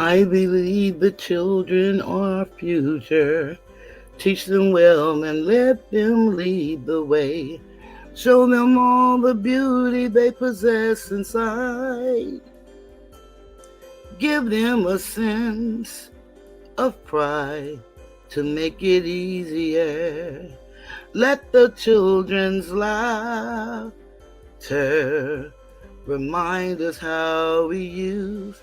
I believe the children are our future. Teach them well and let them lead the way. Show them all the beauty they possess inside. Give them a sense of pride to make it easier. Let the children's laughter remind us how we used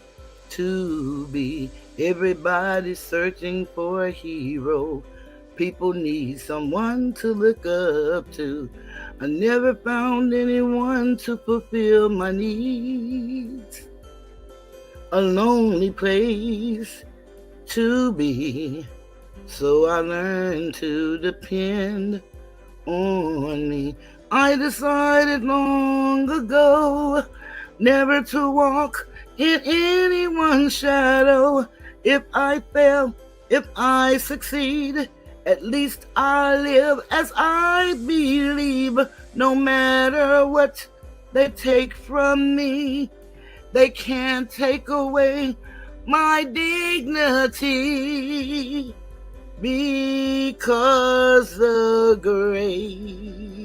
to be. Everybody's searching for a hero. People need someone to look up to. I never found anyone to fulfill my needs. A lonely place to be. So I learned to depend on me. I decided long ago never to walk in anyone's shadow. If I fail, if I succeed, at least I live as I believe. No matter what they take from me, they can't take away my dignity. Because the greatest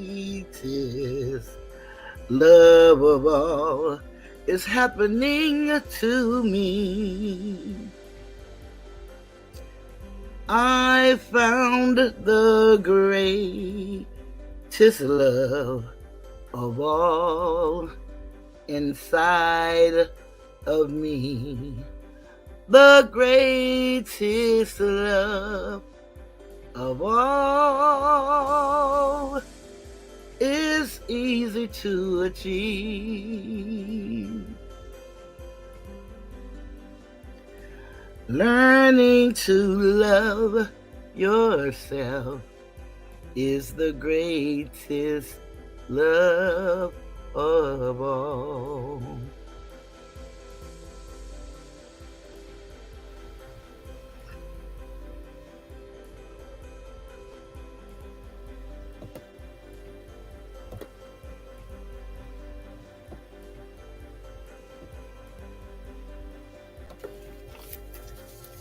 love of all is happening to me. I found the greatest love of all inside of me. The greatest love of all is easy to achieve. Learning to love yourself is the greatest love of all.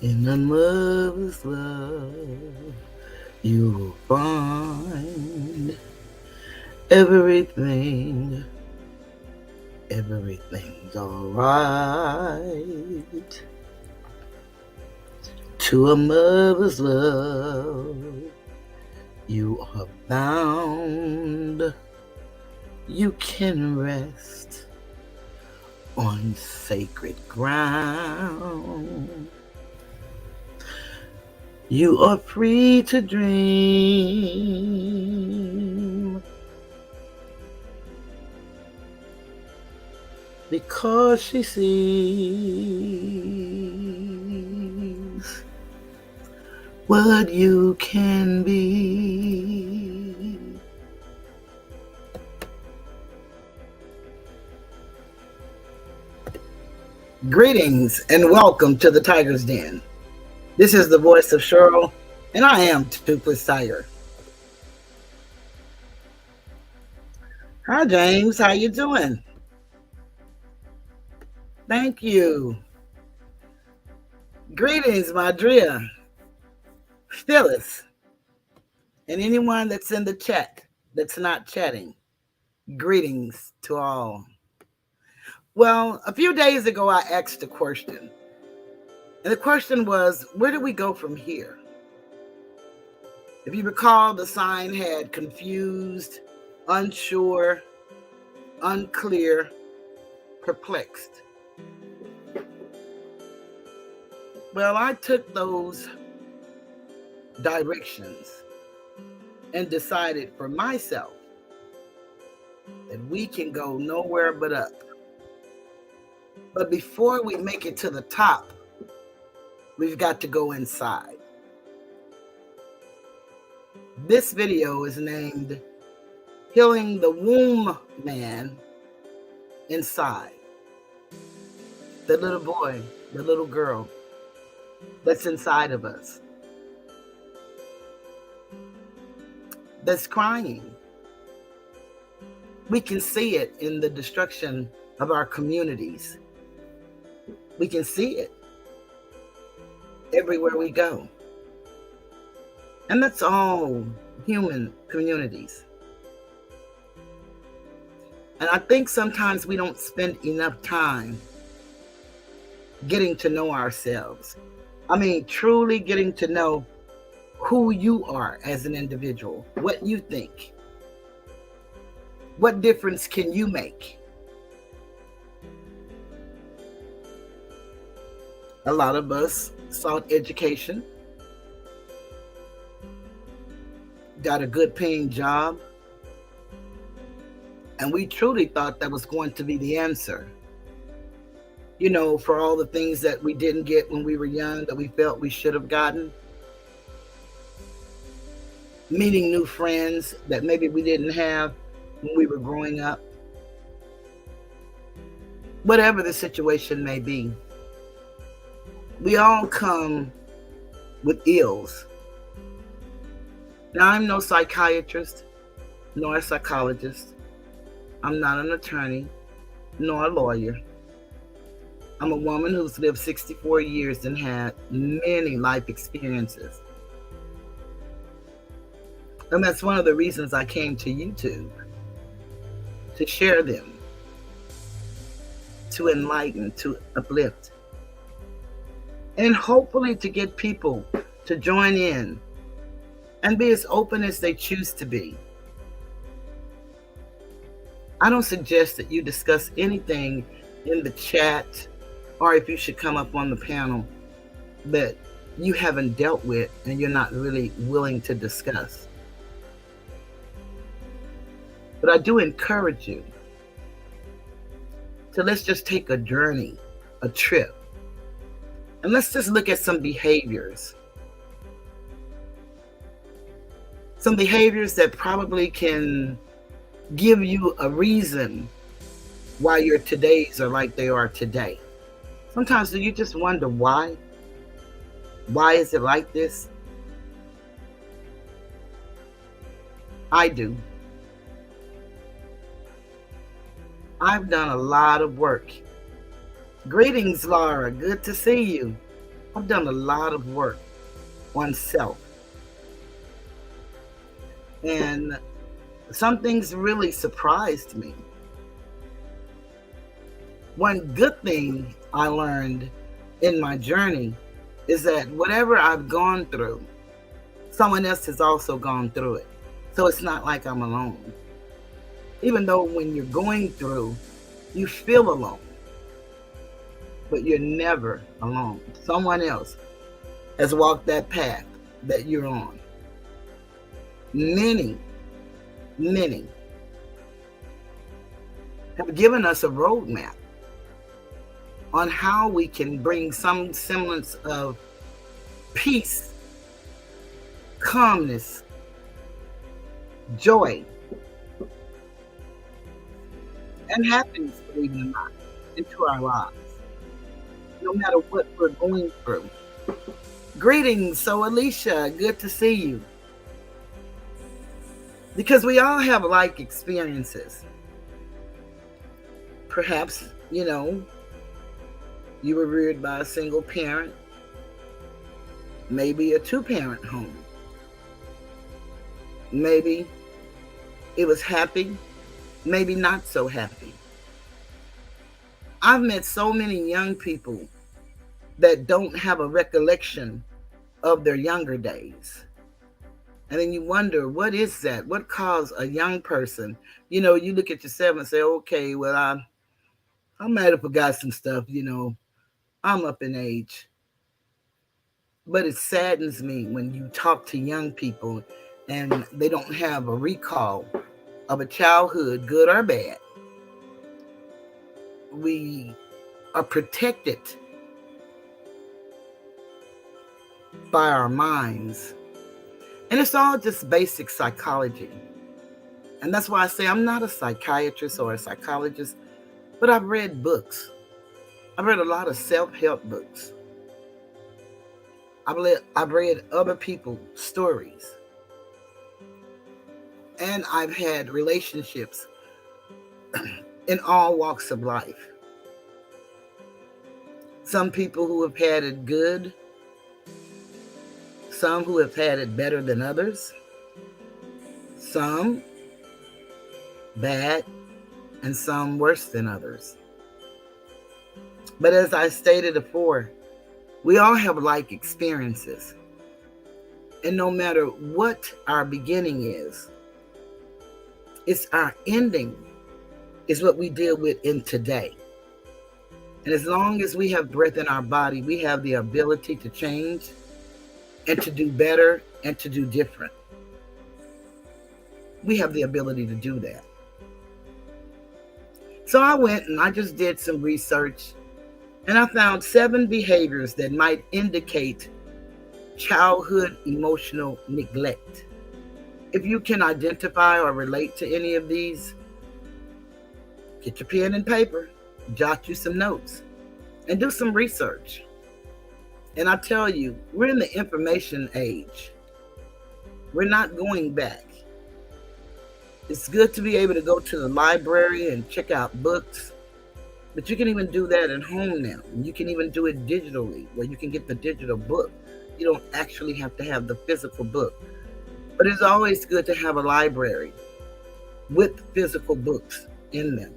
In a mother's love, you will find everything. Everything's alright. To a mother's love, you are bound. You can rest on sacred ground. You are free to dream because she sees what you can be. Greetings and welcome to the Tiger's Den. This is the voice of Cheryl, and I am Toothless Tiger. Hi, James. How you doing? Thank you. Greetings, my Drea, Phyllis, and anyone that's in the chat that's not chatting. Greetings to all. Well, a few days ago, I asked a question. And the question was, where do we go from here? If you recall, the sign had confused, unsure, unclear, perplexed. Well, I took those directions and decided for myself that we can go nowhere but up. But before we make it to the top, we've got to go inside. This video is named Healing the Womb Man Inside. The little boy, the little girl that's inside of us, that's crying. We can see it in the destruction of our communities. We can see it. everywhere we go. And that's all human communities. And I think sometimes we don't spend enough time getting to know ourselves. I mean, truly getting to know who you are as an individual, what you think, what difference can you make? A lot of us sought education, got a good paying job, and we truly thought that was going to be the answer. You know, for all the things that we didn't get when we were young that we felt we should have gotten. Meeting new friends that maybe we didn't have when we were growing up. Whatever the situation may be, we all come with ills. Now, I'm no psychiatrist, nor a psychologist. I'm not an attorney, nor a lawyer. I'm a woman who's lived 64 years and had many life experiences. And that's one of the reasons I came to YouTube, to share them, to enlighten, to uplift, and hopefully to get people to join in and be as open as they choose to be. I don't suggest that you discuss anything in the chat or if you should come up on the panel that you haven't dealt with and you're not really willing to discuss. But I do encourage you to let's just take a journey, a trip, and let's just look at some behaviors. Some behaviors that probably can give you a reason why your todays are like they are today. Sometimes do you just wonder why? Why is it like this? I do. I've done a lot of work. Greetings, Laura. Good to see you. I've done a lot of work on self. And some things really surprised me. One good thing I learned in my journey is that whatever I've gone through, someone else has also gone through it. So it's not like I'm alone. Even though when you're going through, you feel alone, but you're never alone. Someone else has walked that path that you're on. Many have given us a roadmap on how we can bring some semblance of peace, calmness, joy, and happiness, believe it or not, into our lives, no matter what we're going through. Greetings. So, Alicia, good to see you. Because we all have like experiences. Perhaps, you were reared by a single parent, maybe a two-parent home. Maybe it was happy, maybe not so happy. I've met so many young people that don't have a recollection of their younger days. And then you wonder, what is that? What caused a young person? You look at yourself and say, okay, well, I might have forgot some stuff, I'm up in age. But it saddens me when you talk to young people and they don't have a recall of a childhood, good or bad. We are protected by our minds. And it's all just basic psychology. And that's why I say I'm not a psychiatrist or a psychologist, but I've read books. I've read a lot of self-help books. I've read other people's stories. And I've had relationships in all walks of life. Some people who have had it good, some who have had it better than others, some bad, and some worse than others. But as I stated before, we all have like experiences. And no matter what our beginning is, it's our ending is what we deal with in today. And as long as we have breath in our body, we have the ability to change and to do better and to do different. We have the ability to do that. So I went and I just did some research, and I found 7 behaviors that might indicate childhood emotional neglect. If you can identify or relate to any of these, get your pen and paper, jot you some notes, and do some research. And I tell you, we're in the information age. We're not going back. It's good to be able to go to the library and check out books, but you can even do that at home now. You can even do it digitally, where you can get the digital book. You don't actually have to have the physical book. But it's always good to have a library with physical books in them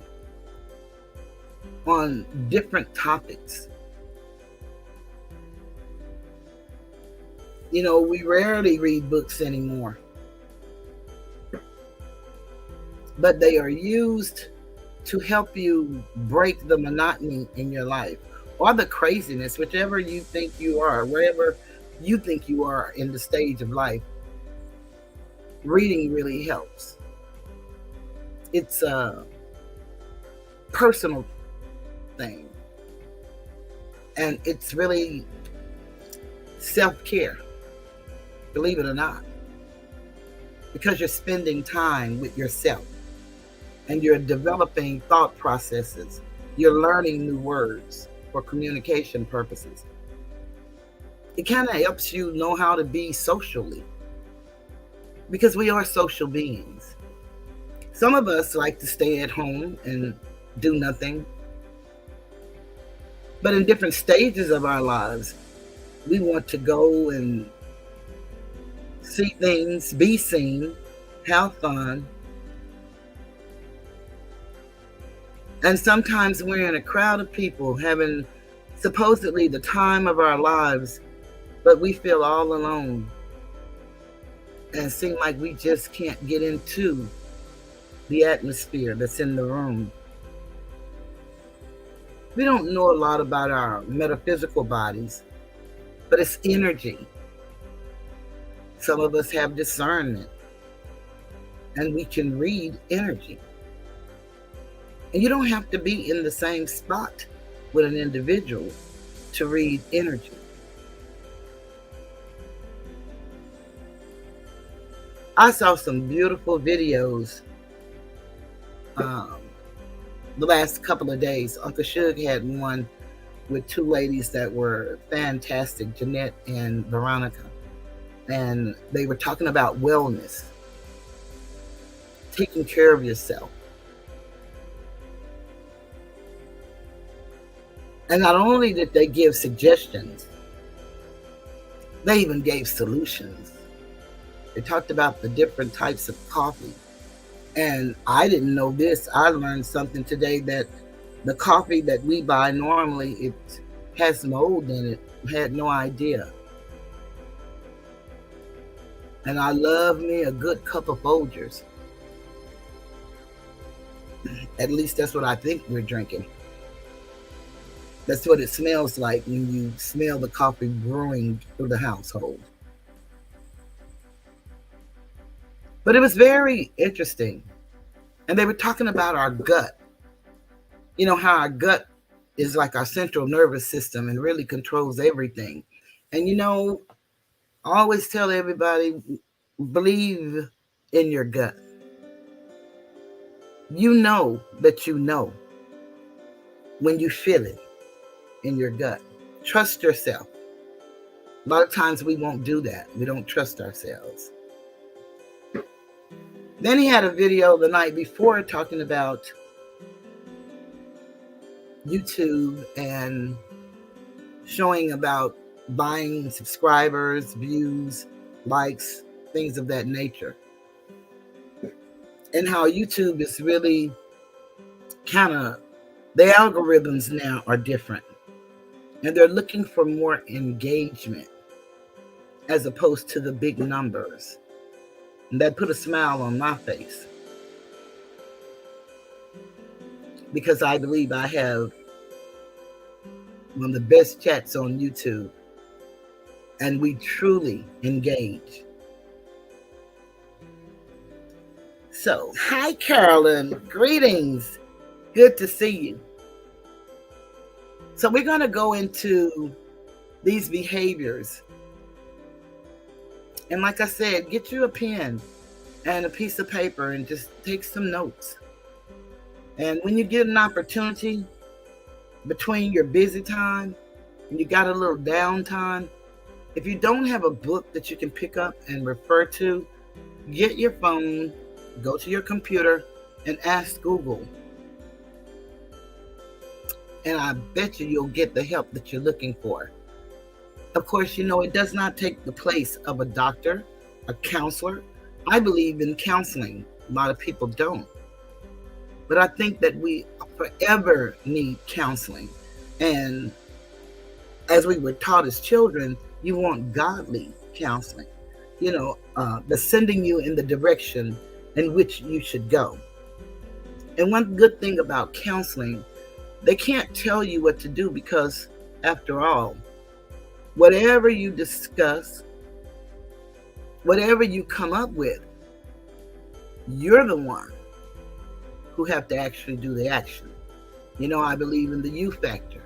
on different topics. You know, we rarely read books anymore, but they are used to help you break the monotony in your life or the craziness, whichever you think you are, wherever you think you are in the stage of life. Reading really helps. It's a personal thing, and it's really self-care, believe it or not, because you're spending time with yourself and you're developing thought processes. You're learning new words for communication purposes. It kind of helps you know how to be socially, because we are social beings. Some of us like to stay at home and do nothing, but in different stages of our lives, we want to go and see things, be seen, have fun. And sometimes we're in a crowd of people having supposedly the time of our lives, but we feel all alone and seem like we just can't get into the atmosphere that's in the room. We don't know a lot about our metaphysical bodies, but it's energy. Some of us have discernment, and we can read energy. And you don't have to be in the same spot with an individual to read energy. I saw some beautiful videos the last couple of days. Uncle Suge had one with 2 ladies that were fantastic, Jeanette and Veronica. And they were talking about wellness, taking care of yourself. And not only did they give suggestions, they even gave solutions. They talked about the different types of coffee. And I didn't know this. I learned something today, that the coffee that we buy normally, it has mold in it. I had no idea. And I love me a good cup of Folgers. At least that's what I think we're drinking. That's what it smells like when you smell the coffee brewing through the household. But it was very interesting. And they were talking about our gut. You know, how our gut is like our central nervous system and really controls everything. And you know, I always tell everybody, believe in your gut. You know that you know when you feel it in your gut. Trust yourself. A lot of times we won't do that. We don't trust ourselves. Then he had a video the night before talking about YouTube and showing about buying subscribers, views, likes, things of that nature. And how YouTube is really kind of, the algorithms now are different. And they're looking for more engagement as opposed to the big numbers. And that put a smile on my face, because I believe I have one of the best chats on YouTube, and we truly engage. So, hi Carolyn, greetings. Good to see you. So we're going to go into these behaviors. And like I said, get you a pen and a piece of paper and just take some notes. And when you get an opportunity between your busy time and you got a little downtime, if you don't have a book that you can pick up and refer to, get your phone, go to your computer, and ask Google. And I bet you'll get the help that you're looking for. Of course, it does not take the place of a doctor, a counselor. I believe in counseling. A lot of people don't. But I think that we forever need counseling. And as we were taught as children, you want godly counseling, the sending you in the direction in which you should go. And one good thing about counseling, they can't tell you what to do, because after all, whatever you discuss, whatever you come up with, you're the one who have to actually do the action. I believe in the you factor,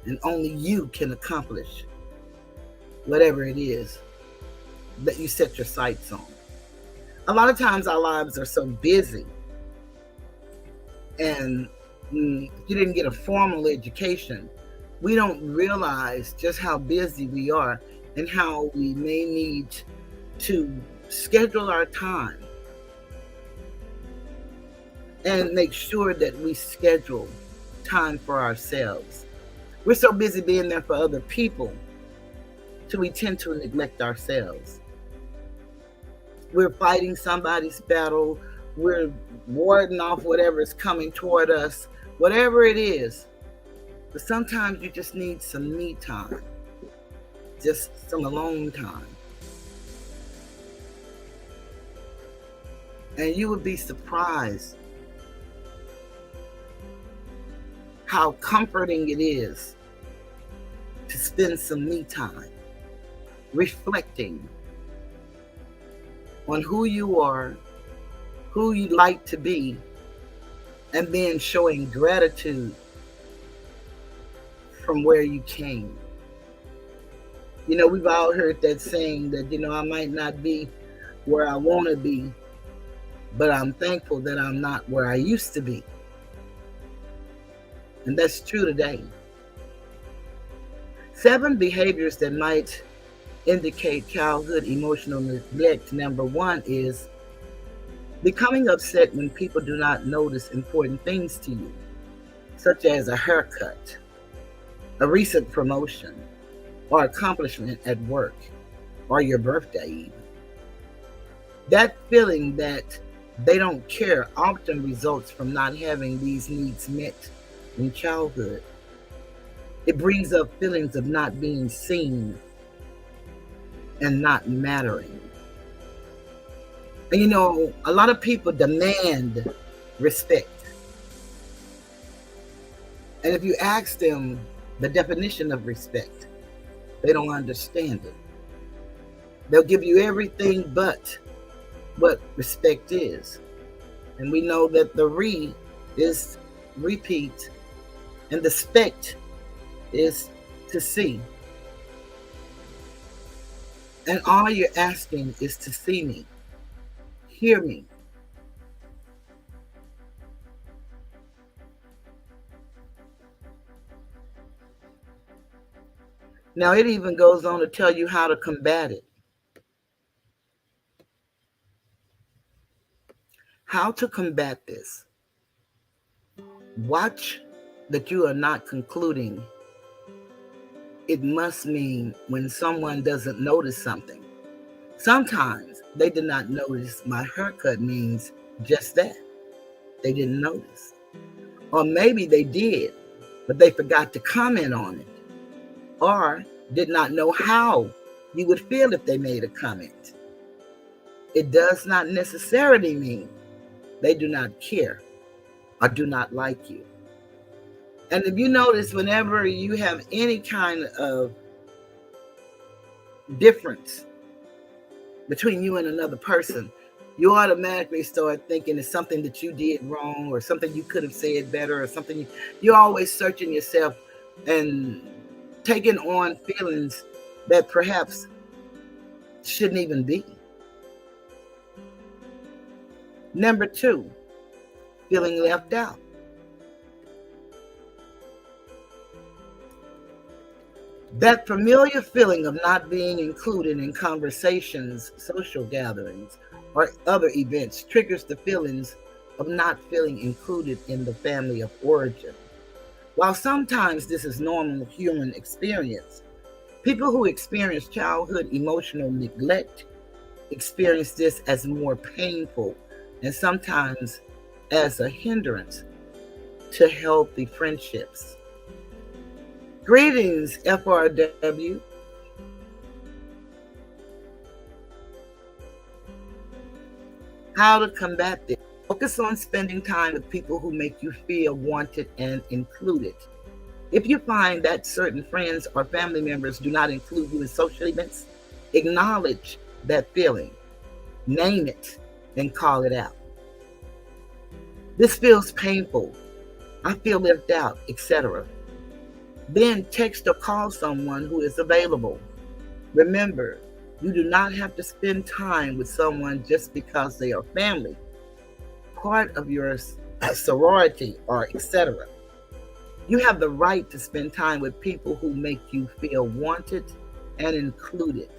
and only you can accomplish whatever it is that you set your sights on. A lot of times our lives are so busy, and if you didn't get a formal education, we don't realize just how busy we are and how we may need to schedule our time and make sure that we schedule time for ourselves. We're so busy being there for other people, so we tend to neglect ourselves. We're fighting somebody's battle. We're warding off whatever is coming toward us, whatever it is. But sometimes you just need some me time, just some alone time. And you would be surprised how comforting it is to spend some me time reflecting on who you are, who you'd like to be, and then showing gratitude from where you came. We've all heard that saying that, I might not be where I want to be, but I'm thankful that I'm not where I used to be. And that's true today. 7 behaviors that might indicate childhood emotional neglect. Number 1 is becoming upset when people do not notice important things to you, such as a haircut, a recent promotion, or accomplishment at work, or your birthday even. That feeling that they don't care often results from not having these needs met in childhood. It brings up feelings of not being seen and not mattering. And a lot of people demand respect. And if you ask them the definition of respect, they don't understand it. They'll give you everything but what respect is. And we know that the re is repeat, and the spect is to see. And all you're asking is to see me, hear me. Now, it even goes on to tell you how to combat it. How to combat this. Watch that you are not concluding It must mean when someone doesn't notice something. Sometimes they did not notice my haircut means just that. They didn't notice. Or maybe they did, but they forgot to comment on it. Or did not know how you would feel if they made a comment. It does not necessarily mean they do not care or do not like you. And if you notice, whenever you have any kind of difference between you and another person, you automatically start thinking it's something that you did wrong or something you could have said better or something. You're always searching yourself and taking on feelings that perhaps shouldn't even be. Number 2, feeling left out. That familiar feeling of not being included in conversations, social gatherings, or other events triggers the feelings of not feeling included in the family of origin. While sometimes this is normal human experience, people who experience childhood emotional neglect experience this as more painful and sometimes as a hindrance to healthy friendships. Greetings, FRW. How to combat this? Focus on spending time with people who make you feel wanted and included. If you find that certain friends or family members do not include you in social events, acknowledge that feeling, name it, and call it out. This feels painful. I feel left out, etc. Then text or call someone who is available. Remember, you do not have to spend time with someone just because they are family, part of your sorority, or etc. You have the right to spend time with people who make you feel wanted and included.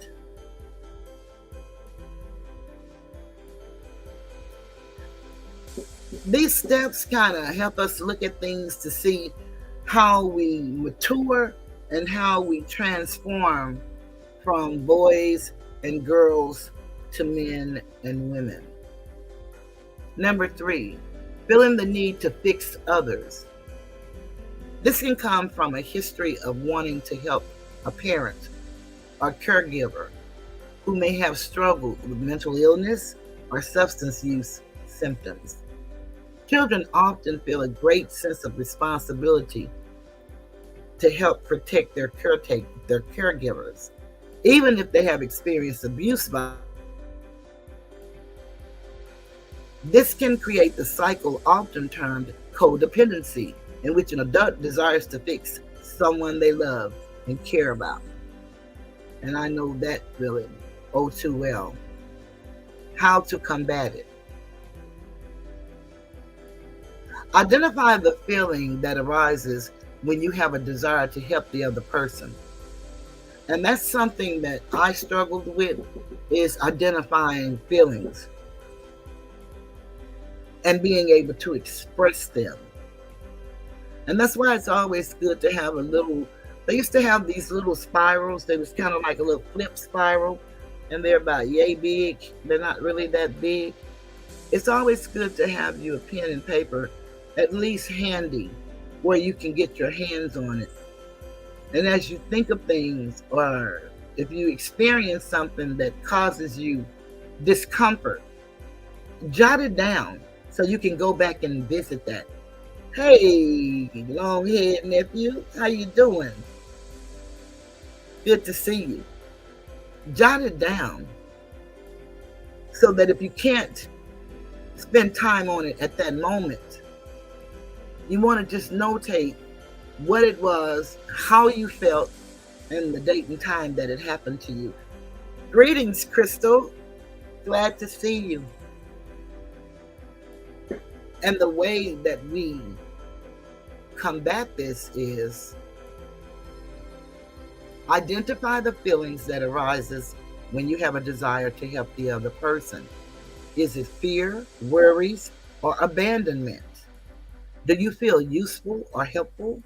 These steps kind of help us look at things to see how we mature and how we transform from boys and girls to men and women. Number 3, feeling the need to fix others. This can come from a history of wanting to help a parent or caregiver who may have struggled with mental illness or substance use symptoms. Children often feel a great sense of responsibility to help protect their caregivers, even if they have experienced abuse by. This can create the cycle often termed codependency, in which an adult desires to fix someone they love and care about. And I know that feeling oh too well. How to combat it? Identify the feeling that arises when you have a desire to help the other person. And that's something that I struggled with, is identifying feelings and being able to express them. And that's why it's always good to have they used to have these little spirals. They was kind of like a little flip spiral, and they're about yay big. They're not really that big. It's always good to have you a pen and paper at least handy where you can get your hands on it. And as you think of things, or if you experience something that causes you discomfort, jot it down so you can go back and visit that. Hey, long head nephew, how you doing? Good to see you. Jot it down so that if you can't spend time on it at that moment, you want to just notate what it was, how you felt, and the date and time that it happened to you. Greetings, Crystal. Glad to see you. And the way that we combat this is identify the feelings that arises when you have a desire to help the other person. Is it fear, worries, or abandonment? Do you feel useful or helpful?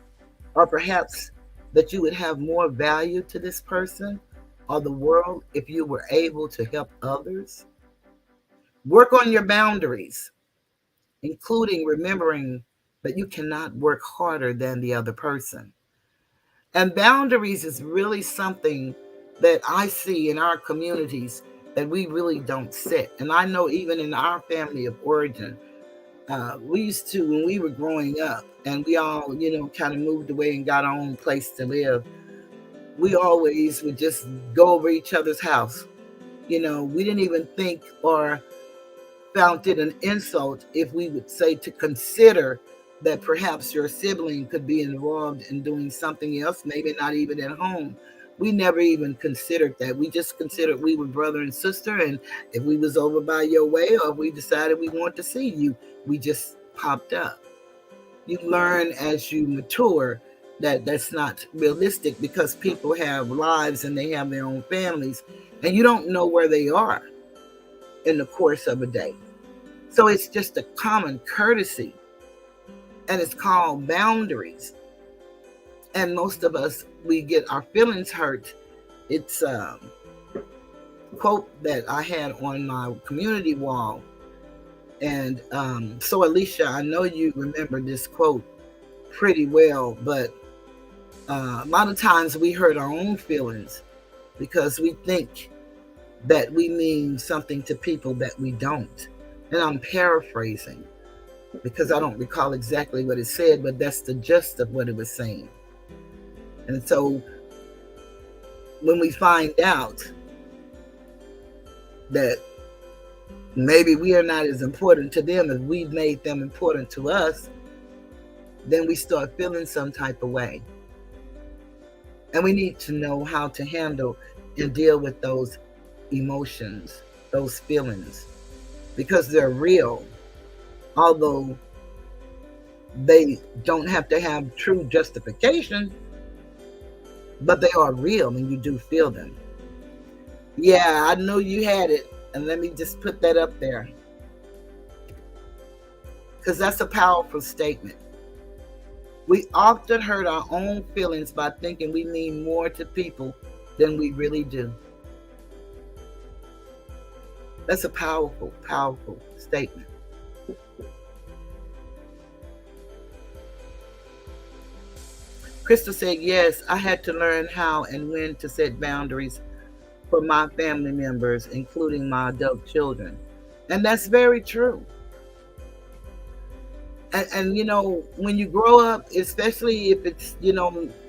Or perhaps that you would have more value to this person or the world if you were able to help others? Work on your boundaries, including remembering that you cannot work harder than the other person. And boundaries is really something that I see in our communities that we really don't set. And I know even in our family of origin, we used to, when we were growing up and we all, kind of moved away and got our own place to live, we always would just go over each other's house. We didn't even think or found it an insult if we would say to consider that perhaps your sibling could be involved in doing something else, maybe not even at home. We never even considered that. We just considered we were brother and sister, and if we was over by your way or if we decided we want to see you, we just popped up. You learn as you mature that that's not realistic because people have lives and they have their own families, and you don't know where they are in the course of a day. So it's just a common courtesy, and it's called boundaries. And most of us, we get our feelings hurt. It's a quote that I had on my community wall. And so, Alicia, I know you remember this quote pretty well, but a lot of times we hurt our own feelings because we think that we mean something to people that we don't. And I'm paraphrasing because I don't recall exactly what it said, but that's the gist of what it was saying. And so when we find out that maybe we are not as important to them as we've made them important to us, then we start feeling some type of way. And we need to know how to handle and deal with those emotions, those feelings, because they're real, although they don't have to have true justification, but they are real and you do feel them. Yeah, I know you had it, and let me just put that up there because that's a powerful statement. We often hurt our own feelings by thinking we mean more to people than we really do. That's a powerful, powerful statement. Crystal said, yes, I had to learn how and when to set boundaries for my family members, including my adult children. And that's very true. And when you grow up, especially if it's,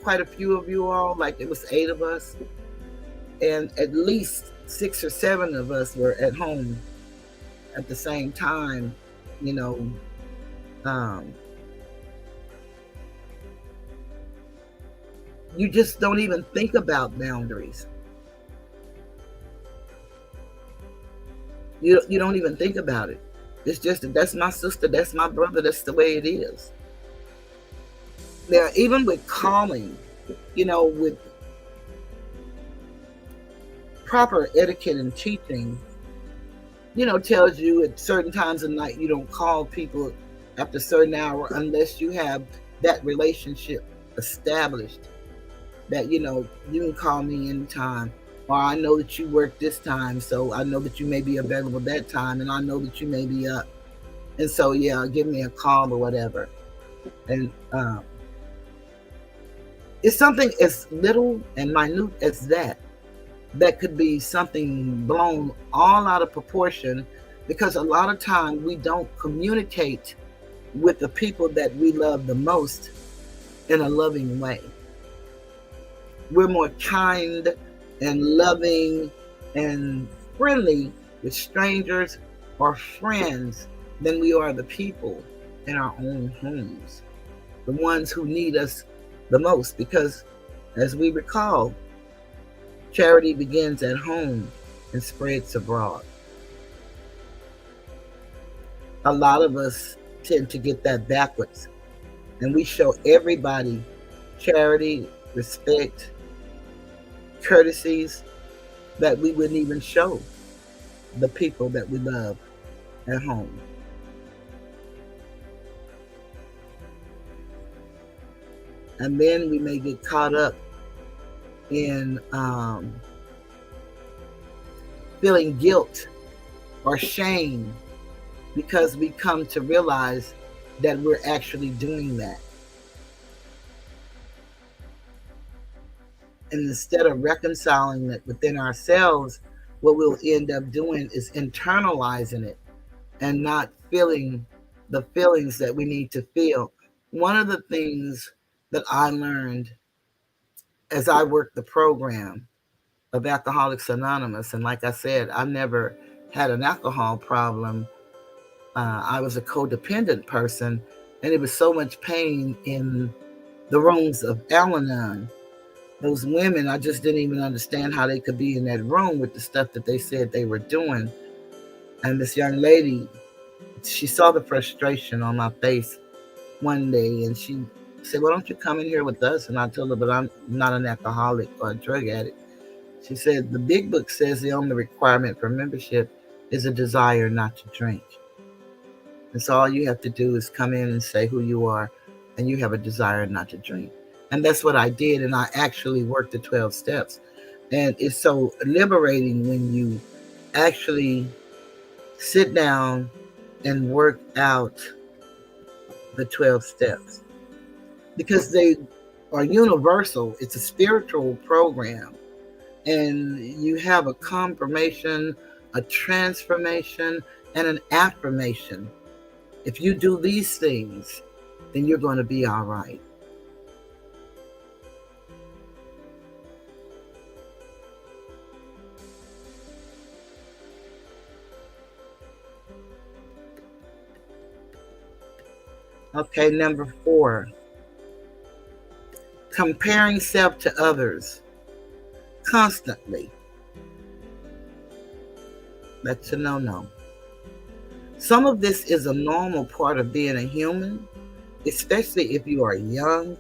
quite a few of you all, like it was 8 of us, and at least 6 or 7 of us were at home at the same time, you just don't even think about boundaries. You don't even think about it. It's just that that's my sister, that's my brother, that's the way it is. Now, even with calling, with proper etiquette and teaching, tells you at certain times of night you don't call people after a certain hour unless you have that relationship established. That, you can call me anytime. Or I know that you work this time, so I know that you may be available that time, and I know that you may be up. And so, yeah, give me a call or whatever. And it's something as little and minute as that could be something blown all out of proportion, because a lot of time we don't communicate with the people that we love the most in a loving way. We're more kind and loving and friendly with strangers or friends than we are the people in our own homes, the ones who need us the most. Because as we recall, charity begins at home and spreads abroad. A lot of us tend to get that backwards, and we show everybody charity, respect, courtesies that we wouldn't even show the people that we love at home. And then we may get caught up in feeling guilt or shame because we come to realize that we're actually doing that. And instead of reconciling it within ourselves, what we'll end up doing is internalizing it and not feeling the feelings that we need to feel. One of the things that I learned as I worked the program of Alcoholics Anonymous, and like I said, I never had an alcohol problem. I was a codependent person, and it was so much pain in the rooms of Al-Anon. Those women, I just didn't even understand how they could be in that room with the stuff that they said they were doing. And this young lady, she saw the frustration on my face one day, and she said, "Why don't you come in here with us?" And I told her, "But I'm not an alcoholic or a drug addict." She said, "The big book says the only requirement for membership is a desire not to drink. And so all you have to do is come in and say who you are, and you have a desire not to drink." And that's what I did, and I actually worked the 12 steps. And it's so liberating when you actually sit down and work out the 12 steps, because they are universal. It's a spiritual program, and you have a confirmation, a transformation, and an affirmation. If you do these things, then you're going to be all right. Okay, number 4, comparing self to others constantly. That's a no-no. Some of this is a normal part of being a human, especially if you are young.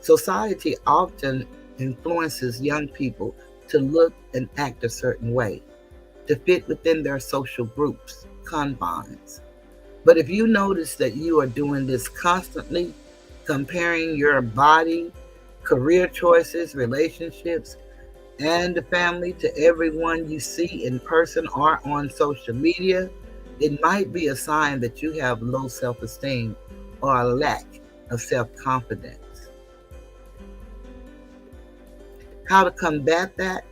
Society often influences young people to look and act a certain way, to fit within their social groups, confines. But if you notice that you are doing this constantly, comparing your body, career choices, relationships, and the family to everyone you see in person or on social media, it might be a sign that you have low self-esteem or a lack of self-confidence. How to combat that?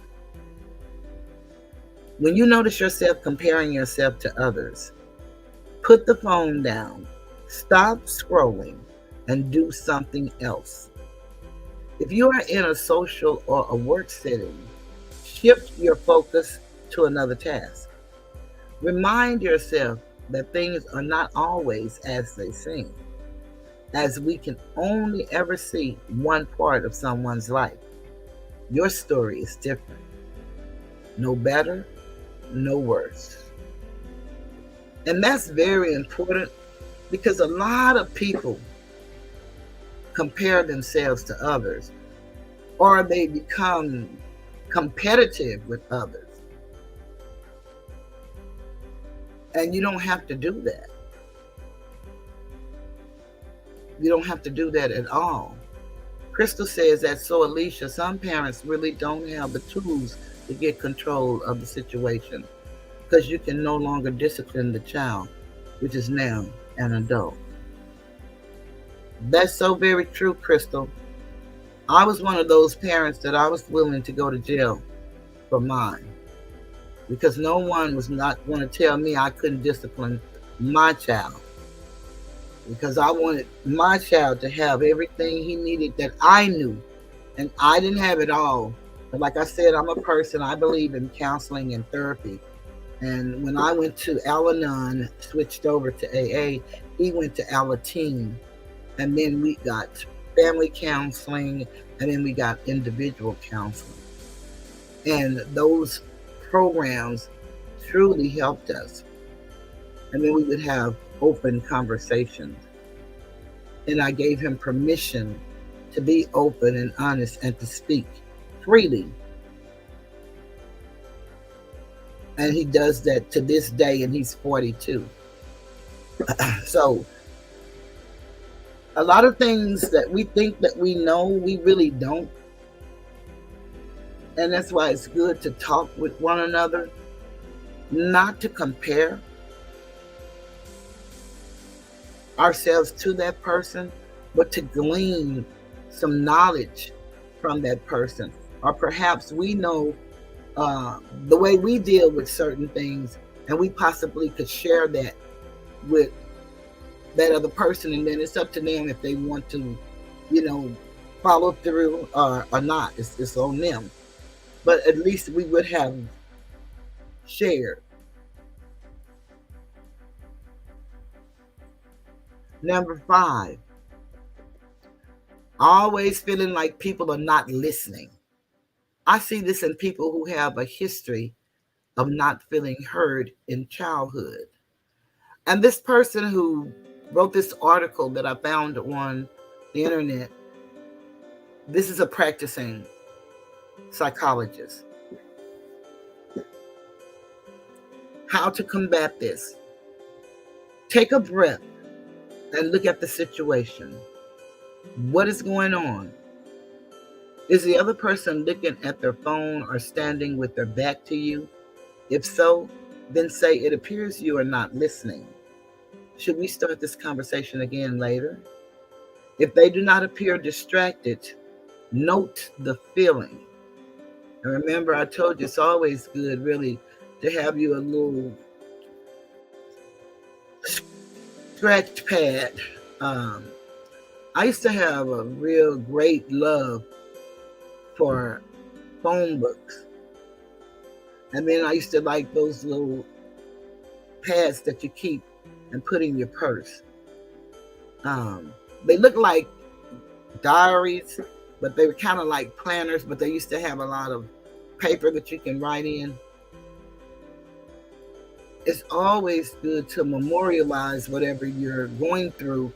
When you notice yourself comparing yourself to others, put the phone down, stop scrolling, and do something else. If you are in a social or a work setting, shift your focus to another task. Remind yourself that things are not always as they seem, as we can only ever see one part of someone's life. Your story is different. No better, no worse. And that's very important, because a lot of people compare themselves to others, or they become competitive with others. And you don't have to do that. You don't have to do that at all. Crystal says that, so Alicia, some parents really don't have the tools to get control of the situation, because you can no longer discipline the child, which is now an adult. That's so very true, Crystal. I was one of those parents that I was willing to go to jail for mine, because no one was not going to tell me I couldn't discipline my child, because I wanted my child to have everything he needed that I knew, and I didn't have it all. But like I said, I'm a person, I believe in counseling and therapy. And when I went to Al-Anon, switched over to AA, he went to Alateen. And then we got family counseling, and then we got individual counseling. And those programs truly helped us. And then we would have open conversations. And I gave him permission to be open and honest and to speak freely. And he does that to this day, and he's 42. So A lot of things that we think that we know, we really don't. And that's why it's good to talk with one another, not to compare ourselves to that person, but to glean some knowledge from that person. Or perhaps we know the way we deal with certain things, and we possibly could share that with that other person, and then it's up to them if they want to, follow through or not. It's on them. But at least we would have shared. Number 5, always feeling like people are not listening. I see this in people who have a history of not feeling heard in childhood. And this person who wrote this article that I found on the internet, this is a practicing psychologist. How to combat this? Take a breath and look at the situation. What is going on? Is the other person looking at their phone or standing with their back to you? If so, then say, it appears you are not listening. Should we start this conversation again later? If they do not appear distracted, note the feeling. And remember, I told you it's always good, really, to have you a little scratch pad. I used to have a real great love for phone books. And then I used to like those little pads that you keep and put in your purse. They look like diaries, but they were kind of like planners, but they used to have a lot of paper that you can write in. It's always good to memorialize whatever you're going through,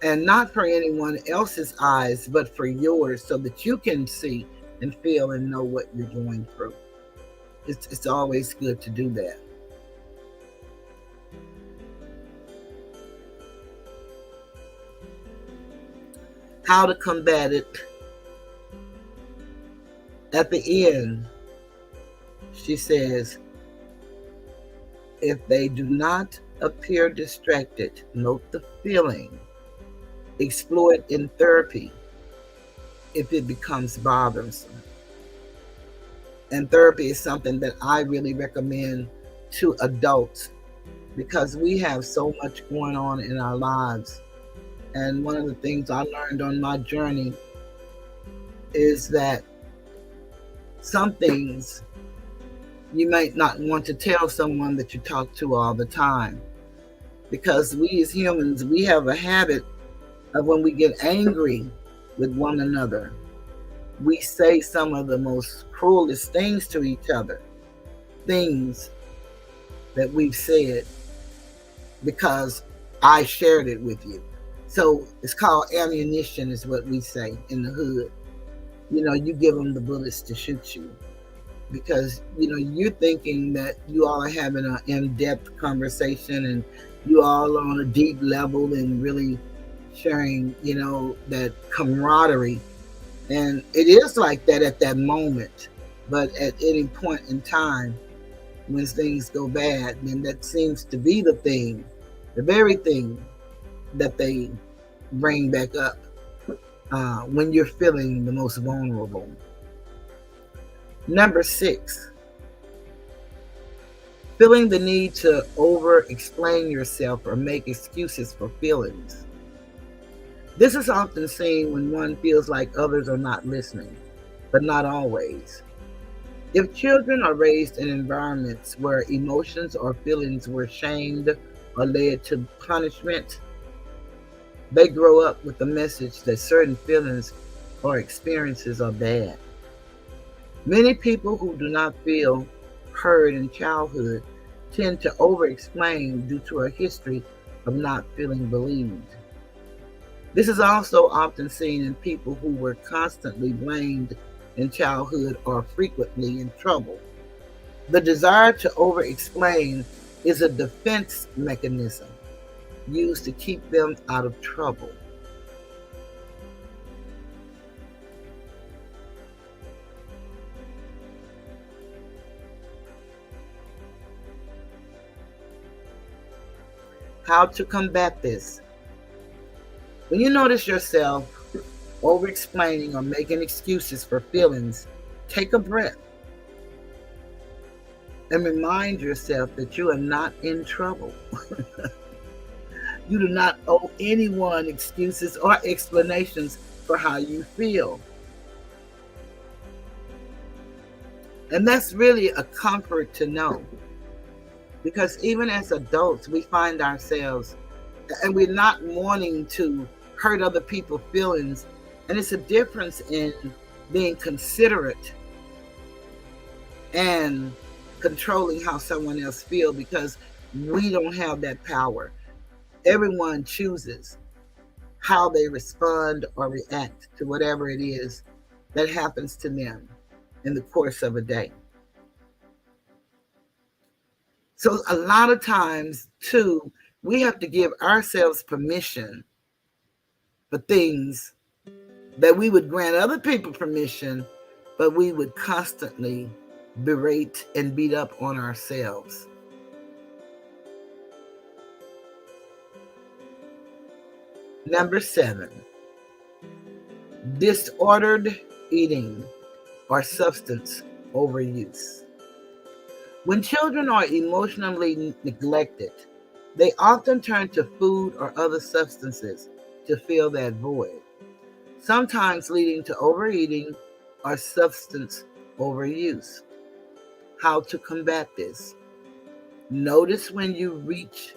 and not for anyone else's eyes, but for yours, so that you can see and feel and know what you're going through. It's always good to do that. How to combat it? At the end, she says, if they do not appear distracted, note the feeling. Explore it in therapy if it becomes bothersome. And therapy is something that I really recommend to adults, because we have so much going on in our lives. And one of the things I learned on my journey is that some things you might not want to tell someone that you talk to all the time, because we as humans, we have a habit of, when we get angry with one another, we say some of the most cruelest things to each other, things that we've said because I shared it with you. So it's called ammunition, is what we say in the hood. You give them the bullets to shoot you, because you're thinking that you all are having an in-depth conversation, and you all are on a deep level and really sharing that camaraderie. And it is like that at that moment, but at any point in time when things go bad, then that seems to be the very thing that they bring back up when you're feeling the most vulnerable. Number 6, feeling the need to over-explain yourself or make excuses for feelings. This is often seen when one feels like others are not listening, but not always. If children are raised in environments where emotions or feelings were shamed or led to punishment, they grow up with the message that certain feelings or experiences are bad. Many people who do not feel heard in childhood tend to over-explain due to a history of not feeling believed. This is also often seen in people who were constantly blamed in childhood or frequently in trouble. The desire to over-explain is a defense mechanism used to keep them out of trouble. How to combat this? When you notice yourself over explaining or making excuses for feelings, take a breath and remind yourself that you are not in trouble. You do not owe anyone excuses or explanations for how you feel. And that's really a comfort to know, because even as adults, we find ourselves, and we're not wanting to hurt other people's feelings. And it's a difference in being considerate and controlling how someone else feels, because we don't have that power. Everyone chooses how they respond or react to whatever it is that happens to them in the course of a day. So a lot of times, too, we have to give ourselves permission for things that we would grant other people permission, but we would constantly berate and beat up on ourselves. Number 7, disordered eating or substance overuse. When children are emotionally neglected, they often turn to food or other substances to fill that void, sometimes leading to overeating or substance overuse. How to combat this? Notice when you reach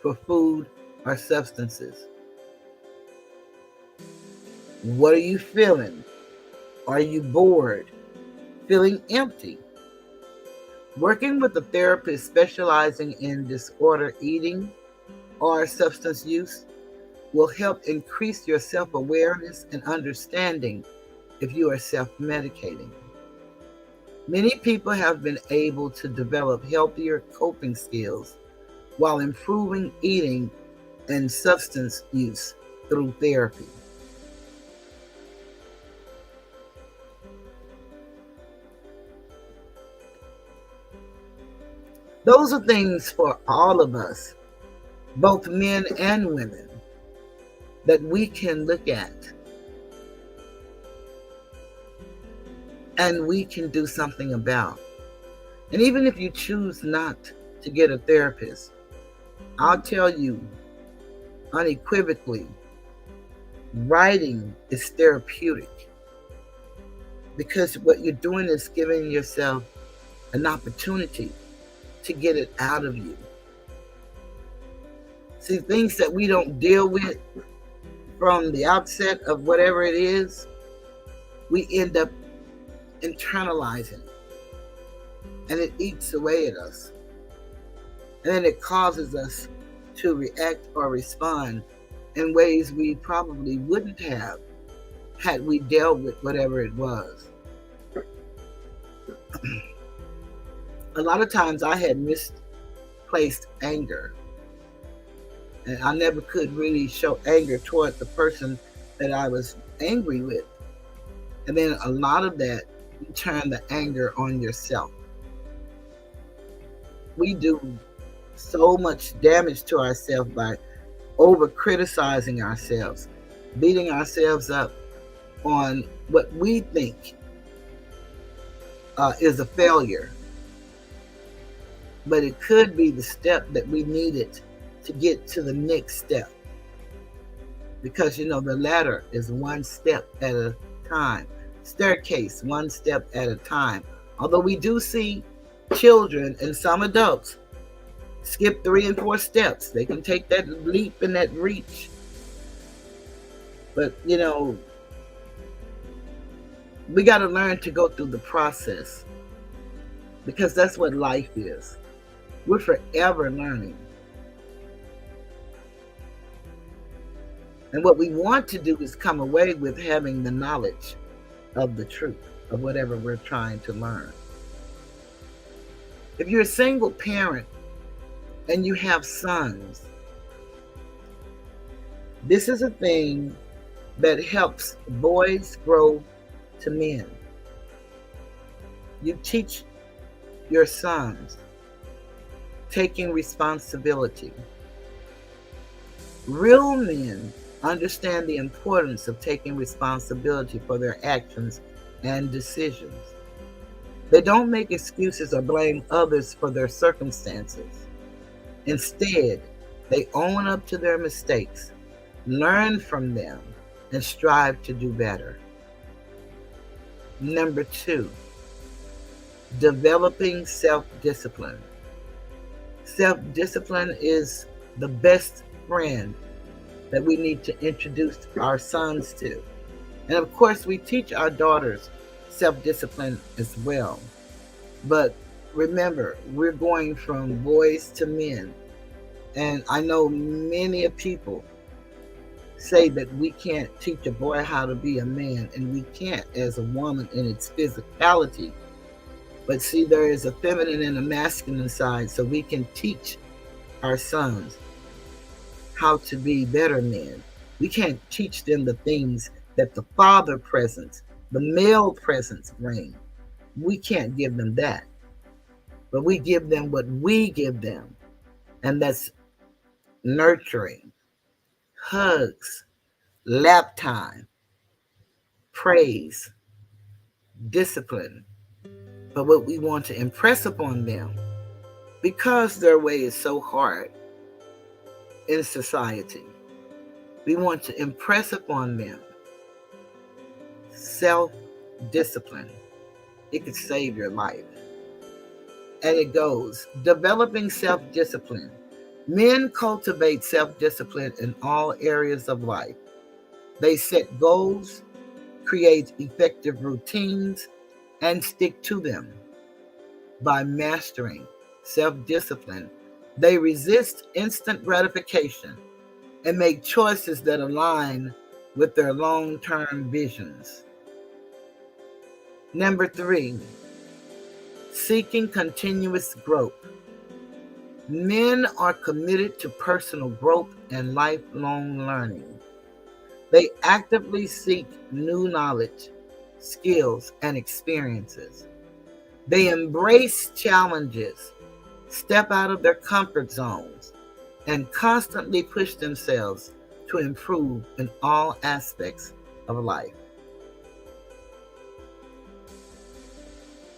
for food or substances. What are you feeling? Are you bored? Feeling empty? Working with a therapist specializing in disorder eating or substance use will help increase your self-awareness and understanding if you are self-medicating. Many people have been able to develop healthier coping skills while improving eating and substance use through therapy. Those are things for all of us, both men and women, that we can look at and we can do something about. And even if you choose not to get a therapist, I'll tell you unequivocally, writing is therapeutic, because what you're doing is giving yourself an opportunity to get it out of you. See, things that we don't deal with from the outset of whatever it is, we end up internalizing it, and it eats away at us. And then it causes us to react or respond in ways we probably wouldn't have had we dealt with whatever it was. A lot of times I had misplaced anger, and I never could really show anger toward the person that I was angry with. And then a lot of that, you turn the anger on yourself. We do so much damage to ourselves by over criticizing ourselves, beating ourselves up on what we think is a failure. But it could be the step that we needed to get to the next step. Because, the ladder is one step at a time. Staircase, one step at a time. Although we do see children and some adults skip 3 and 4 steps. They can take that leap and that reach. But, we got to learn to go through the process, because that's what life is. We're forever learning. And what we want to do is come away with having the knowledge of the truth of whatever we're trying to learn. If you're a single parent and you have sons, this is a thing that helps boys grow to men. You teach your sons taking responsibility, Real men understand the importance of taking responsibility for their actions and decisions. They don't make excuses or blame others for their circumstances. Instead, they own up to their mistakes, learn from them, and strive to do better. Number 2, developing self-discipline. Self-discipline is the best friend that we need to introduce our sons to. And of course, we teach our daughters self-discipline as well. But remember, we're going from boys to men. And I know many people say that we can't teach a boy how to be a man, and we can't as a woman in its physicality. But see, there is a feminine and a masculine side, so we can teach our sons how to be better men. We can't teach them the things that the father presence, the male presence bring. We can't give them that. But we give them what we give them, and that's nurturing, hugs, lap time, praise, discipline. But what we want to impress upon them, because their way is so hard in society, we want to impress upon them self-discipline. It could save your life. And it goes, developing self-discipline. Men cultivate self-discipline in all areas of life. They set goals, create effective routines, and stick to them. By mastering self-discipline, they resist instant gratification and make choices that align with their long-term visions. Number 3, seeking continuous growth. Men are committed to personal growth and lifelong learning. They actively seek new knowledge, skills, and experiences. They embrace challenges, step out of their comfort zones, and constantly push themselves to improve in all aspects of life.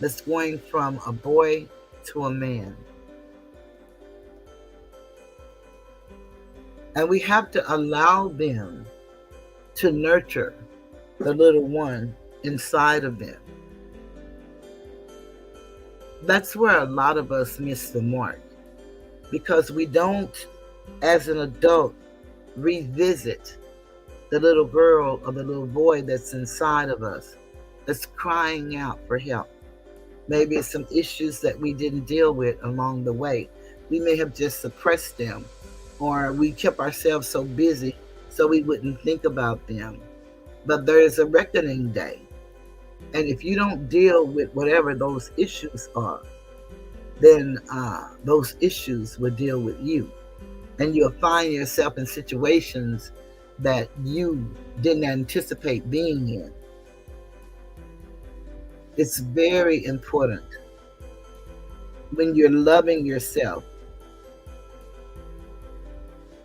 That's going from a boy to a man. And we have to allow them to nurture the little one inside of them. That's where a lot of us miss the mark, because we don't, as an adult, revisit the little girl or the little boy that's inside of us, that's crying out for help. Maybe it's some issues that we didn't deal with along the way. We may have just suppressed them, or we kept ourselves so busy so we wouldn't think about them. But there is a reckoning day. And if you don't deal with whatever those issues are, then those issues will deal with you. And you'll find yourself in situations that you didn't anticipate being in. It's very important when you're loving yourself.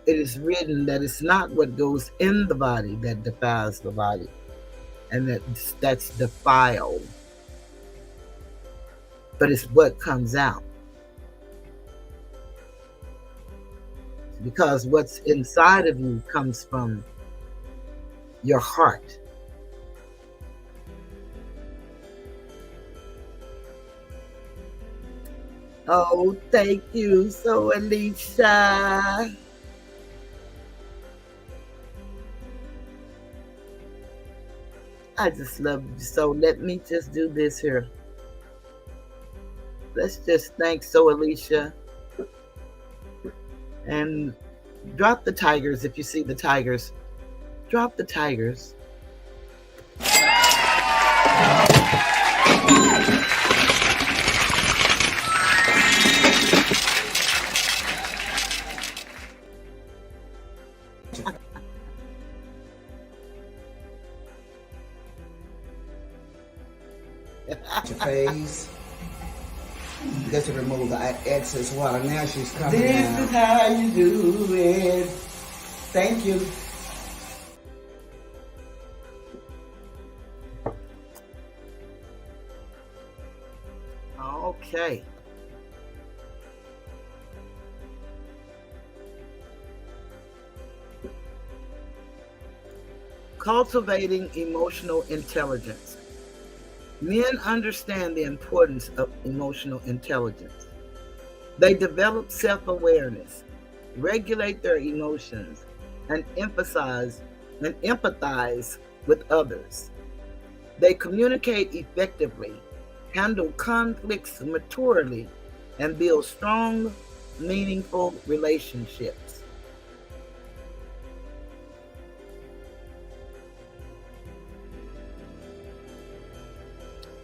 It is written that it's not what goes in the body that defiles the body, and that's defiled, but it's what comes out. Because what's inside of you comes from your heart. Oh, thank you, so Alicia. I just love you. So let me just do this here. Let's just thank So Alicia. And drop the tigers if you see the tigers. Drop the tigers. Your face. Just to remove the excess water. Now she's coming This out. is how you do it. Thank you. Okay. Cultivating emotional intelligence. Men understand the importance of emotional intelligence. They develop self-awareness, regulate their emotions, and empathize with others. They communicate effectively, handle conflicts maturely, and build strong, meaningful relationships.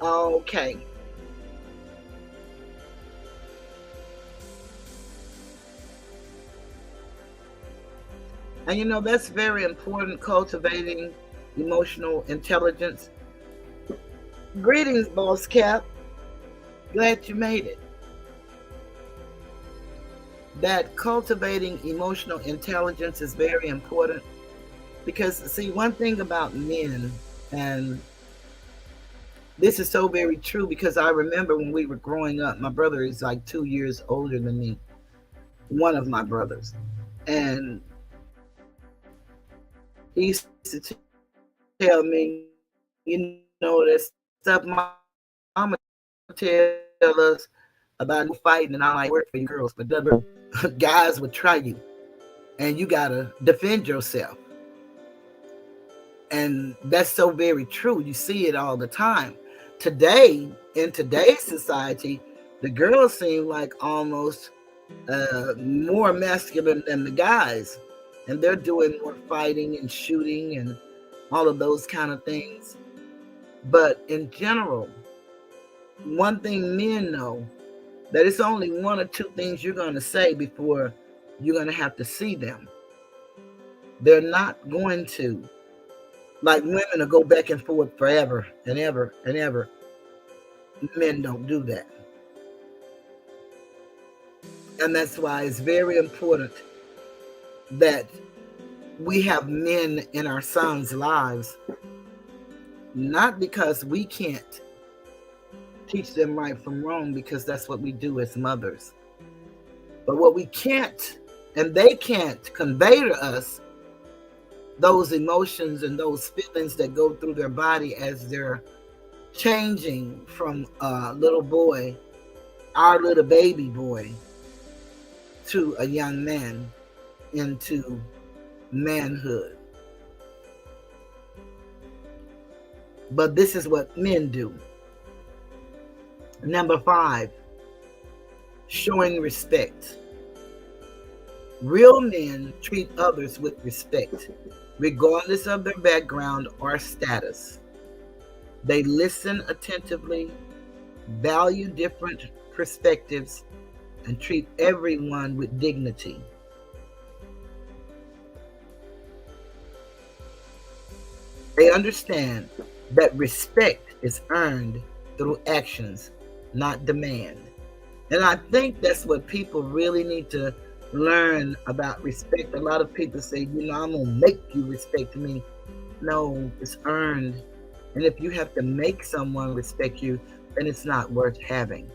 Okay. And that's very important, cultivating emotional intelligence. Greetings, Boss Cap. Glad you made it. That cultivating emotional intelligence is very important because, see, one thing about men, and this is so very true because I remember when we were growing up, my brother is like 2 years older than me, one of my brothers. And he used to tell me, that stuff mama tell us about fighting and I like work for you girls, but guys would try you and you gotta defend yourself. And that's so very true. You see it all the time. Today, in today's society, the girls seem like almost more masculine than the guys. And they're doing more fighting and shooting and all of those kind of things. But in general, one thing men know, that it's only one or two things you're going to say before you're going to have to see them. They're not going to, like women, to go back and forth forever and ever and ever. Men don't do that. And that's why it's very important that we have men in our sons' lives, not because we can't teach them right from wrong, because that's what we do as mothers. But what we can't, and they can't convey to us, those emotions and those feelings that go through their body as they're changing from a little boy, our little baby boy, to a young man, into manhood. But this is what men do. Number 5, showing respect. Real men treat others with respect, regardless of their background or status. They listen attentively, value different perspectives, and treat everyone with dignity. They understand that respect is earned through actions, not demand. And I think that's what people really need to learn about respect. A lot of people say, I'm going to make you respect me. No, it's earned. And if you have to make someone respect you, then it's not worth having.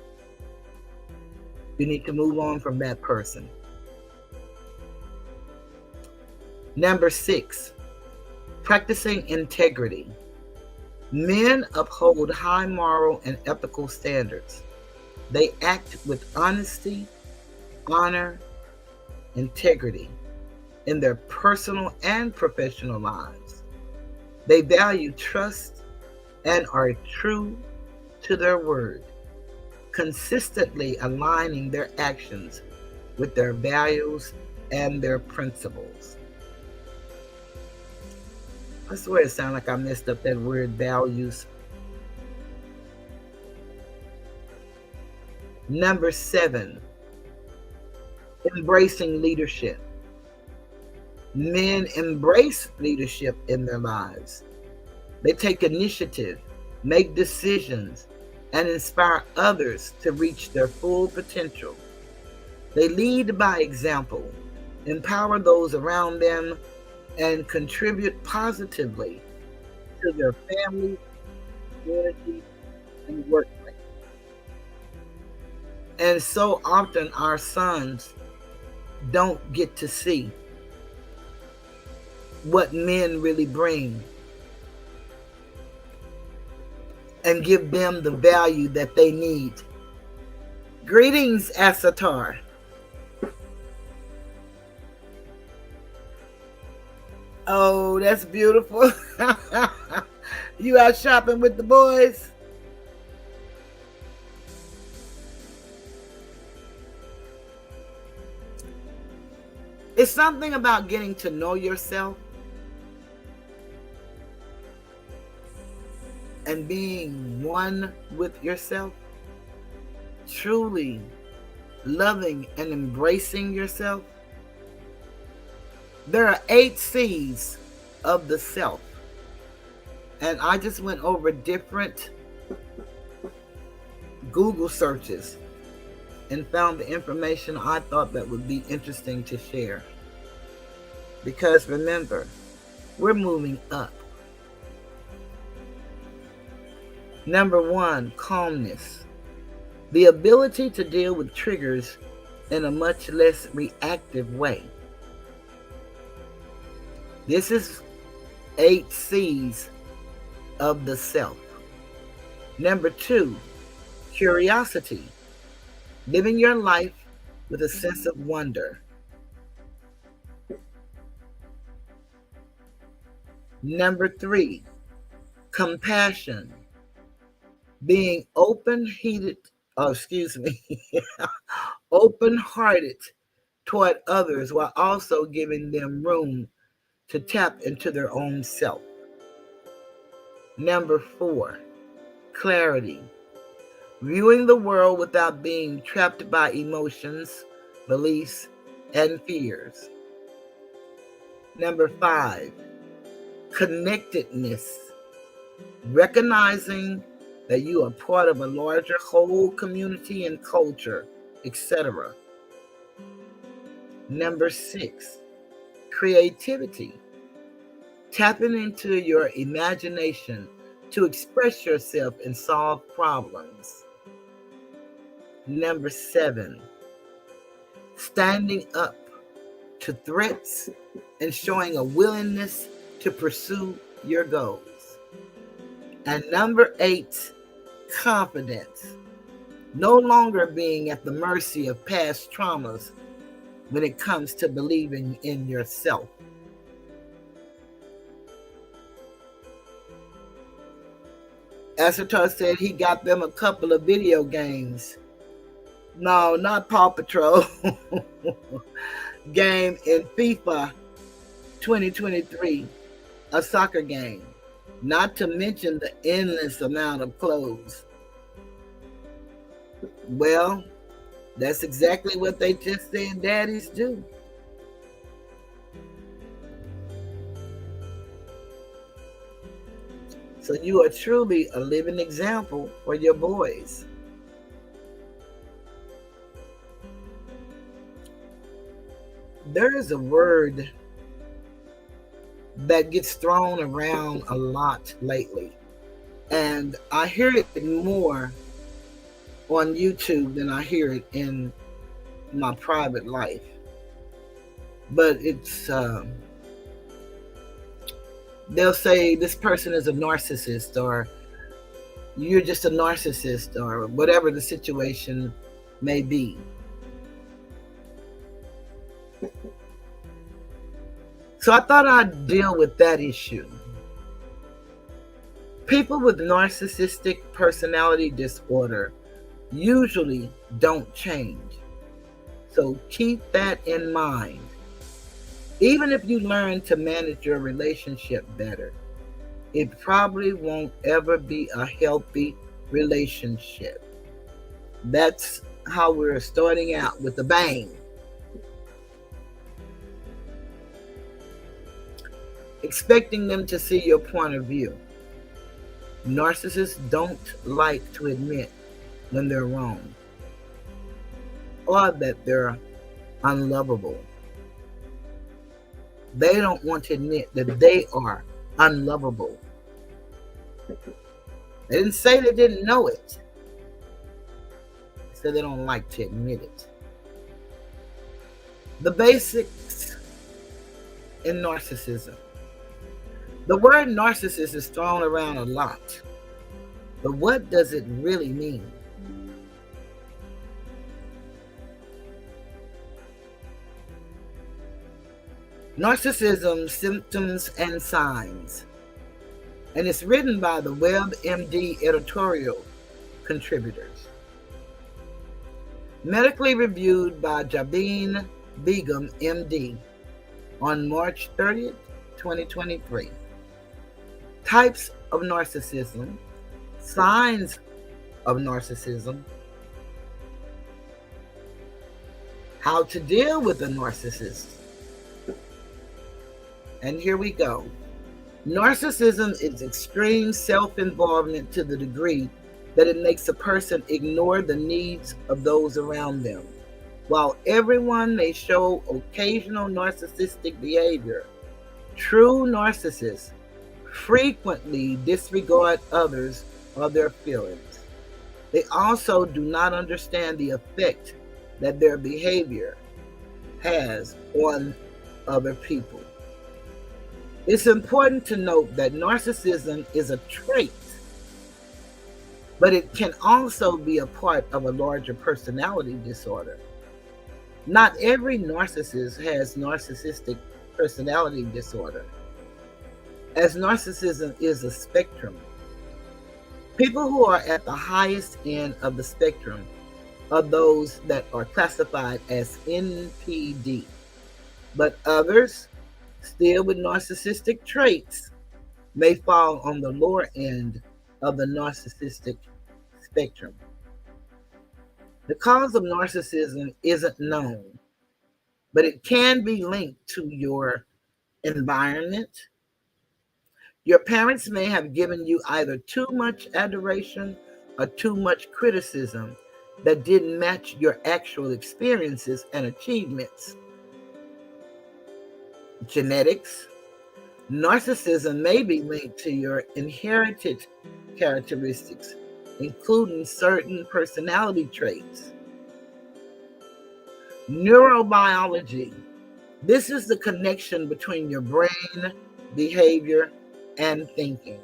You need to move on from that person. Number 6, practicing integrity. Men uphold high moral and ethical standards. They act with honesty, honor, integrity in their personal and professional lives. They value trust and are true to their word, consistently aligning their actions with their values and their principles. I swear it sounds like I messed up that word, values. Number 7, embracing leadership. Men embrace leadership in their lives. They take initiative, make decisions, and inspire others to reach their full potential. They lead by example, empower those around them, and contribute positively to their family, community, and workplace. And so often our sons don't get to see what men really bring and give them the value that they need. Greetings, Asatar. Oh, that's beautiful. You out shopping with the boys? It's something about getting to know yourself and being one with yourself, truly loving and embracing yourself. There are 8 C's of the self. And I just went over different Google searches and found the information I thought that would be interesting to share. Because remember, we're moving up. Number 1, calmness. The ability to deal with triggers in a much less reactive way. This is 8 C's of the self. Number 2, curiosity. Living your life with a sense of wonder. Number 3, compassion. Being open-hearted toward others while also giving them room to tap into their own self. Number 4, clarity. Viewing the world without being trapped by emotions, beliefs, and fears. Number 5, connectedness. Recognizing that you are part of a larger whole community and culture, etc. Number 6, creativity. Tapping into your imagination to express yourself and solve problems. Number 7, standing up to threats and showing a willingness to pursue your goals. And number 8, confidence. No longer being at the mercy of past traumas when it comes to believing in yourself. Asatar said he got them a couple of video games. No, not Paw Patrol. Game in FIFA 2023, a soccer game. Not to mention the endless amount of clothes. Well, that's exactly what they just said daddies do. So you are truly a living example for your boys. There is a word that gets thrown around a lot lately, and I hear it more on YouTube than I hear it in my private life. But it's they'll say this person is a narcissist, or you're just a narcissist, or whatever the situation may be. So I thought I'd deal with that issue. People with narcissistic personality disorder usually don't change. So keep that in mind. Even if you learn to manage your relationship better, it probably won't ever be a healthy relationship. That's how we're starting out, with a bang. Expecting them to see your point of view. Narcissists don't like to admit when they're wrong, or that they're unlovable. They don't want to admit that they are unlovable. They didn't say they didn't know it. They said they don't like to admit it. The basics in narcissism. The word narcissist is thrown around a lot, but what does it really mean? Narcissism, symptoms and signs. And it's written by the WebMD editorial contributors. Medically reviewed by Jabin Begum, MD, on March 30th, 2023. Types of narcissism, signs of narcissism, how to deal with a narcissist. And here we go. Narcissism is extreme self-involvement to the degree that it makes a person ignore the needs of those around them. While everyone may show occasional narcissistic behavior, true narcissists frequently disregard others or their feelings. They also do not understand the effect that their behavior has on other people. It's important to note that narcissism is a trait, but it can also be a part of a larger personality disorder. Not every narcissist has narcissistic personality disorder, as narcissism is a spectrum. People who are at the highest end of the spectrum are those that are classified as NPD, but others, still with narcissistic traits, may fall on the lower end of the narcissistic spectrum. The cause of narcissism isn't known, but it can be linked to your environment. Your parents may have given you either too much adoration or too much criticism that didn't match your actual experiences and achievements. Genetics. Narcissism may be linked to your inherited characteristics, including certain personality traits. Neurobiology. This is the connection between your brain, behavior, and thinking.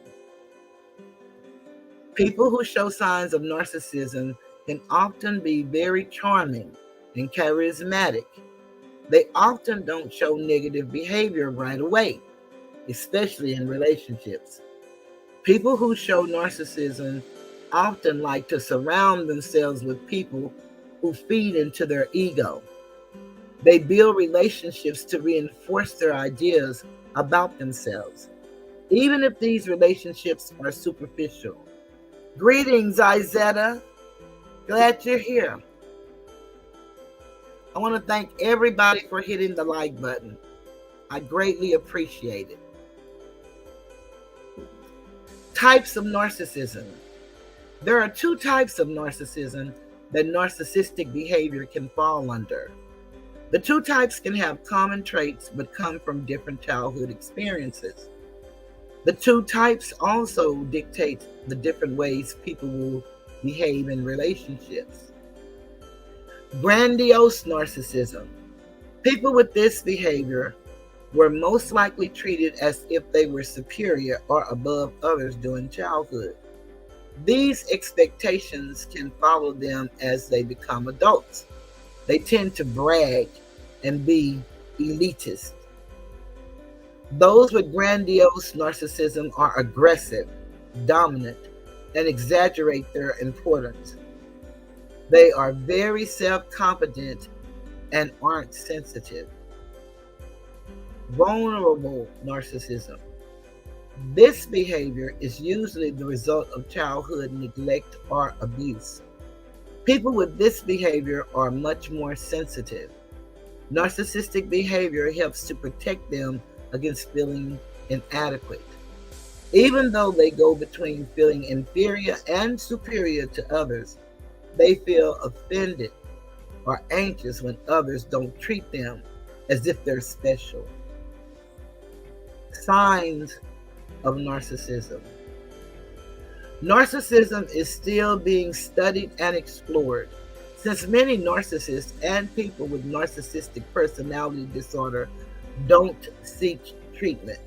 People who show signs of narcissism can often be very charming and charismatic. They often don't show negative behavior right away, especially in relationships. People who show narcissism often like to surround themselves with people who feed into their ego. They build relationships to reinforce their ideas about themselves, even if these relationships are superficial. Greetings, Izetta. Glad you're here. I want to thank everybody for hitting the like button. I greatly appreciate it. Types of narcissism. There are two types of narcissism that narcissistic behavior can fall under. The two types can have common traits but come from different childhood experiences. The two types also dictate the different ways people will behave in relationships. Grandiose narcissism. People with this behavior were most likely treated as if they were superior or above others during childhood. These expectations can follow them as they become adults. They tend to brag and be elitist. Those with grandiose narcissism are aggressive, dominant, and exaggerate their importance. They are very self-confident and aren't sensitive. Vulnerable narcissism. This behavior is usually the result of childhood neglect or abuse. People with this behavior are much more sensitive. Narcissistic behavior helps to protect them against feeling inadequate. Even though they go between feeling inferior and superior to others, they feel offended or anxious when others don't treat them as if they're special. Signs of narcissism. Narcissism is still being studied and explored, since many narcissists and people with narcissistic personality disorder don't seek treatment.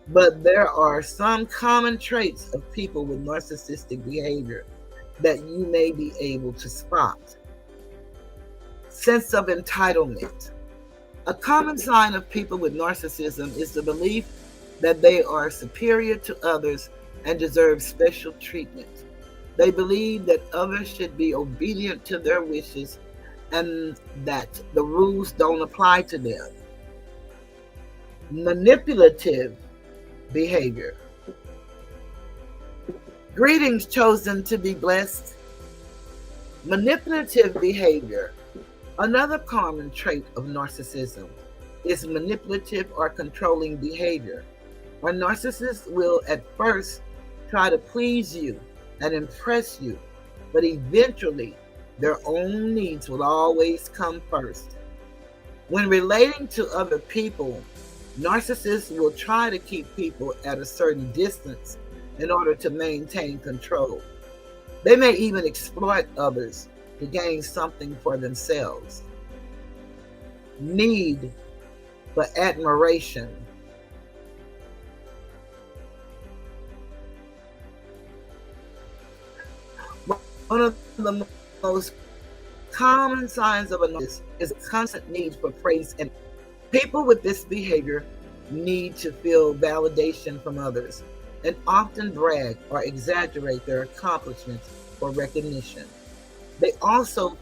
But there are some common traits of people with narcissistic behavior that you may be able to spot. Sense of entitlement. A common sign of people with narcissism is the belief that they are superior to others and deserve special treatment. They believe that others should be obedient to their wishes and that the rules don't apply to them. Manipulative behavior. Greetings, chosen to be blessed. Manipulative behavior. Another common trait of narcissism is manipulative or controlling behavior. A narcissist will at first try to please you and impress you, but eventually their own needs will always come first. When relating to other people, narcissists will try to keep people at a certain distance in order to maintain control. They may even exploit others to gain something for themselves. Need for admiration. One of the most common signs of a narcissist is a constant need for praise, and people with this behavior need to feel validation from others and often brag or exaggerate their accomplishments for recognition. They also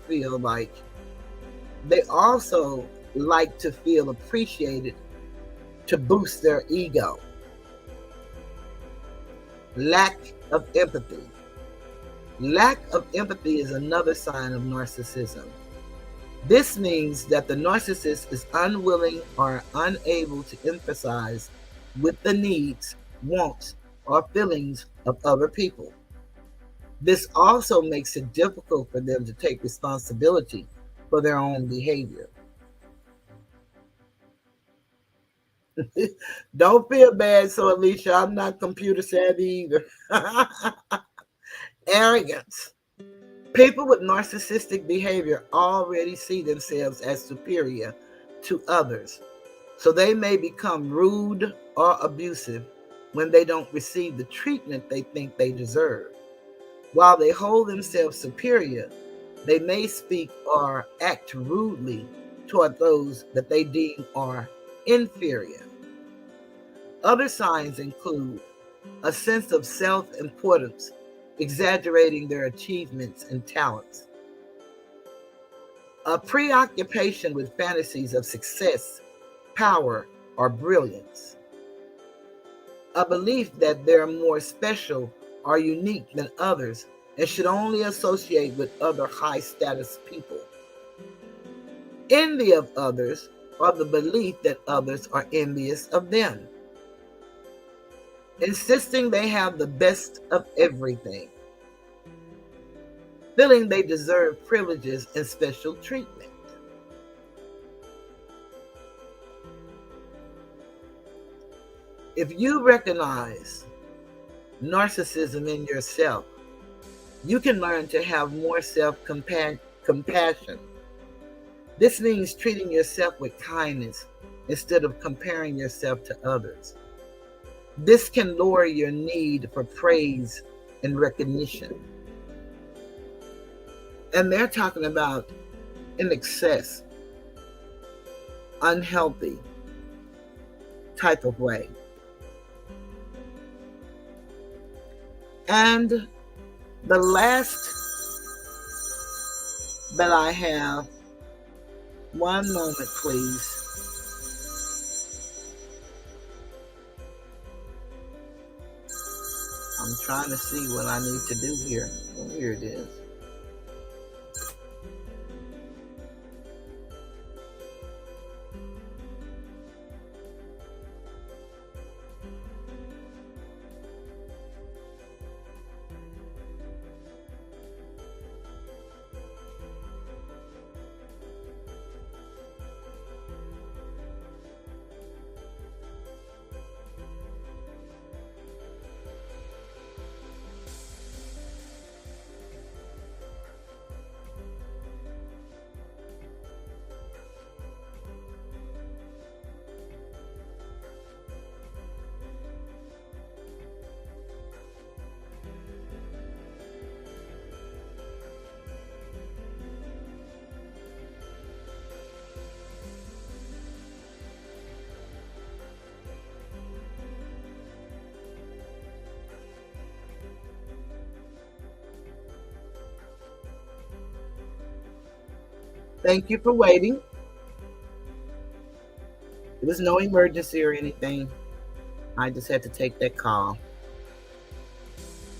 like to feel appreciated to boost their ego. Lack of empathy. Lack of empathy is another sign of narcissism. This means that the narcissist is unwilling or unable to empathize with the needs, wants, or feelings of other people. This also makes it difficult for them to take responsibility for their own behavior. Don't feel bad, so Alicia, I'm not computer savvy either. Arrogance. People with narcissistic behavior already see themselves as superior to others, so they may become rude or abusive when they don't receive the treatment they think they deserve. While they hold themselves superior, they may speak or act rudely toward those that they deem are inferior. Other signs include a sense of self-importance, exaggerating their achievements and talents, a preoccupation with fantasies of success, power, or brilliance, a belief that they're more special or unique than others and should only associate with other high-status people, envy of others, or the belief that others are envious of them, insisting they have the best of everything, feeling they deserve privileges and special treatment. If you recognize narcissism in yourself, you can learn to have more self-compassion. This means treating yourself with kindness instead of comparing yourself to others. This can lower your need for praise and recognition. And they're talking about in excess, unhealthy type of way. And the last that I have, one moment please. I'm trying to see what I need to do here. Oh, here it is. Thank you for waiting. There was no emergency or anything. I just had to take that call.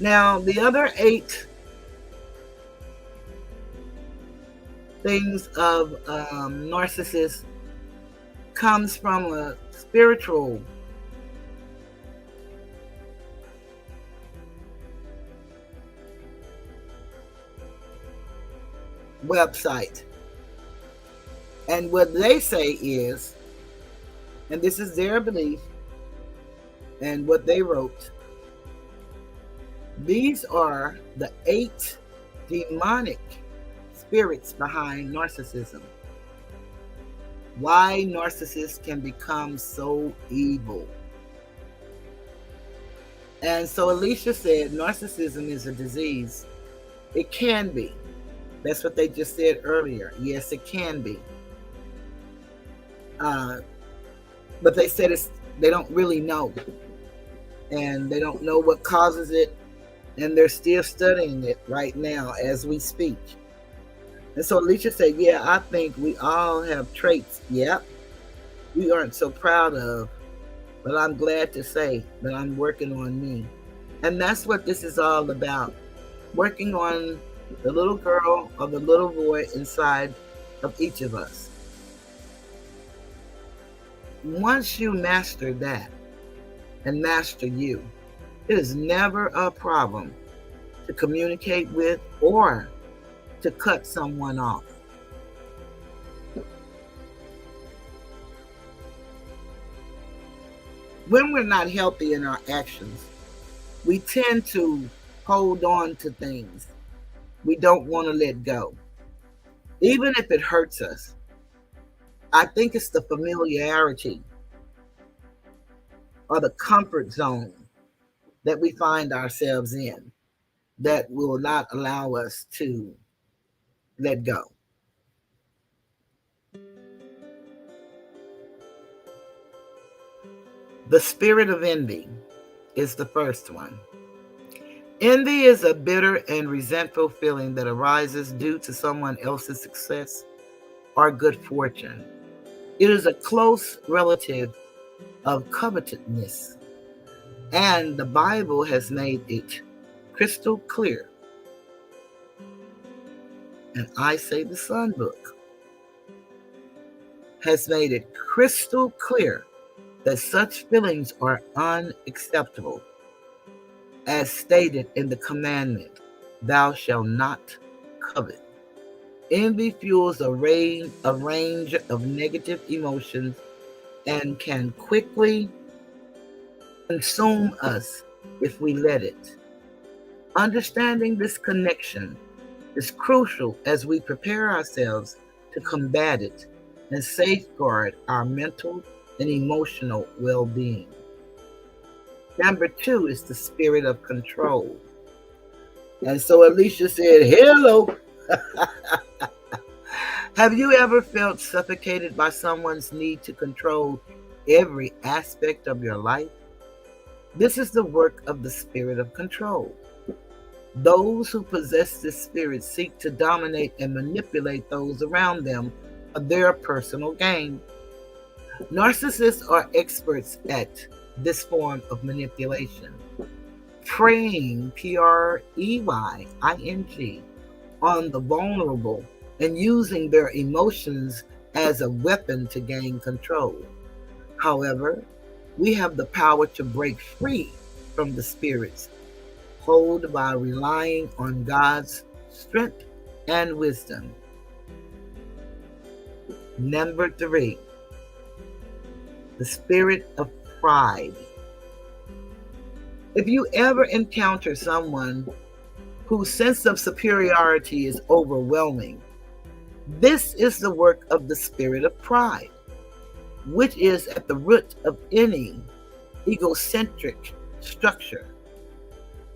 Now, the other 8 things of narcissists comes from a spiritual website. And what they say is, and this is their belief and what they wrote, these are the 8 demonic spirits behind narcissism. Why narcissists can become so evil. And so Alicia said narcissism is a disease. It can be. That's what they just said earlier. Yes, it can be. But they said they don't really know. And they don't know what causes it. And they're still studying it right now as we speak. And so Alicia said, yeah, I think we all have traits, yep, we aren't so proud of, but I'm glad to say that I'm working on me. And that's what this is all about, working on the little girl or the little boy inside of each of us. Once you master that and master you, it is never a problem to communicate with or to cut someone off. When we're not healthy in our actions, we tend to hold on to things we don't want to let go, even if it hurts us. I think it's the familiarity or the comfort zone that we find ourselves in that will not allow us to let go. The spirit of envy is the first one. Envy is a bitter and resentful feeling that arises due to someone else's success or good fortune. It is a close relative of covetousness, and the Bible has made it crystal clear. And I say the Sun Book has made it crystal clear that such feelings are unacceptable, as stated in the commandment, thou shalt not covet. Envy fuels a range of negative emotions and can quickly consume us if we let it. Understanding this connection is crucial as we prepare ourselves to combat it and safeguard our mental and emotional well-being. Number 2 is the spirit of control. And so Alicia said, hello. Have you ever felt suffocated by someone's need to control every aspect of your life? This is the work of the spirit of control. Those who possess this spirit seek to dominate and manipulate those around them for their personal gain. Narcissists are experts at this form of manipulation, preying, preying, on the vulnerable and using their emotions as a weapon to gain control. However, we have the power to break free from the spirits hold by relying on God's strength and wisdom. Number 3, the spirit of pride. If you ever encounter someone whose sense of superiority is overwhelming, this is the work of the spirit of pride, which is at the root of any egocentric structure.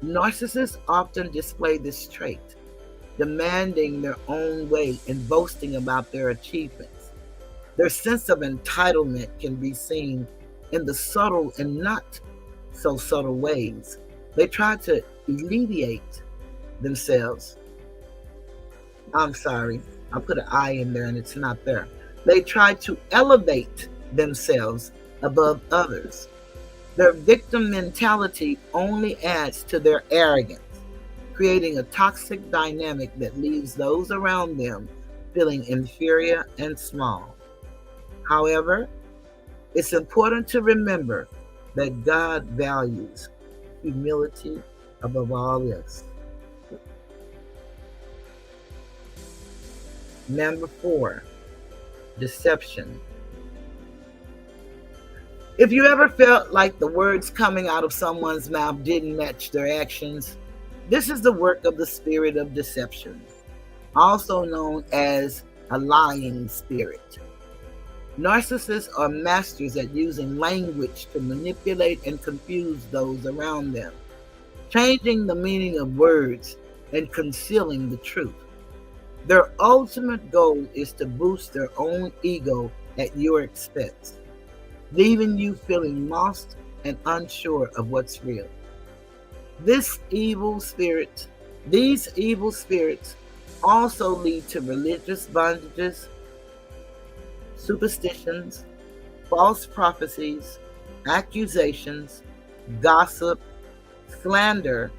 Narcissists often display this trait, demanding their own way and boasting about their achievements. Their sense of entitlement can be seen in the subtle and not so subtle ways. They try to alleviate themselves. I'm sorry. I put an I in there and it's not there. They try to elevate themselves above others. Their victim mentality only adds to their arrogance, creating a toxic dynamic that leaves those around them feeling inferior and small. However, it's important to remember that God values humility above all else. Number 4, deception. If you ever felt like the words coming out of someone's mouth didn't match their actions, this is the work of the spirit of deception, also known as a lying spirit. Narcissists are masters at using language to manipulate and confuse those around them, changing the meaning of words and concealing the truth. Their ultimate goal is to boost their own ego at your expense, leaving you feeling lost and unsure of what's real. These evil spirits also lead to religious bondages, superstitions, false prophecies, accusations, gossip, slander,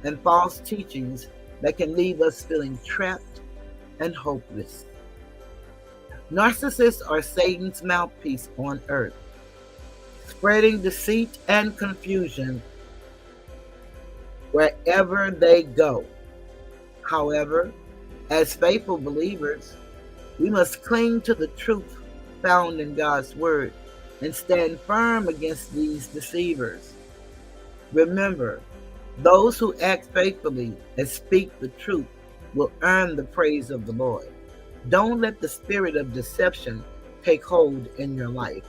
and false teachings that can leave us feeling trapped and hopeless. Narcissists are Satan's mouthpiece on earth, spreading deceit and confusion wherever they go. However, as faithful believers, we must cling to the truth found in God's Word and stand firm against these deceivers. Remember, those who act faithfully and speak the truth will earn the praise of the Lord. Don't let the spirit of deception take hold in your life.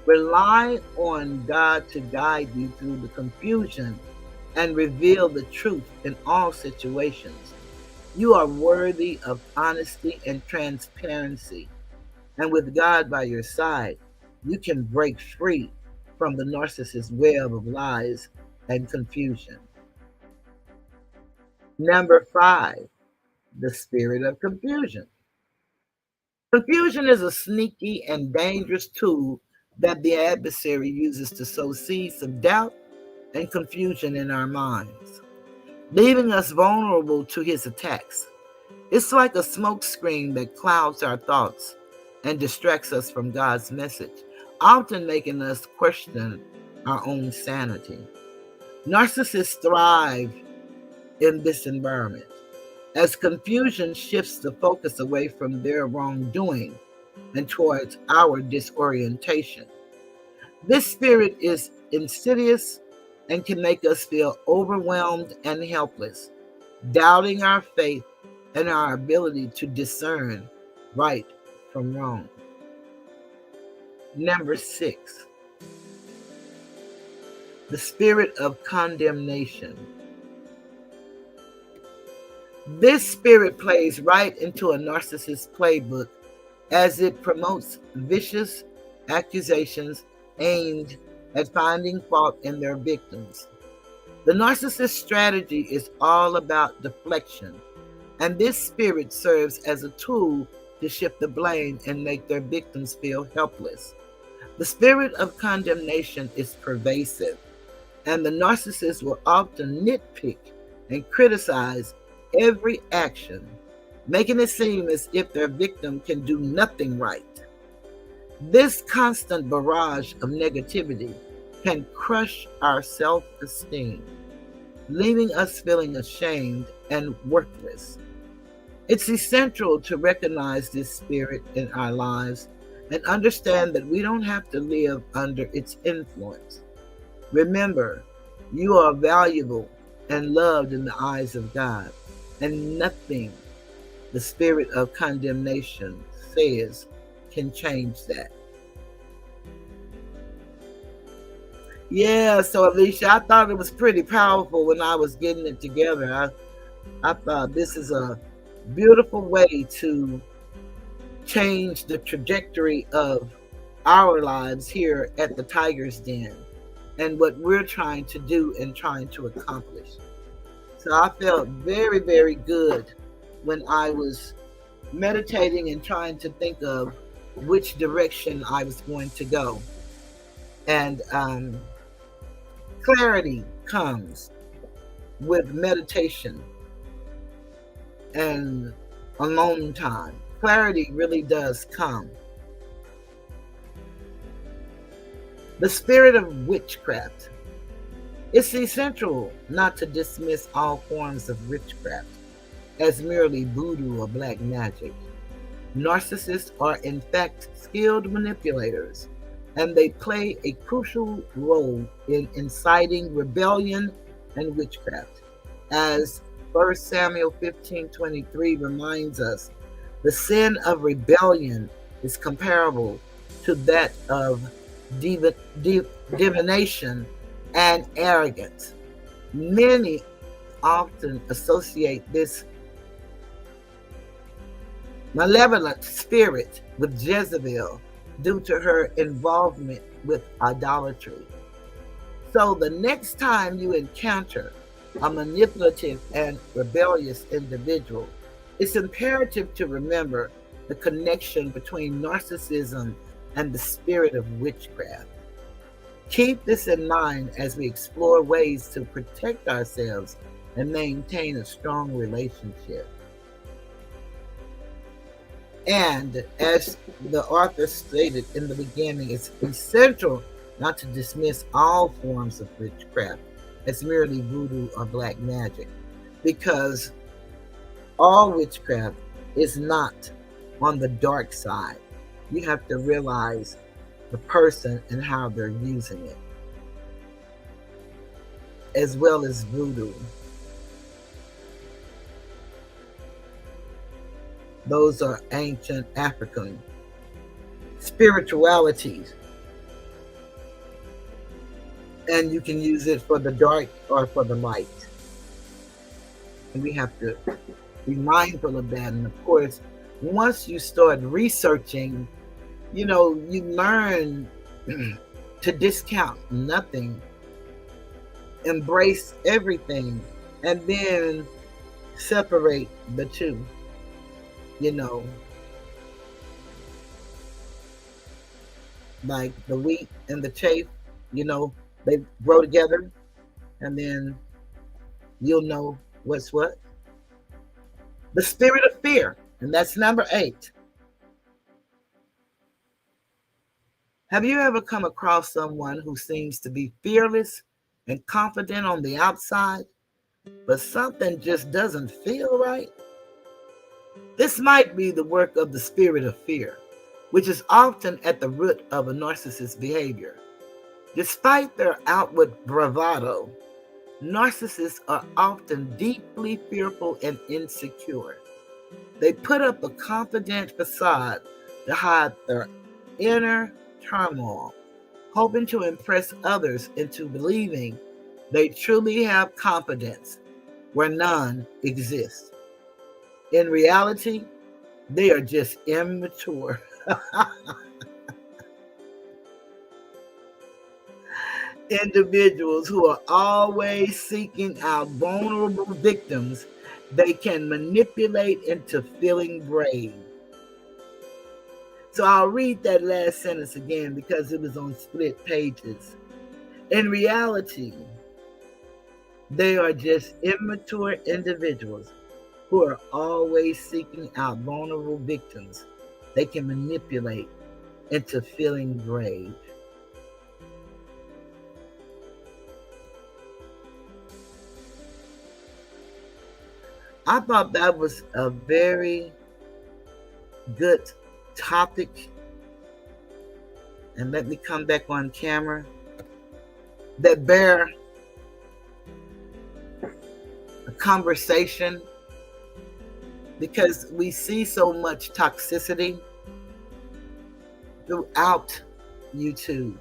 Rely on God to guide you through the confusion and reveal the truth in all situations. You are worthy of honesty and transparency. And with God by your side, you can break free from the narcissist's web of lies and confusion. Number 5, the spirit of confusion. Confusion is a sneaky and dangerous tool that the adversary uses to sow seeds of doubt and confusion in our minds, leaving us vulnerable to his attacks. It's like a smoke screen that clouds our thoughts and distracts us from God's message, often making us question our own sanity. Narcissists thrive in this environment, as confusion shifts the focus away from their wrongdoing and towards our disorientation. This spirit is insidious and can make us feel overwhelmed and helpless, doubting our faith and our ability to discern right from wrong. Number 6, the spirit of condemnation. This spirit plays right into a narcissist's playbook as it promotes vicious accusations aimed at finding fault in their victims. The narcissist's strategy is all about deflection, and this spirit serves as a tool to shift the blame and make their victims feel helpless. The spirit of condemnation is pervasive, and the narcissist will often nitpick and criticize every action, making it seem as if their victim can do nothing right. This constant barrage of negativity can crush our self-esteem, leaving us feeling ashamed and worthless. It's essential to recognize this spirit in our lives and understand that we don't have to live under its influence. Remember, you are valuable and loved in the eyes of God, and nothing the spirit of condemnation says can change that. Yeah, so Alicia, I thought it was pretty powerful when I was getting it together. I thought this is a beautiful way to change the trajectory of our lives here at the Tiger's Den and what we're trying to do and trying to accomplish. So I felt very, very good when I was meditating and trying to think of which direction I was going to go. And clarity comes with meditation and alone time. Clarity really does come. The spirit of witchcraft. It's essential not to dismiss all forms of witchcraft as merely voodoo or black magic. Narcissists are, in fact, skilled manipulators, and they play a crucial role in inciting rebellion and witchcraft. As 1 Samuel 15:23 reminds us, the sin of rebellion is comparable to that of divination and arrogance. Many often associate this malevolent spirit with Jezebel due to her involvement with idolatry. So the next time you encounter a manipulative and rebellious individual, it's imperative to remember the connection between narcissism and the spirit of witchcraft. Keep this in mind as we explore ways to protect ourselves and maintain a strong relationship. And as the author stated in the beginning, it's essential not to dismiss all forms of witchcraft as merely voodoo or black magic, because all witchcraft is not on the dark side. You have to realize the person and how they're using it, as well as voodoo. Those are ancient African spiritualities. And you can use it for the dark or for the light. And we have to be mindful of that. And of course, once you start researching, you learn to discount nothing, embrace everything, and then separate the two. Like the wheat and the chaff, they grow together, and then you'll know what's what. The spirit of fear, and that's number 8. Have you ever come across someone who seems to be fearless and confident on the outside, but something just doesn't feel right? This might be the work of the spirit of fear, which is often at the root of a narcissist's behavior. Despite their outward bravado, narcissists are often deeply fearful and insecure. They put up a confident facade to hide their inner turmoil, hoping to impress others into believing they truly have confidence where none exists. In reality, they are just immature. Individuals who are always seeking out vulnerable victims they can manipulate into feeling brave. So I'll read that last sentence again because it was on split pages. In reality, they are just immature individuals who are always seeking out vulnerable victims they can manipulate into feeling brave. I thought that was a very good topic. And let me come back on camera. That bear a conversation, because we see so much toxicity throughout YouTube.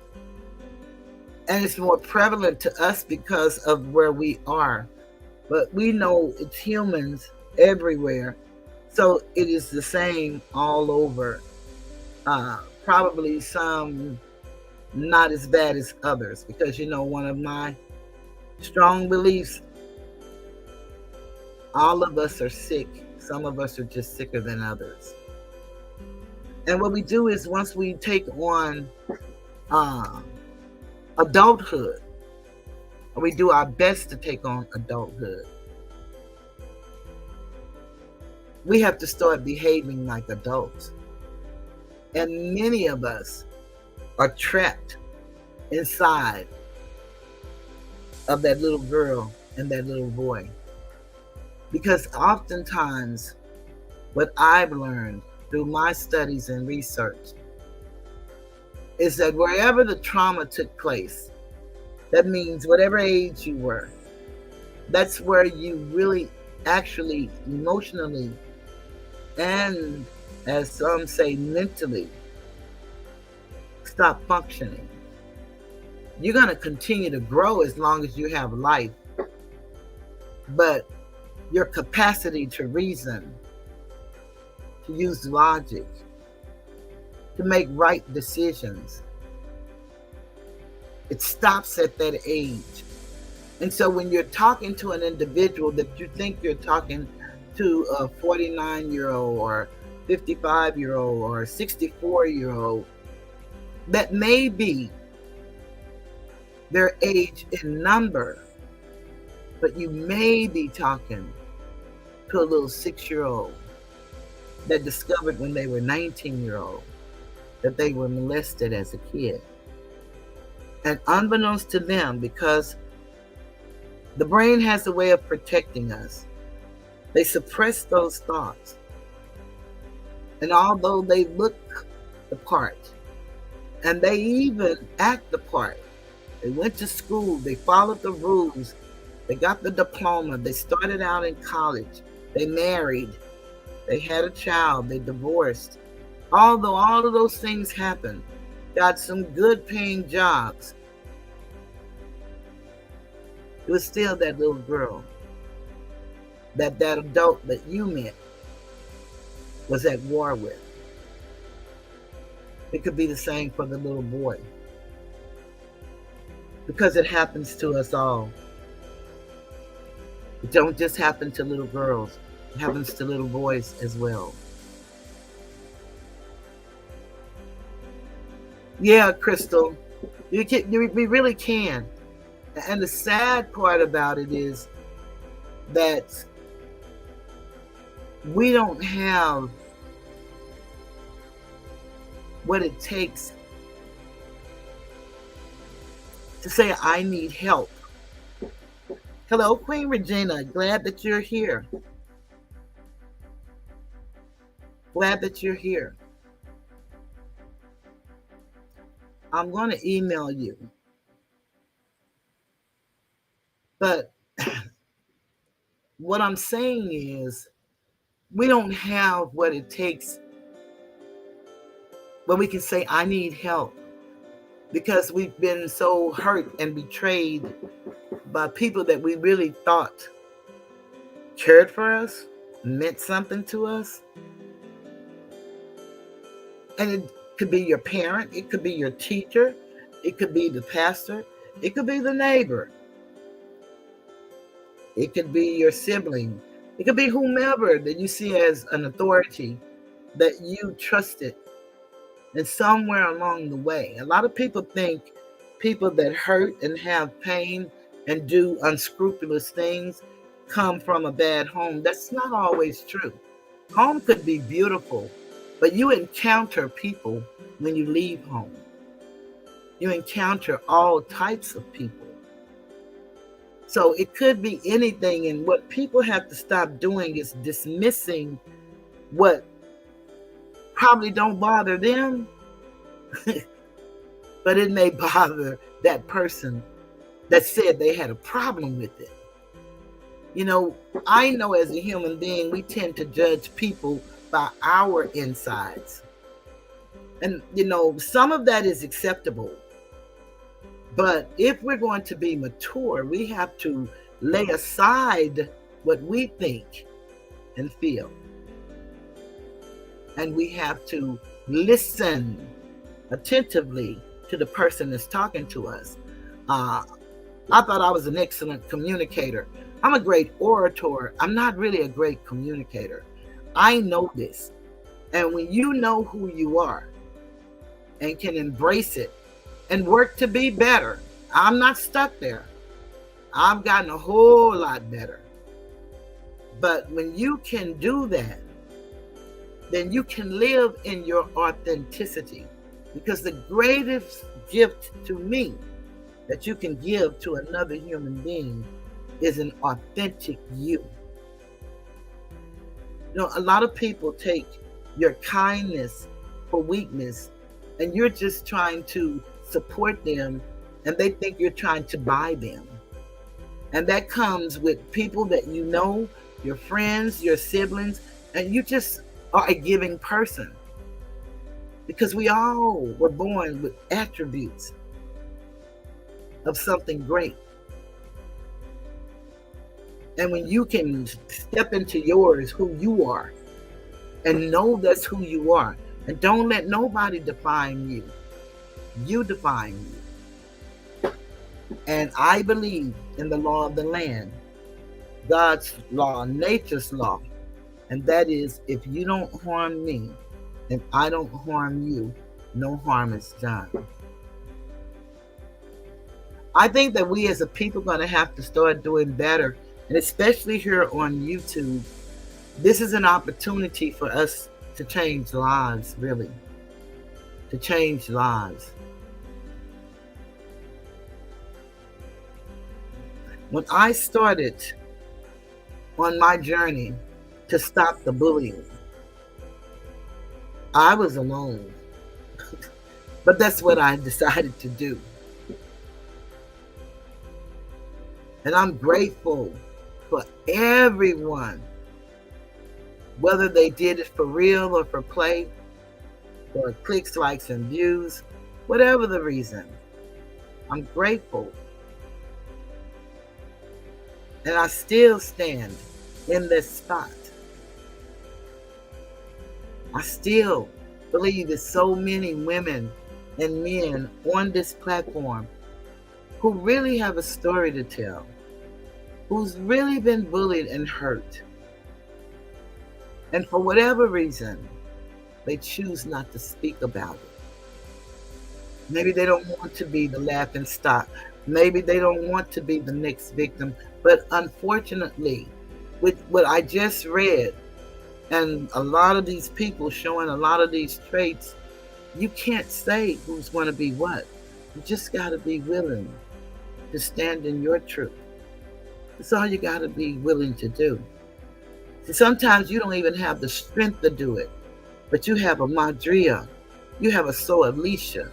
And it's more prevalent to us because of where we are. But we know it's humans everywhere. So it is the same all over. Probably some not as bad as others. Because, one of my strong beliefs, all of us are sick Some of us are just sicker than others. And what we do is once we take on adulthood, or we do our best to take on adulthood, we have to start behaving like adults. And many of us are trapped inside of that little girl and that little boy. Because oftentimes, what I've learned through my studies and research is that wherever the trauma took place, that means whatever age you were, that's where you really actually emotionally and, as some say, mentally stop functioning. You're going to continue to grow as long as you have life, but your capacity to reason, to use logic, to make right decisions, it stops at that age. And so when you're talking to an individual that you think you're talking to a 49-year-old or 55-year-old or 64-year-old, that may be their age in number, but you may be talking to a little 6-year-old that discovered when they were 19-year-old that they were molested as a kid. And unbeknownst to them, because the brain has a way of protecting us, they suppress those thoughts. And although they look the part, and they even act the part, they went to school, they followed the rules, they got the diploma, they started out in college, they married, they had a child, they divorced. Although all of those things happened, got some good paying jobs, it was still that little girl that adult that you met was at war with. It could be the same for the little boy, because it happens to us all. It don't just happen to little girls, it happens to little boys as well. Yeah, Crystal, we really can. And the sad part about it is that we don't have what it takes to say, I need help. Hello, Queen Regina. Glad that you're here. Glad that you're here. I'm going to email you. But what I'm saying is, we don't have what it takes when we can say, I need help, because we've been so hurt and betrayed by people that we really thought cared for us, meant something to us. And it could be your parent, it could be your teacher, it could be the pastor, it could be the neighbor, it could be your sibling, it could be whomever that you see as an authority that you trusted. And somewhere along the way, a lot of people think people that hurt and have pain and do unscrupulous things come from a bad home. That's not always true. Home could be beautiful, but you encounter people when you leave home. You encounter all types of people. So it could be anything, and what people have to stop doing is dismissing what probably don't bother them, but it may bother that person that said they had a problem with it. You know, I know as a human being, we tend to judge people by our insides. And, you know, some of that is acceptable. But if we're going to be mature, we have to lay aside what we think and feel. And we have to listen attentively to the person that's talking to us. I thought I was an excellent communicator, I'm a great orator. I'm not really a great communicator. I know this. And when you know who you are and can embrace it and work to be better, I'm not stuck there. I've gotten a whole lot better. But when you can do that, then you can live in your authenticity. Because the greatest gift to me that you can give to another human being is an authentic you. You know, a lot of people take your kindness for weakness, and you're just trying to support them, and they think you're trying to buy them. And that comes with people that you know, your friends, your siblings, and you just are a giving person. Because we all were born with attributes of something great. And when you can step into yours, who you are, and know that's who you are, and don't let nobody define you, you define you. And I believe in the law of the land, God's law, nature's law, and that is, if you don't harm me and I don't harm you, no harm is done. I think that we as a people are going to have to start doing better, and especially here on YouTube, this is an opportunity for us to change lives, really, to change lives. When I started on my journey to stop the bullying, I was alone. But that's what I decided to do. And I'm grateful for everyone, whether they did it for real or for play, for clicks, likes, and views, whatever the reason. I'm grateful. And I still stand in this spot. I still believe there's so many women and men on this platform who really have a story to tell, who's really been bullied and hurt. And for whatever reason, they choose not to speak about it. Maybe they don't want to be the laughing stock. Maybe they don't want to be the next victim. But unfortunately, with what I just read, and a lot of these people showing a lot of these traits, you can't say who's going to be what. You just got to be willing to stand in your truth. That's all you got to be willing to do. See, sometimes you don't even have the strength to do it, but you have a Madria, you have a So Alicia,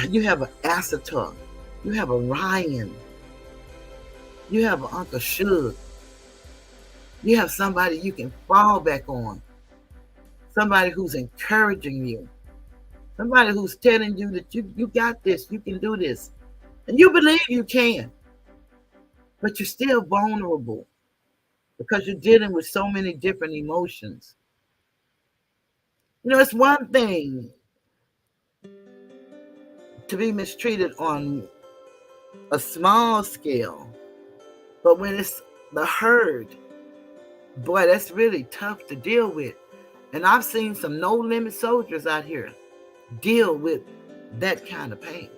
you have an Asator, you have a Ryan, you have an Uncle Shug, you have somebody you can fall back on, somebody who's encouraging you, somebody who's telling you that you got this, you can do this, and you believe you can, but you're still vulnerable because you're dealing with so many different emotions. You know, it's one thing to be mistreated on a small scale, but when it's the herd, boy, that's really tough to deal with. And I've seen some no-limit soldiers out here deal with that kind of pain.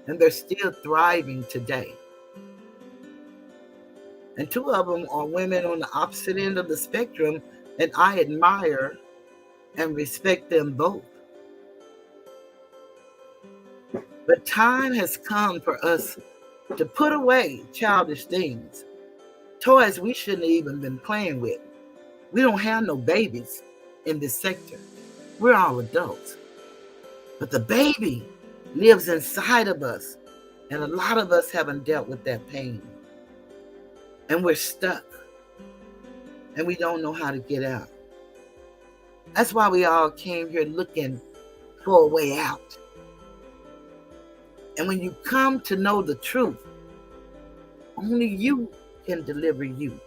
And they're still thriving today. And two of them are women on the opposite end of the spectrum, and I admire and respect them both. But time has come for us to put away childish things, toys we shouldn't have even been playing with. We don't have no babies in this sector. We're all adults. But the baby lives inside of us, and a lot of us haven't dealt with that pain. And we're stuck, and we don't know how to get out. That's why we all came here looking for a way out. And when you come to know the truth, only you can deliver you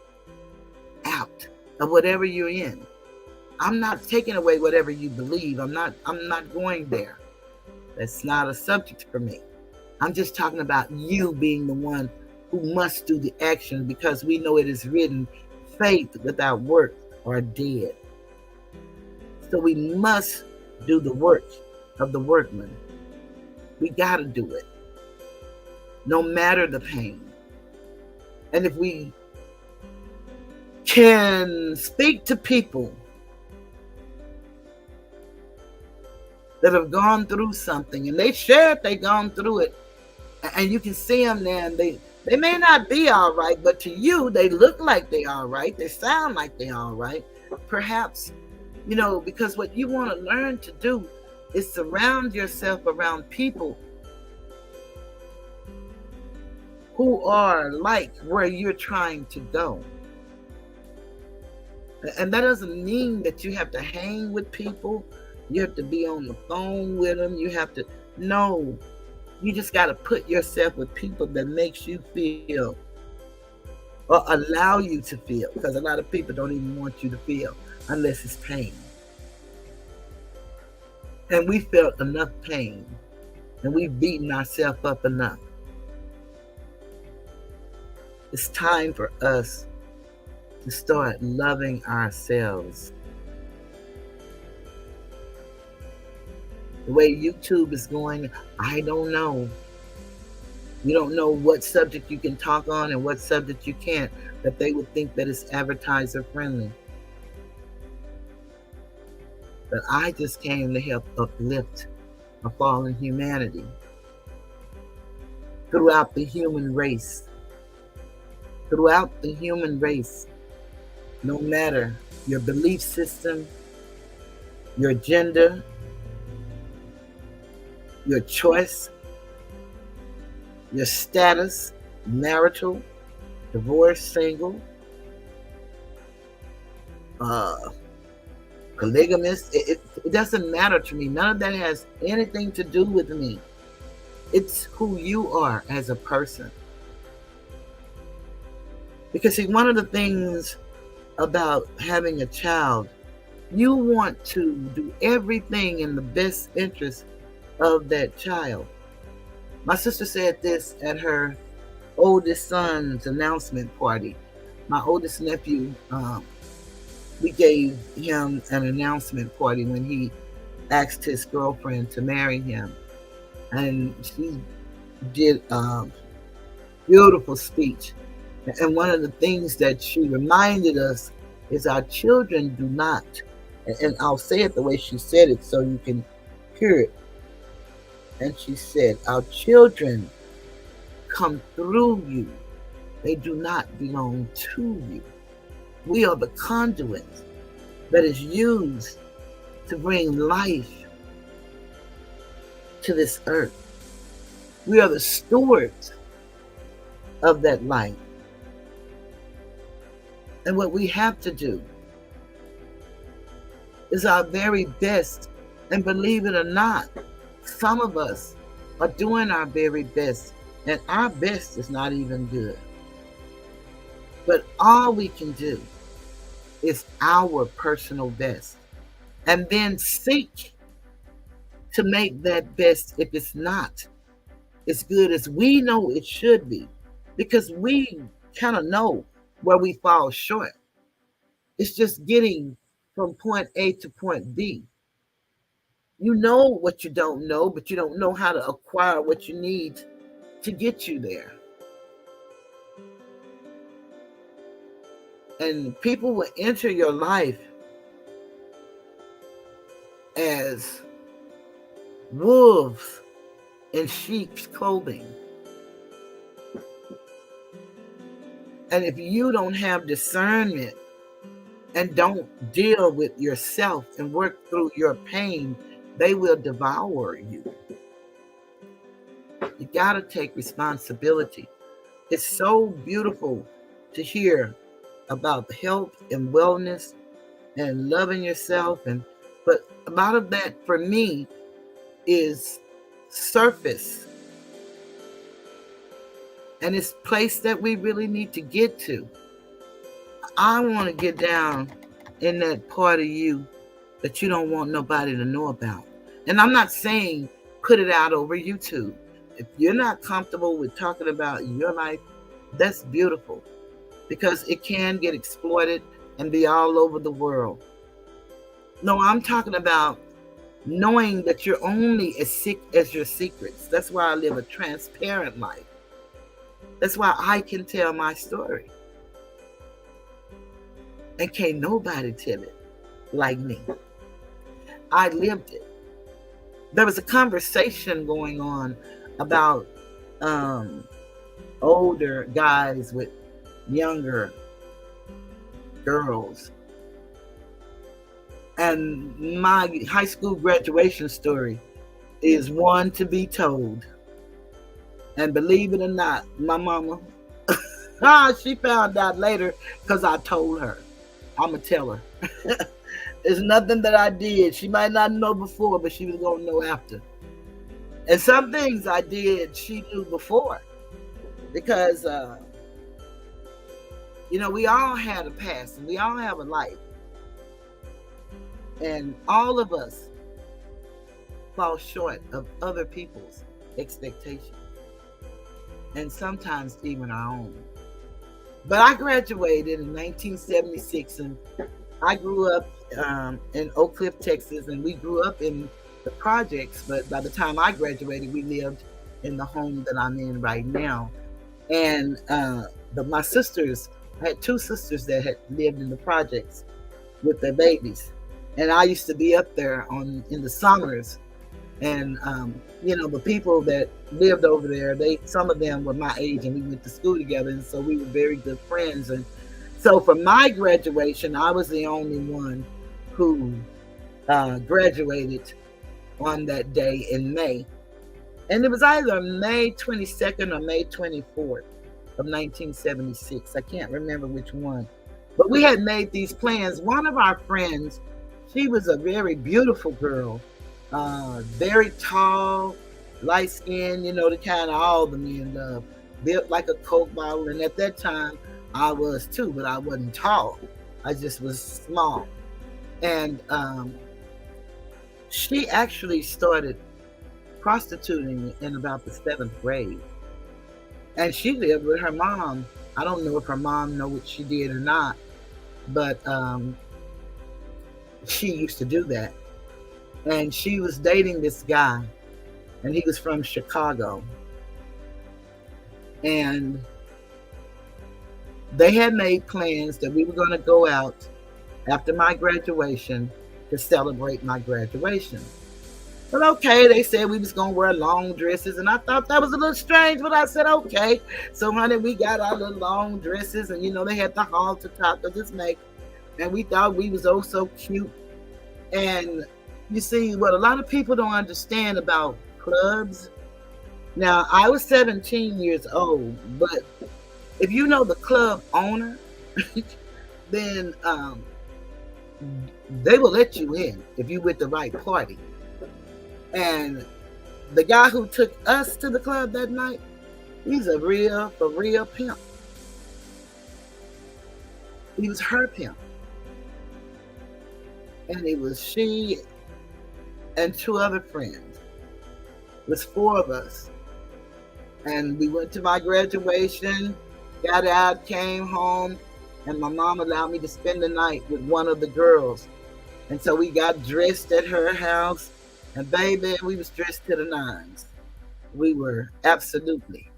out of whatever you're in. I'm not taking away whatever you believe. I'm not going there. That's not a subject for me. I'm just talking about you being the one who must do the action, because we know it is written, faith without work are dead. So we must do the work of the workman. We got to do it, no matter the pain. And if we can speak to people that have gone through something and they shared they've gone through it, and you can see them there, and they may not be all right, but to you they look like they all right, they sound like they all right. Perhaps, because what you want to learn to do is surround yourself around people who are like where you're trying to go. And that doesn't mean that you have to hang with people, you have to be on the phone with them, no, you just got to put yourself with people that makes you feel, or allow you to feel, because a lot of people don't even want you to feel unless it's pain. And we felt enough pain, and we've beaten ourselves up enough. It's time for us to start loving ourselves. The way YouTube is going, I don't know. You don't know what subject you can talk on and what subject you can't, that they would think that it's advertiser friendly. But I just came to help uplift a fallen humanity throughout the human race. Throughout the human race, no matter your belief system, your gender, your choice, your status, marital, divorced, single, polygamous, it doesn't matter to me. None of that has anything to do with me. It's who you are as a person. Because see, one of the things about having a child, you want to do everything in the best interest of that child. My sister said this at her oldest son's announcement party. My oldest nephew, we gave him an announcement party when he asked his girlfriend to marry him. And she did a beautiful speech. And one of the things that she reminded us is our children do not, and I'll say it the way she said it so you can hear it. And she said, our children come through you. They do not belong to you. We are the conduit that is used to bring life to this earth. We are the stewards of that life. And what we have to do is our very best. And believe it or not, some of us are doing our very best, and our best is not even good. But all we can do is our personal best, and then seek to make that best, if it's not as good as we know it should be, because we kind of know where we fall short. It's just getting from point A to point B. You know what you don't know, but you don't know how to acquire what you need to get you there. And people will enter your life as wolves in sheep's clothing. And if you don't have discernment and don't deal with yourself and work through your pain, they will devour you. You got to take responsibility. It's so beautiful to hear about health and wellness and loving yourself, but a lot of that for me is surface, and it's a place that we really need to get to. I want to get down in that part of you that you don't want nobody to know about. And I'm not saying put it out over YouTube. if you're not comfortable with talking about your life, that's beautiful, because it can get exploited and be all over the world. No, I'm talking about knowing that you're only as sick as your secrets. That's why I live a transparent life. That's why I can tell my story. And can't nobody tell it like me. I lived it. There was a conversation going on about older guys with younger girls. And my high school graduation story is one to be told. And believe it or not, my mama, she found out later because I told her. I'm going to tell her. It's nothing that I did. She might not know before, but she was going to know after. And some things I did, she knew before. Because, we all had a past and we all have a life. And all of us fall short of other people's expectations. And sometimes even our own. But I graduated in 1976, and I grew up in Oak Cliff, Texas, and we grew up in the projects. But by the time I graduated, we lived in the home that I'm in right now. And my sisters, I had two sisters that had lived in the projects with their babies. And I used to be up there in the summers. And, the people that lived over there, some of them were my age, and we went to school together. And so we were very good friends. And so for my graduation, I was the only one who graduated on that day in May. And it was either May 22nd or May 24th of 1976. I can't remember which one. But we had made these plans. One of our friends, she was a very beautiful girl. Very tall, light skinned, the kind of all the men love. Built like a Coke bottle. And at that time, I was too, but I wasn't tall. I just was small. And she actually started prostituting in about the 7th grade. And she lived with her mom. I don't know if her mom knew what she did or not, but she used to do that. And she was dating this guy, and he was from Chicago. And they had made plans that we were going to go out after my graduation to celebrate my graduation. But okay, they said we was going to wear long dresses, and I thought that was a little strange, but I said, okay. So, honey, we got our little long dresses, and, they had the halter top of this makeup, and we thought we was oh so cute. And you see, what a lot of people don't understand about clubs. Now, I was 17 years old, but if you know the club owner, then they will let you in if you with the right party. And the guy who took us to the club that night, he's a real pimp. He was her pimp. And it was she and 2 other friends. It was 4 of us. And we went to my graduation, got out, came home, and my mom allowed me to spend the night with one of the girls. And so we got dressed at her house, and baby, we was dressed to the nines. We were absolutely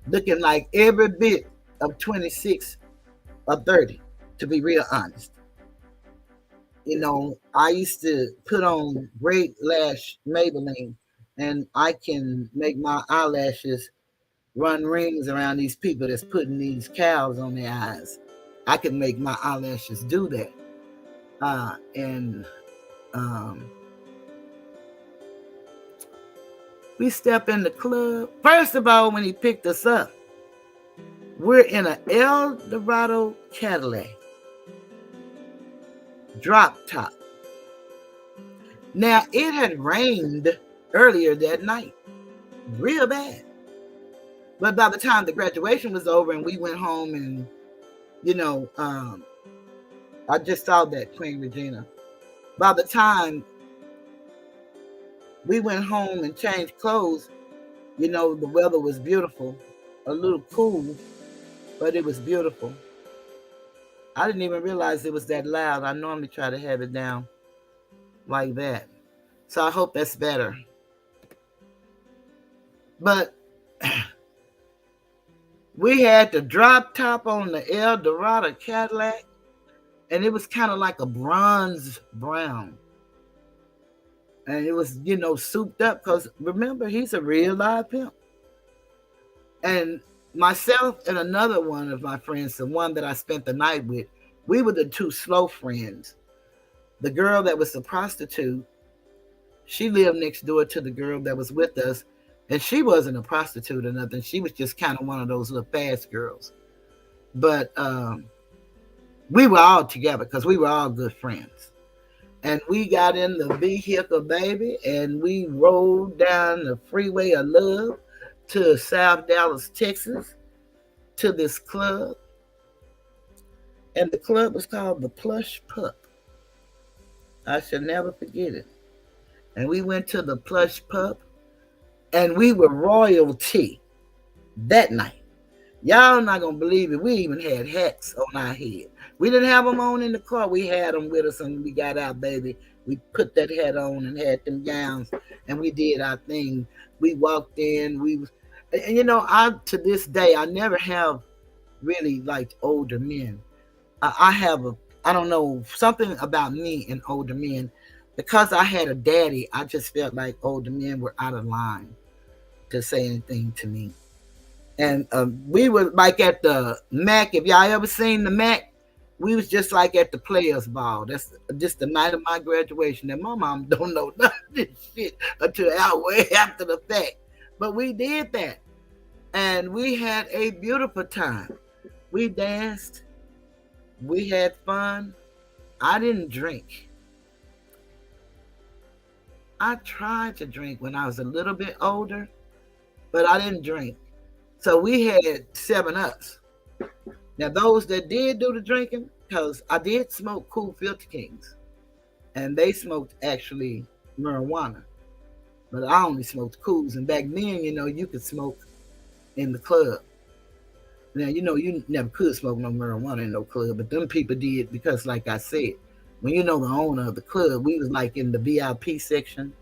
looking like every bit of 26 or 30, to be real honest. I used to put on Great Lash Maybelline, and I can make my eyelashes run rings around these people that's putting these cows on their eyes. I can make my eyelashes do that. And we step in the club. First of all, when he picked us up, we're in an Eldorado Cadillac. Drop top. Now, it had rained earlier that night, real bad. But by the time the graduation was over and we went home, and I just saw that, Queen Regina. By the time we went home and changed clothes, You know, the weather was beautiful, a little cool, but it was beautiful. I didn't even realize it was that loud. I normally try to have it down like that. So I hope that's better. But we had the drop top on the El Dorado Cadillac, and it was kind of like a bronze brown. And it was, you know, souped up because remember, he's a real live pimp. And myself and another one of my friends, the one that I spent the night with, we were the two slow friends. The girl that was the prostitute, she lived next door to the girl that was with us, and she wasn't a prostitute or nothing. She was just kind of one of those little fast girls. But we were all together because we were all good friends. And we got in the vehicle, baby, and we rode down the freeway of love to South Dallas, Texas, to this club. And the club was called the Plush Pup. I shall never forget it. And we went to the Plush Pup, and we were royalty that night. Y'all not gonna believe it. We even had hats on our head. We didn't have them on in the car. We had them with us, and we got out, baby. We put that hat on and had them gowns, and we did our thing. We walked in. And you know, I to this day, I never have really liked older men. I have I don't know, something about me and older men. Because I had a daddy, I just felt like older men were out of line to say anything to me. And we were like at the Mac. If y'all ever seen the Mac, we was just like at the Players Ball. That's just the night of my graduation. And my mom don't know none of this shit until way after the fact. But we did that, and we had a beautiful time. We danced. We had fun. I didn't drink. I tried to drink when I was a little bit older, but I didn't drink. So we had 7 Ups. Now, those that did do the drinking, because I did smoke Cool Filter Kings, and they smoked actually marijuana, but I only smoked Cools. And back then, you know, you could smoke in the club. Now, you know, you never could smoke no marijuana in no club, but them people did because, like I said, when you know the owner of the club, we was like in the VIP section.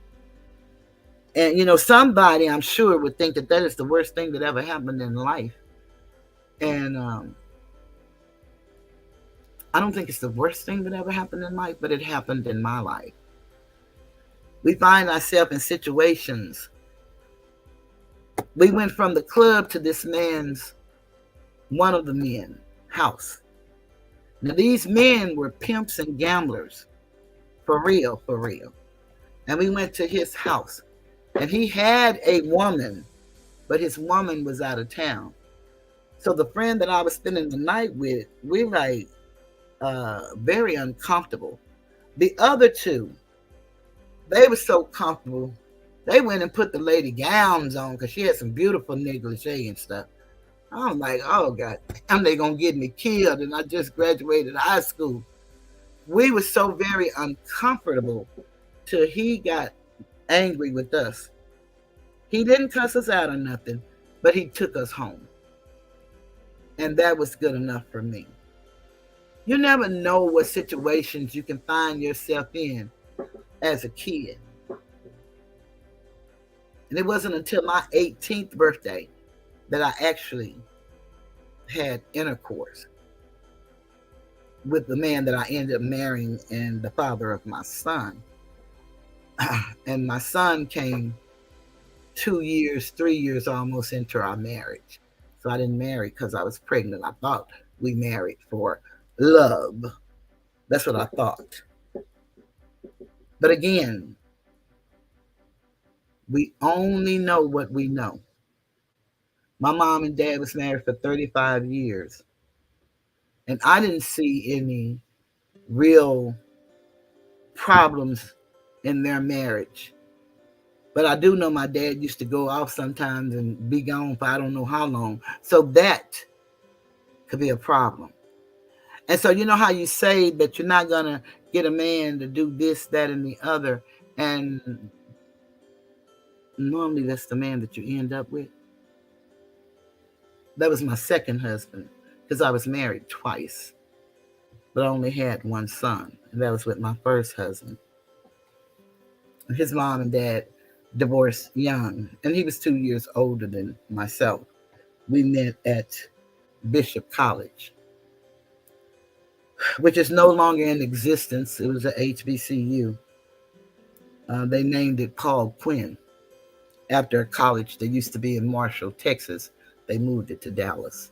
And, you know, somebody, I'm sure, would think that that is the worst thing that ever happened in life. And I don't think it's the worst thing that ever happened in life, but it happened in my life. We find ourselves in situations. We went from the club to this man's, one of the men, house. Now, these men were pimps and gamblers. For real, for real. And we went to his house. And he had a woman, but his woman was out of town. So the friend that I was spending the night with, we like very uncomfortable. The other two, they were so comfortable. They went and put the lady gowns on because she had some beautiful negligee and stuff. I'm like, oh God, they gonna get me killed, and I just graduated high school. We were so very uncomfortable till he got angry with us. He didn't cuss us out or nothing, but he took us home. And that was good enough for me. You never know what situations you can find yourself in as a kid. And it wasn't until my 18th birthday that I actually had intercourse with the man that I ended up marrying and the father of my son. And my son came 2 years, 3 years almost into our marriage. So I didn't marry because I was pregnant. I thought we married for love. That's what I thought. But again, we only know what we know. My mom and dad was married for 35 years. And I didn't see any real problems in their marriage. But I do know my dad used to go off sometimes and be gone for I don't know how long. So that could be a problem. And so you know how you say that you're not going to get a man to do this, that, and the other. And Normally, that's the man that you end up with. That was my second husband because I was married twice, but I only had one son, and that was with my first husband. His mom and dad divorced young, and he was 2 years older than myself. We met at Bishop College, which is no longer in existence. It was a HBCU. They named it Paul Quinn after a college that used to be in Marshall, Texas. They moved it to Dallas.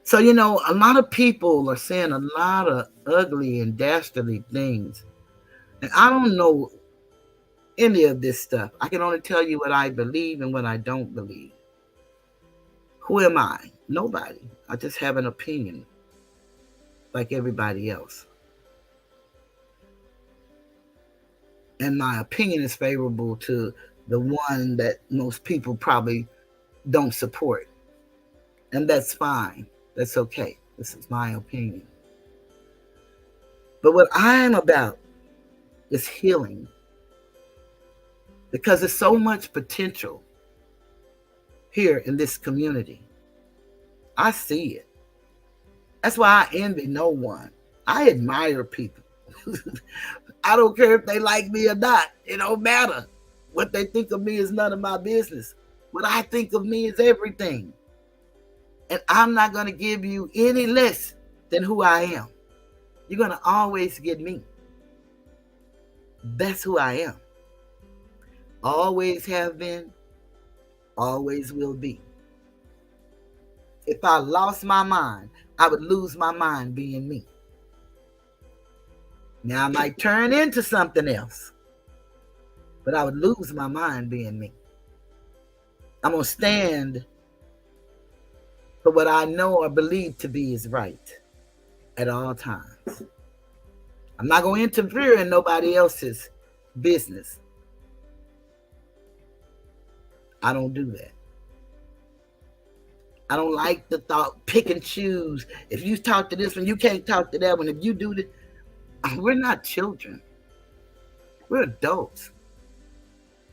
So, a lot of people are saying a lot of ugly and dastardly things. And I don't know any of this stuff. I can only tell you what I believe and what I don't believe. Who am I? Nobody. I just have an opinion like everybody else. And my opinion is favorable to the one that most people probably don't support. And that's fine. That's okay. This is my opinion. But what I'm about is healing because there's so much potential here in this community. I see it. That's why I envy no one. I admire people. I don't care if they like me or not. It don't matter. What they think of me is none of my business. What I think of me is everything. And I'm not going to give you any less than who I am. You're going to always get me. That's who I am. Always have been, always will be. If I lost my mind, I would lose my mind being me. Now I might turn into something else, but I would lose my mind being me. I'm going to stand for what I know or believe to be is right at all times. I'm not going to interfere in nobody else's business. I don't do that. I don't like the thought, pick and choose. If you talk to this one, you can't talk to that one. If you do this, we're not children. We're adults.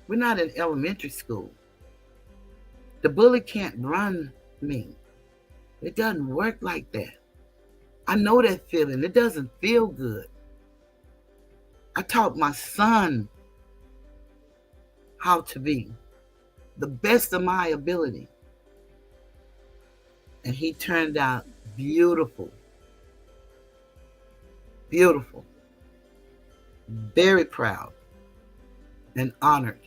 We're not in elementary school. The bully can't run me. It doesn't work like that. I know that feeling. It doesn't feel good. I taught my son how to be the best of my ability. And he turned out beautiful. Beautiful. Very proud and honored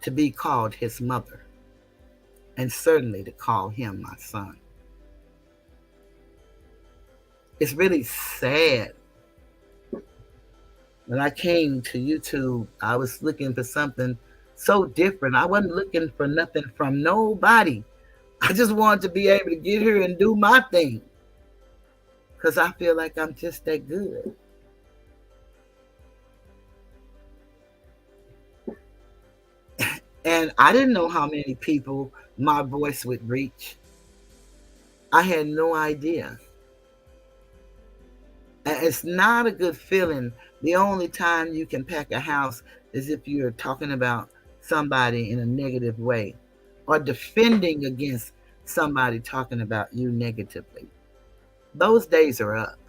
to be called his mother. And certainly to call him my son. It's really sad. When I came to YouTube, I was looking for something so different. I wasn't looking for nothing from nobody. I just wanted to be able to get here and do my thing. Because I feel like I'm just that good. And I didn't know how many people my voice would reach. I had no idea. And it's not a good feeling. The only time you can pack a house is if you're talking about somebody in a negative way or defending against somebody talking about you negatively. Those days are up.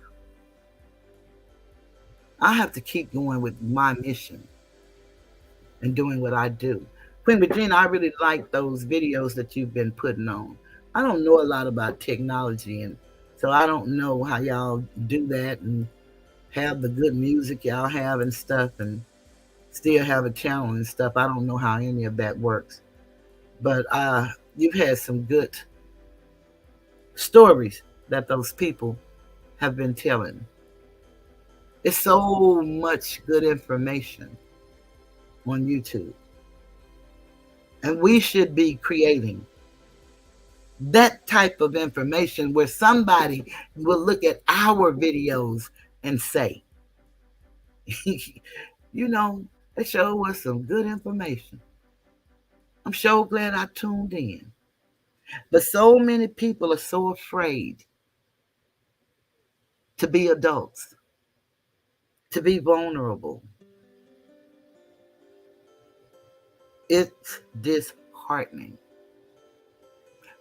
I have to keep going with my mission and doing what I do. Queen Regina, I really like those videos that you've been putting on. I don't know a lot about technology, and so I don't know how y'all do that and have the good music y'all have and stuff and still have a channel and stuff. I don't know how any of that works. But you've had some good stories that those people have been telling. It's so much good information on YouTube. And we should be creating that type of information where somebody will look at our videos and say, you know, they show us some good information. I'm so glad I tuned in. But so many people are so afraid to be adults, to be vulnerable. It's disheartening.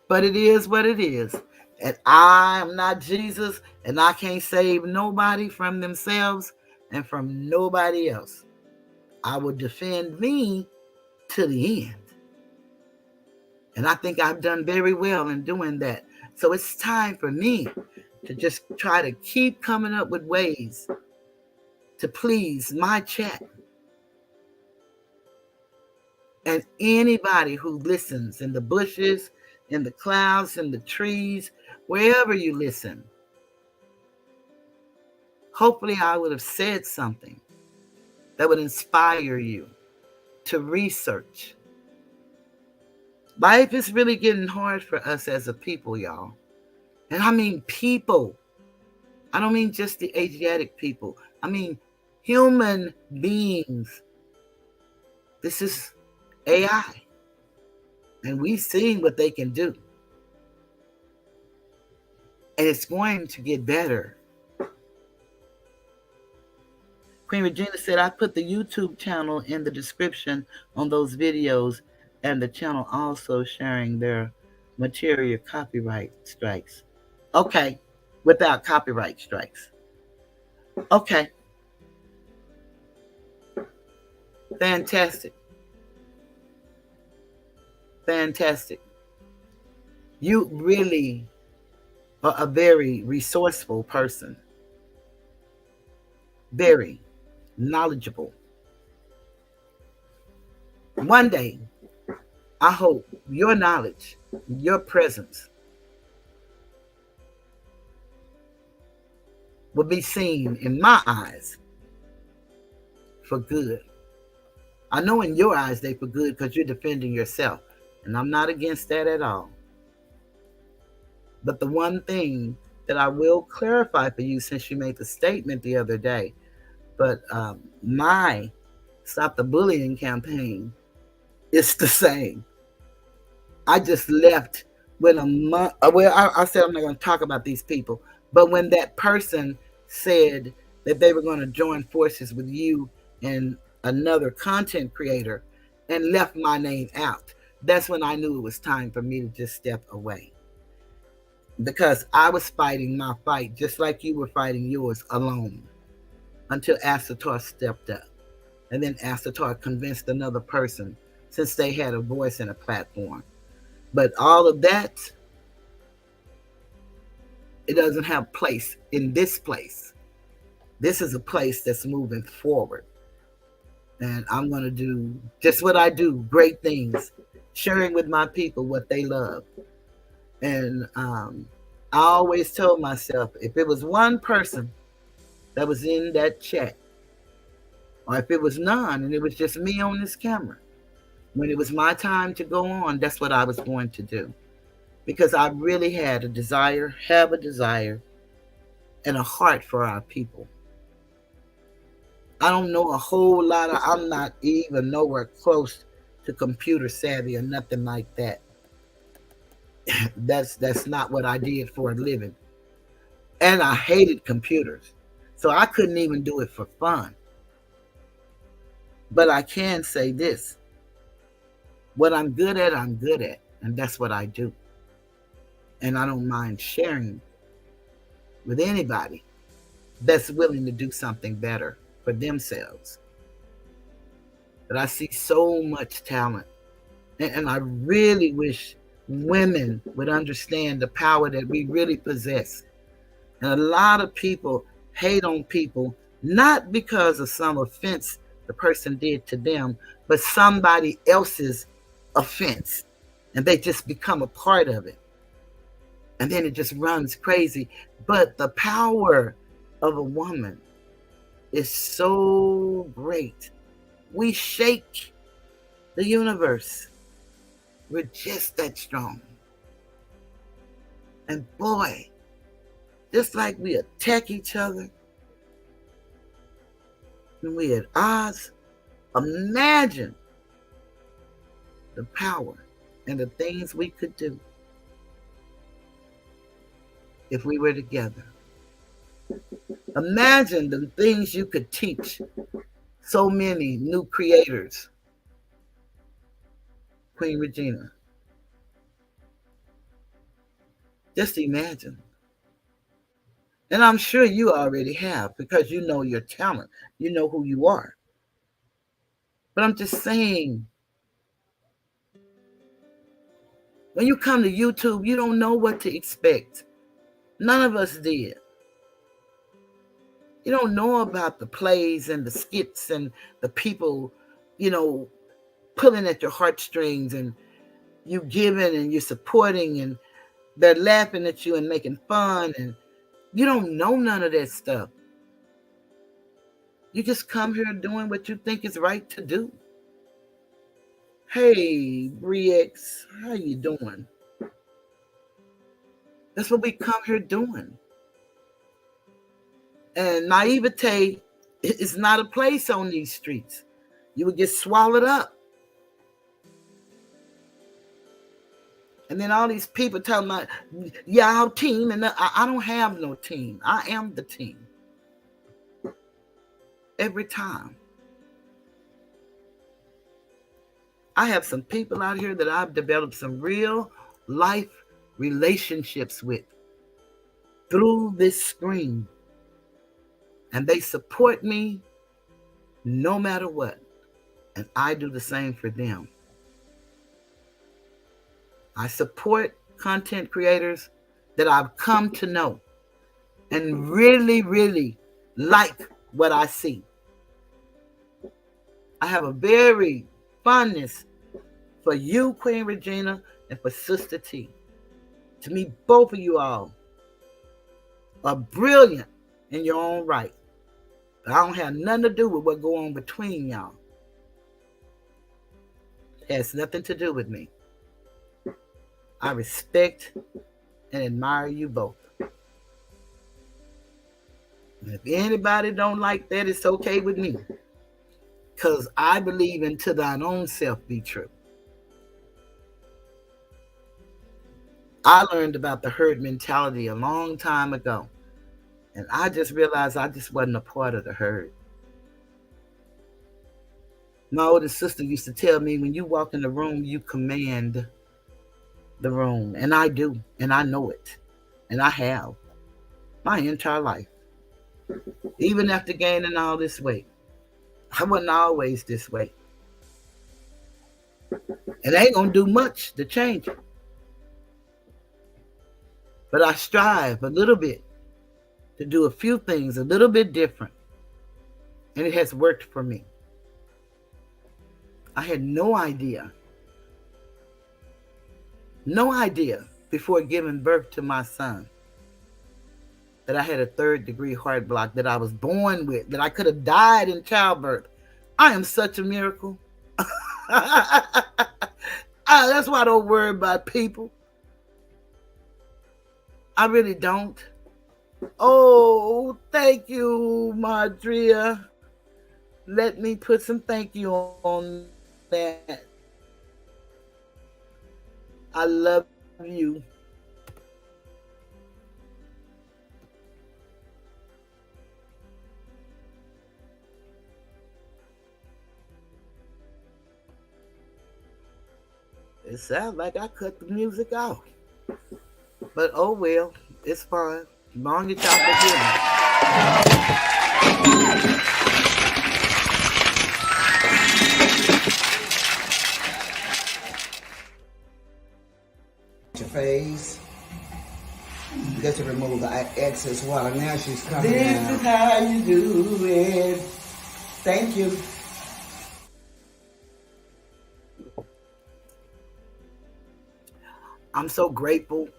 But it is what it is. And I am not Jesus, and I can't save nobody from themselves and from nobody else. I will defend me to the end. And I think I've done very well in doing that. So it's time for me to just try to keep coming up with ways to please my chat and anybody who listens in the bushes, in the clouds, in the trees, wherever you listen. Hopefully, I would have said something that would inspire you to research. Life is really getting hard for us as a people, y'all. And I mean people. I don't mean just the Asiatic people. I mean human beings. This is AI. And we've seen what they can do. And it's going to get better. Queen Regina said, I put the YouTube channel in the description on those videos, and the channel also sharing their material copyright strikes. Okay, without copyright strikes. Okay. Fantastic. Fantastic. You really are a very resourceful person. Very knowledgeable. One day, I hope your knowledge, your presence will be seen in my eyes for good. I know in your eyes they for good because you're defending yourself. And I'm not against that at all. But the one thing that I will clarify for you, since you made the statement the other day, but my Stop the Bullying campaign is the same. I just left when a month, well, I said I'm not going to talk about these people, but when that person said that they were going to join forces with you and another content creator and left my name out, that's when I knew it was time for me to just step away. Because I was fighting my fight just like you were fighting yours alone until Astator stepped up. And then Astator convinced another person since they had a voice and a platform. But all of that, it doesn't have place in this place. This is a place that's moving forward. And I'm going to do just what I do, great things, sharing with my people what they love. And I always told myself, if it was one person that was in that chat, or if it was none and it was just me on this camera, when it was my time to go on, that's what I was going to do. Because I really had a desire, have a desire, and a heart for our people. I don't know a whole lot of, I'm not even nowhere close to computer savvy or nothing like that. That's not what I did for a living. And I hated computers. So I couldn't even do it for fun. But I can say this. What I'm good at, I'm good at. And that's what I do. And I don't mind sharing with anybody that's willing to do something better for themselves. But I see so much talent. And I really wish women would understand the power that we really possess. And a lot of people hate on people, not because of some offense the person did to them, but somebody else's offense. And they just become a part of it. And then it just runs crazy. But the power of a woman is so great. We shake the universe. We're just that strong. And boy, just like we attack each other when we're at odds, imagine the power and the things we could do if we were together. Imagine the things you could teach so many new creators Queen Regina. Just imagine. And I'm sure you already have because you know your talent. You know who you are. But I'm just saying, when you come to YouTube, you don't know what to expect. None of us did. You don't know about the plays and the skits and the people, you know, pulling at your heartstrings and you giving and you're supporting and they're laughing at you and making fun and you don't know none of that stuff. You just come here doing what you think is right to do. Hey, Brix, how you doing? That's what we come here doing. And naivete is not a place on these streets. You would get swallowed up. And then all these people talking about, yeah, our team. And I don't have no team. I am the team. Every time. I have some people out here that I've developed some real life relationships with through this screen. And they support me no matter what. And I do the same for them. I support content creators that I've come to know and really, really like what I see. I have a very fondness for you, Queen Regina, and for Sister T. To me, both of you all are brilliant in your own right. But I don't have nothing to do with what goes on between y'all. It has nothing to do with me. I respect and admire you both. And if anybody don't like that, it's okay with me. Because I believe in to thine own self be true. I learned about the herd mentality a long time ago. And I just realized I just wasn't a part of the herd. My older sister used to tell me, when you walk in the room, you command the room. And I do. And I know it. And I have. My entire life. Even after gaining all this weight. I wasn't always this way. And I ain't going to do much to change it. But I strive a little bit to do a few things a little bit different. And it has worked for me. I had no idea before giving birth to my son that I had a 3rd-degree heart block that I was born with, that I could have died in childbirth. I am such a miracle. That's why I don't worry about people. I really don't. Oh, thank you, Madria. Let me put some thank you on that. I love you. It sounds like I cut the music off. But oh well, it's fine. As long as y'all forgive me. Your face. You got to remove the excess water. Now she's coming This out. is how you do it. Thank you. I'm so grateful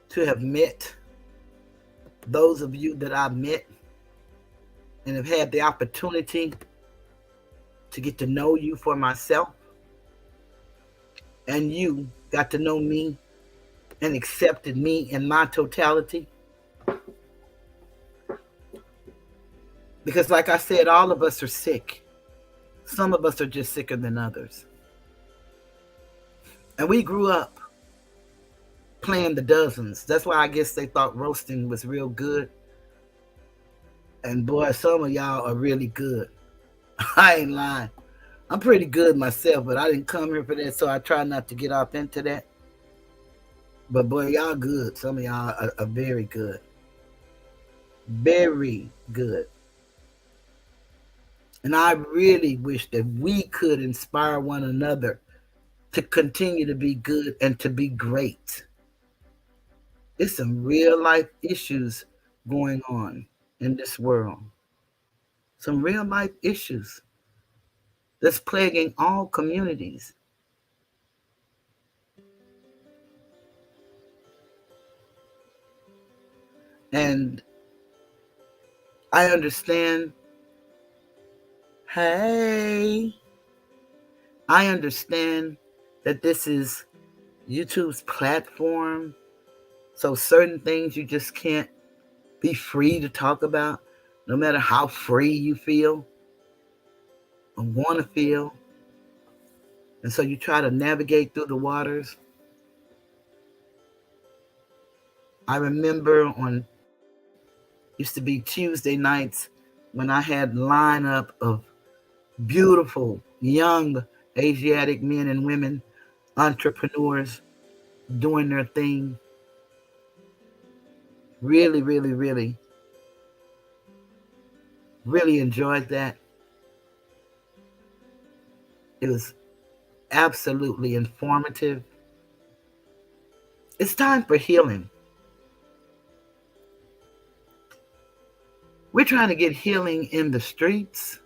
to have met those of you that I've met and have had the opportunity to get to know you for myself. And you got to know me and accepted me in my totality. Because like I said, all of us are sick. Some of us are just sicker than others. And we grew up playing the dozens. That's why I guess they thought roasting was real good. And boy, some of y'all are really good. I ain't lying. I'm pretty good myself, but I didn't come here for that, so I try not to get off into that. But boy, y'all good. Some of y'all are very good. Very good. And I really wish that we could inspire one another to continue to be good and to be great. There's some real life issues going on in this world. Some real life issues that's plaguing all communities. And I understand, hey, I understand that this is YouTube's platform. So certain things you just can't be free to talk about, no matter how free you feel or want to feel. And so you try to navigate through the waters. I remember on used to be Tuesday nights when I had lineup of beautiful young Asiatic men and women, entrepreneurs doing their thing. Really, really, really, really enjoyed that. It was absolutely informative. It's time for healing. We're trying to get healing in the streets.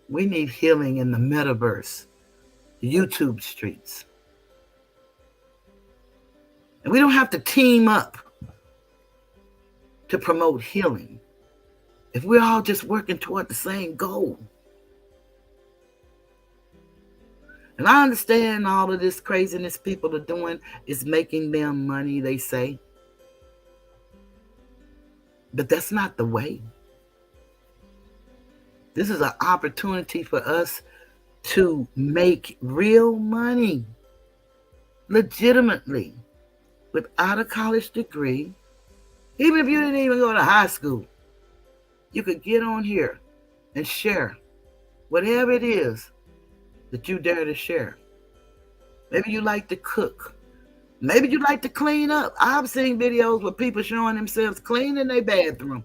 We need healing in the metaverse, the YouTube streets. And we don't have to team up to promote healing if we're all just working toward the same goal. And I understand all of this craziness people are doing is making them money, they say. But that's not the way. This is an opportunity for us to make real money legitimately without a college degree. Even if you didn't even go to high school, you could get on here and share whatever it is that you dare to share. Maybe you like to cook. Maybe you like to clean up. I've seen videos where people showing themselves cleaning their bathroom.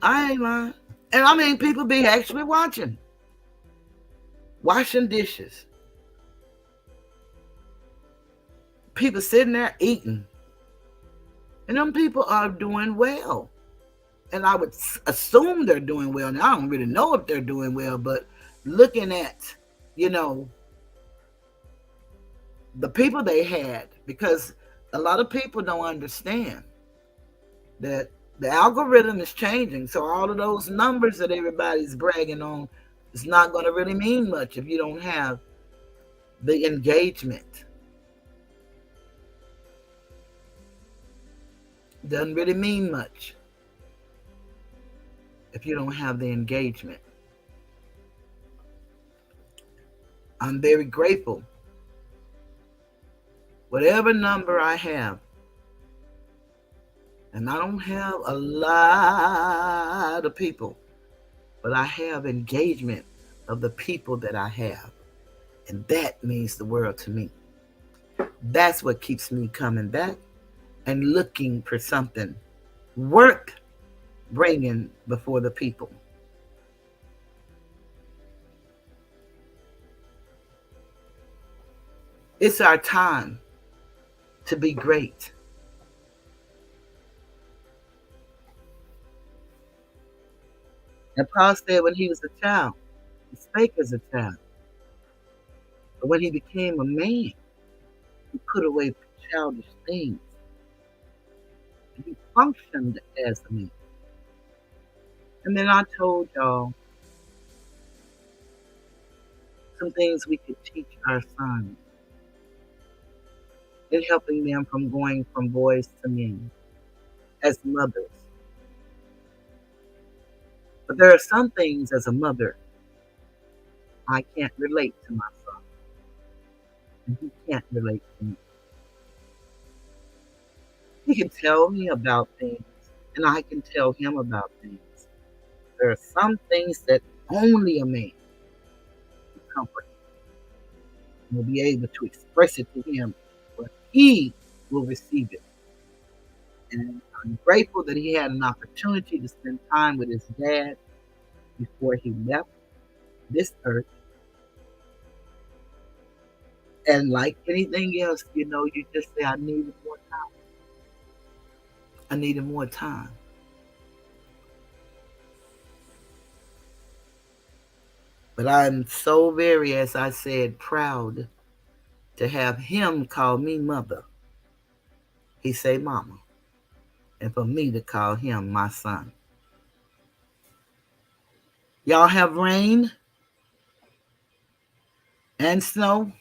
I ain't lying. And I mean, people be actually watching, washing dishes. People sitting there eating. And them people are doing well. And I would assume they're doing well. Now, I don't really know if they're doing well, but looking at, you know, the people they had, because a lot of people don't understand that the algorithm is changing. So all of those numbers that everybody's bragging on is not going to really mean much if you don't have the engagement. Doesn't really mean much if you don't have the engagement. I'm very grateful. Whatever number I have, and I don't have a lot of people, but I have engagement of the people that I have. And that means the world to me. That's what keeps me coming back and looking for something worth bringing before the people. It's our time to be great. And Paul said when he was a child, he spake as a child. But when he became a man, he put away childish things. And he functioned as a man. And then I told y'all some things we could teach our sons in helping them from going from boys to men as mothers. But there are some things as a mother I can't relate to my son. And he can't relate to me. He can tell me about things, and I can tell him about things. There are some things that only a man can comfort will be able to express it to him, but he will receive it. And I'm grateful that he had an opportunity to spend time with his dad before he left this earth. And like anything else, you just say, I needed more time. I needed more time. But I'm so very, as I said, proud to have him call me mother. He say mama. And for me to call him my son. Y'all have rain and snow?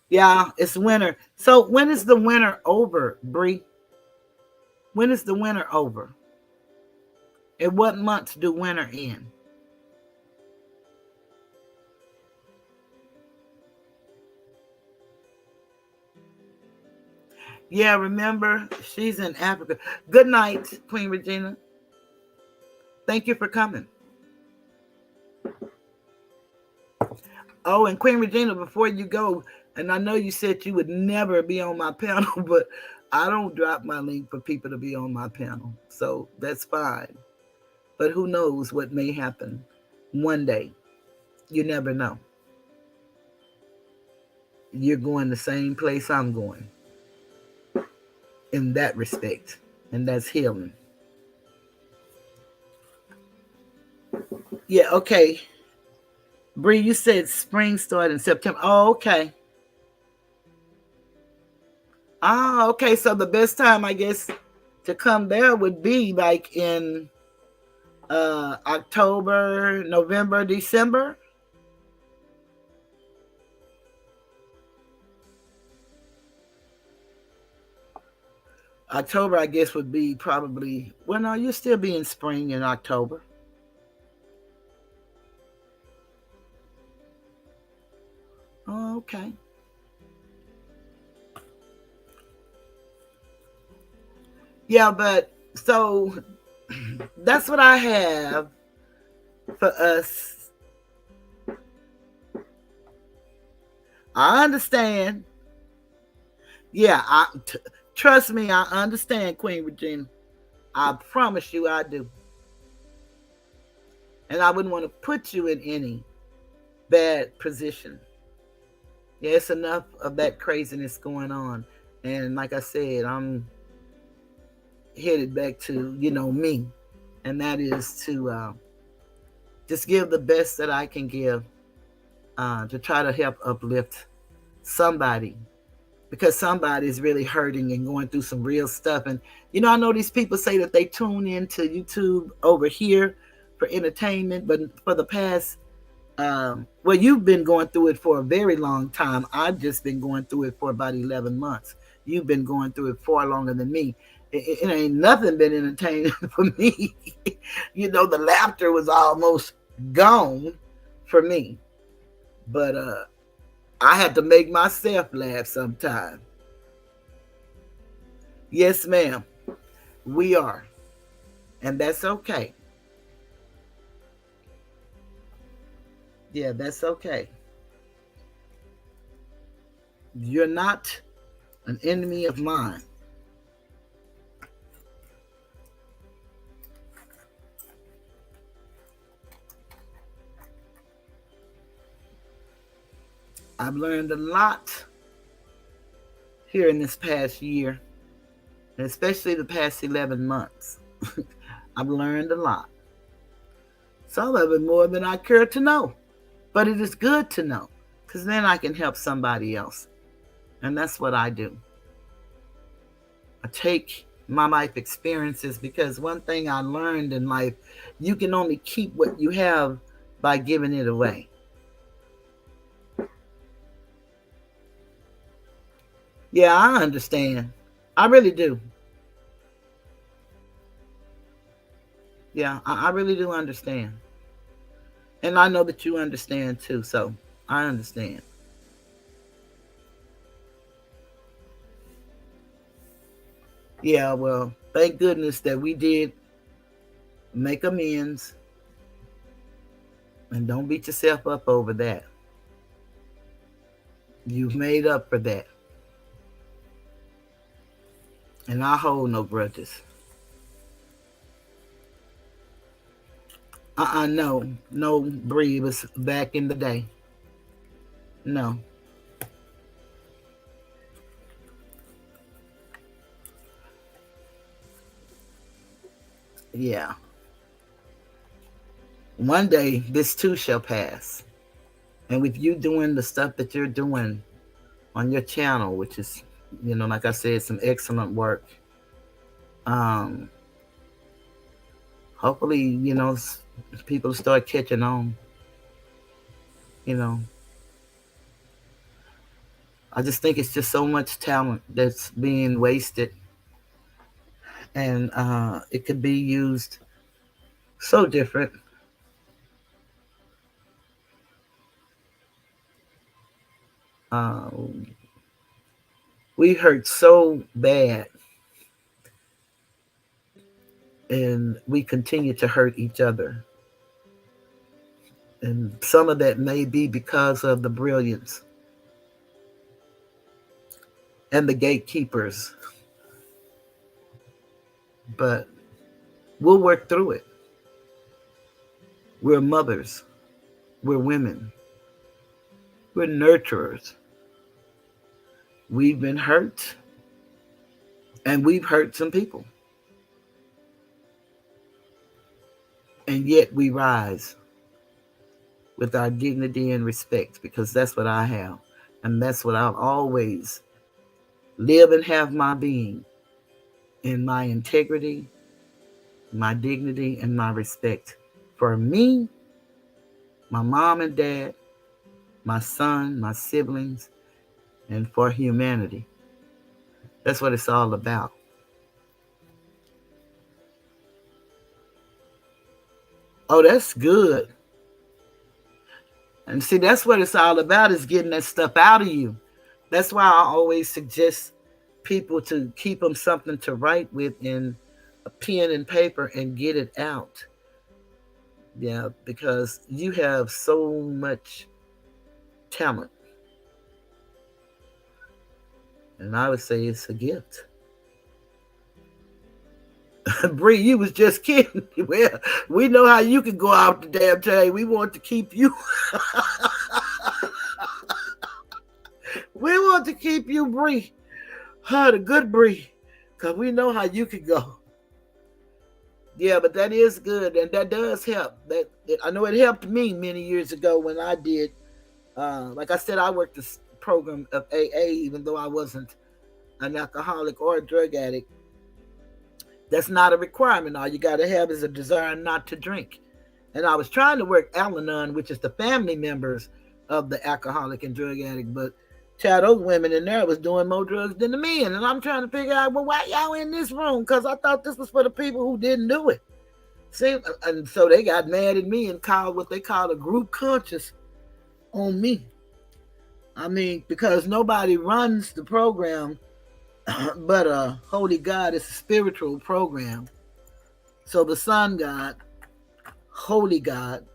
Yeah, it's winter. So when is the winter over, Bree? When is the winter over? And what months do winter end? Yeah, remember, she's in Africa. Good night, Queen Regina. Thank you for coming. Oh, and Queen Regina, before you go, and I know you said you would never be on my panel, but I don't drop my link for people to be on my panel. So that's fine. But who knows what may happen one day. You never know. You're going the same place I'm going in that respect, and that's healing. Yeah, okay. Bree, you said spring started in September. Oh, okay. Ah, okay. So the best time, I guess, to come there would be like in October, November, December. October, I guess, would be probably. Well, no, you'll still be in spring in October. Oh, okay. Yeah, but so that's what I have for us. I understand. Yeah, trust me, I understand, Queen Regina. I promise you I do. And I wouldn't want to put you in any bad position. Yeah, it's enough of that craziness going on. And like I said, I'm headed back to, me. And that is to just give the best that I can give to try to help uplift somebody, because somebody is really hurting and going through some real stuff. And I know these people say that they tune into YouTube over here for entertainment, but for the past well, you've been going through it for a very long time. I've just been going through it for about 11 months. You've been going through it far longer than me. It ain't nothing been entertaining for me. The laughter was almost gone for me, but I had to make myself laugh sometime. Yes, ma'am, we are. And that's okay. Yeah, that's okay. You're not an enemy of mine. I've learned a lot here in this past year, and especially the past 11 months. I've learned a lot. Some of it more than I care to know. But it is good to know, because then I can help somebody else. And that's what I do. I take my life experiences, because one thing I learned in life, you can only keep what you have by giving it away. Yeah, I understand. I really do. Yeah, I really do understand. And I know that you understand too, so I understand. Yeah, well, thank goodness that we did make amends, and don't beat yourself up over that. You've made up for that. And I hold no grudges. No. No, Bree was back in the day. No. Yeah. One day, this too shall pass. And with you doing the stuff that you're doing on your channel, which is, like I said, some excellent work. Um, Hopefully, people start catching on. You know, I just think it's just so much talent that's being wasted, and it could be used so different. Uh, we hurt so bad, and we continue to hurt each other. And some of that may be because of the brilliance and the gatekeepers, but we'll work through it. We're mothers, we're women, we're nurturers. We've been hurt, and we've hurt some people. And yet we rise with our dignity and respect, because that's what I have. And that's what I'll always live and have my being, in my integrity, my dignity, and my respect for me, my mom and dad, my son, my siblings, and for humanity. That's what it's all about. Oh, that's good. And see, that's what it's all about, is getting that stuff out of you. That's why I always suggest people to keep them something to write with in a pen and paper and get it out. Yeah, because you have so much talent. And I would say it's a gift. Bree, you was just kidding. Well, we know how you can go out the damn train. We want to keep you. We want to keep you, Bree. The good Bree. Because we know how you can go. Yeah, but that is good. And that does help. I know it helped me many years ago when I did. Like I said, I worked this program of AA, even though I wasn't an alcoholic or a drug addict. That's not a requirement. All you got to have is a desire not to drink. And I was trying to work Al-Anon, which is the family members of the alcoholic and drug addict, but child, those women in there was doing more drugs than the men. And I'm trying to figure out, well, why y'all in this room? Because I thought this was for the people who didn't do it. See, and so they got mad at me and called what they call a group conscience on me. I mean, because nobody runs the program but a holy God. It's a spiritual program. So the Sun God, Holy God,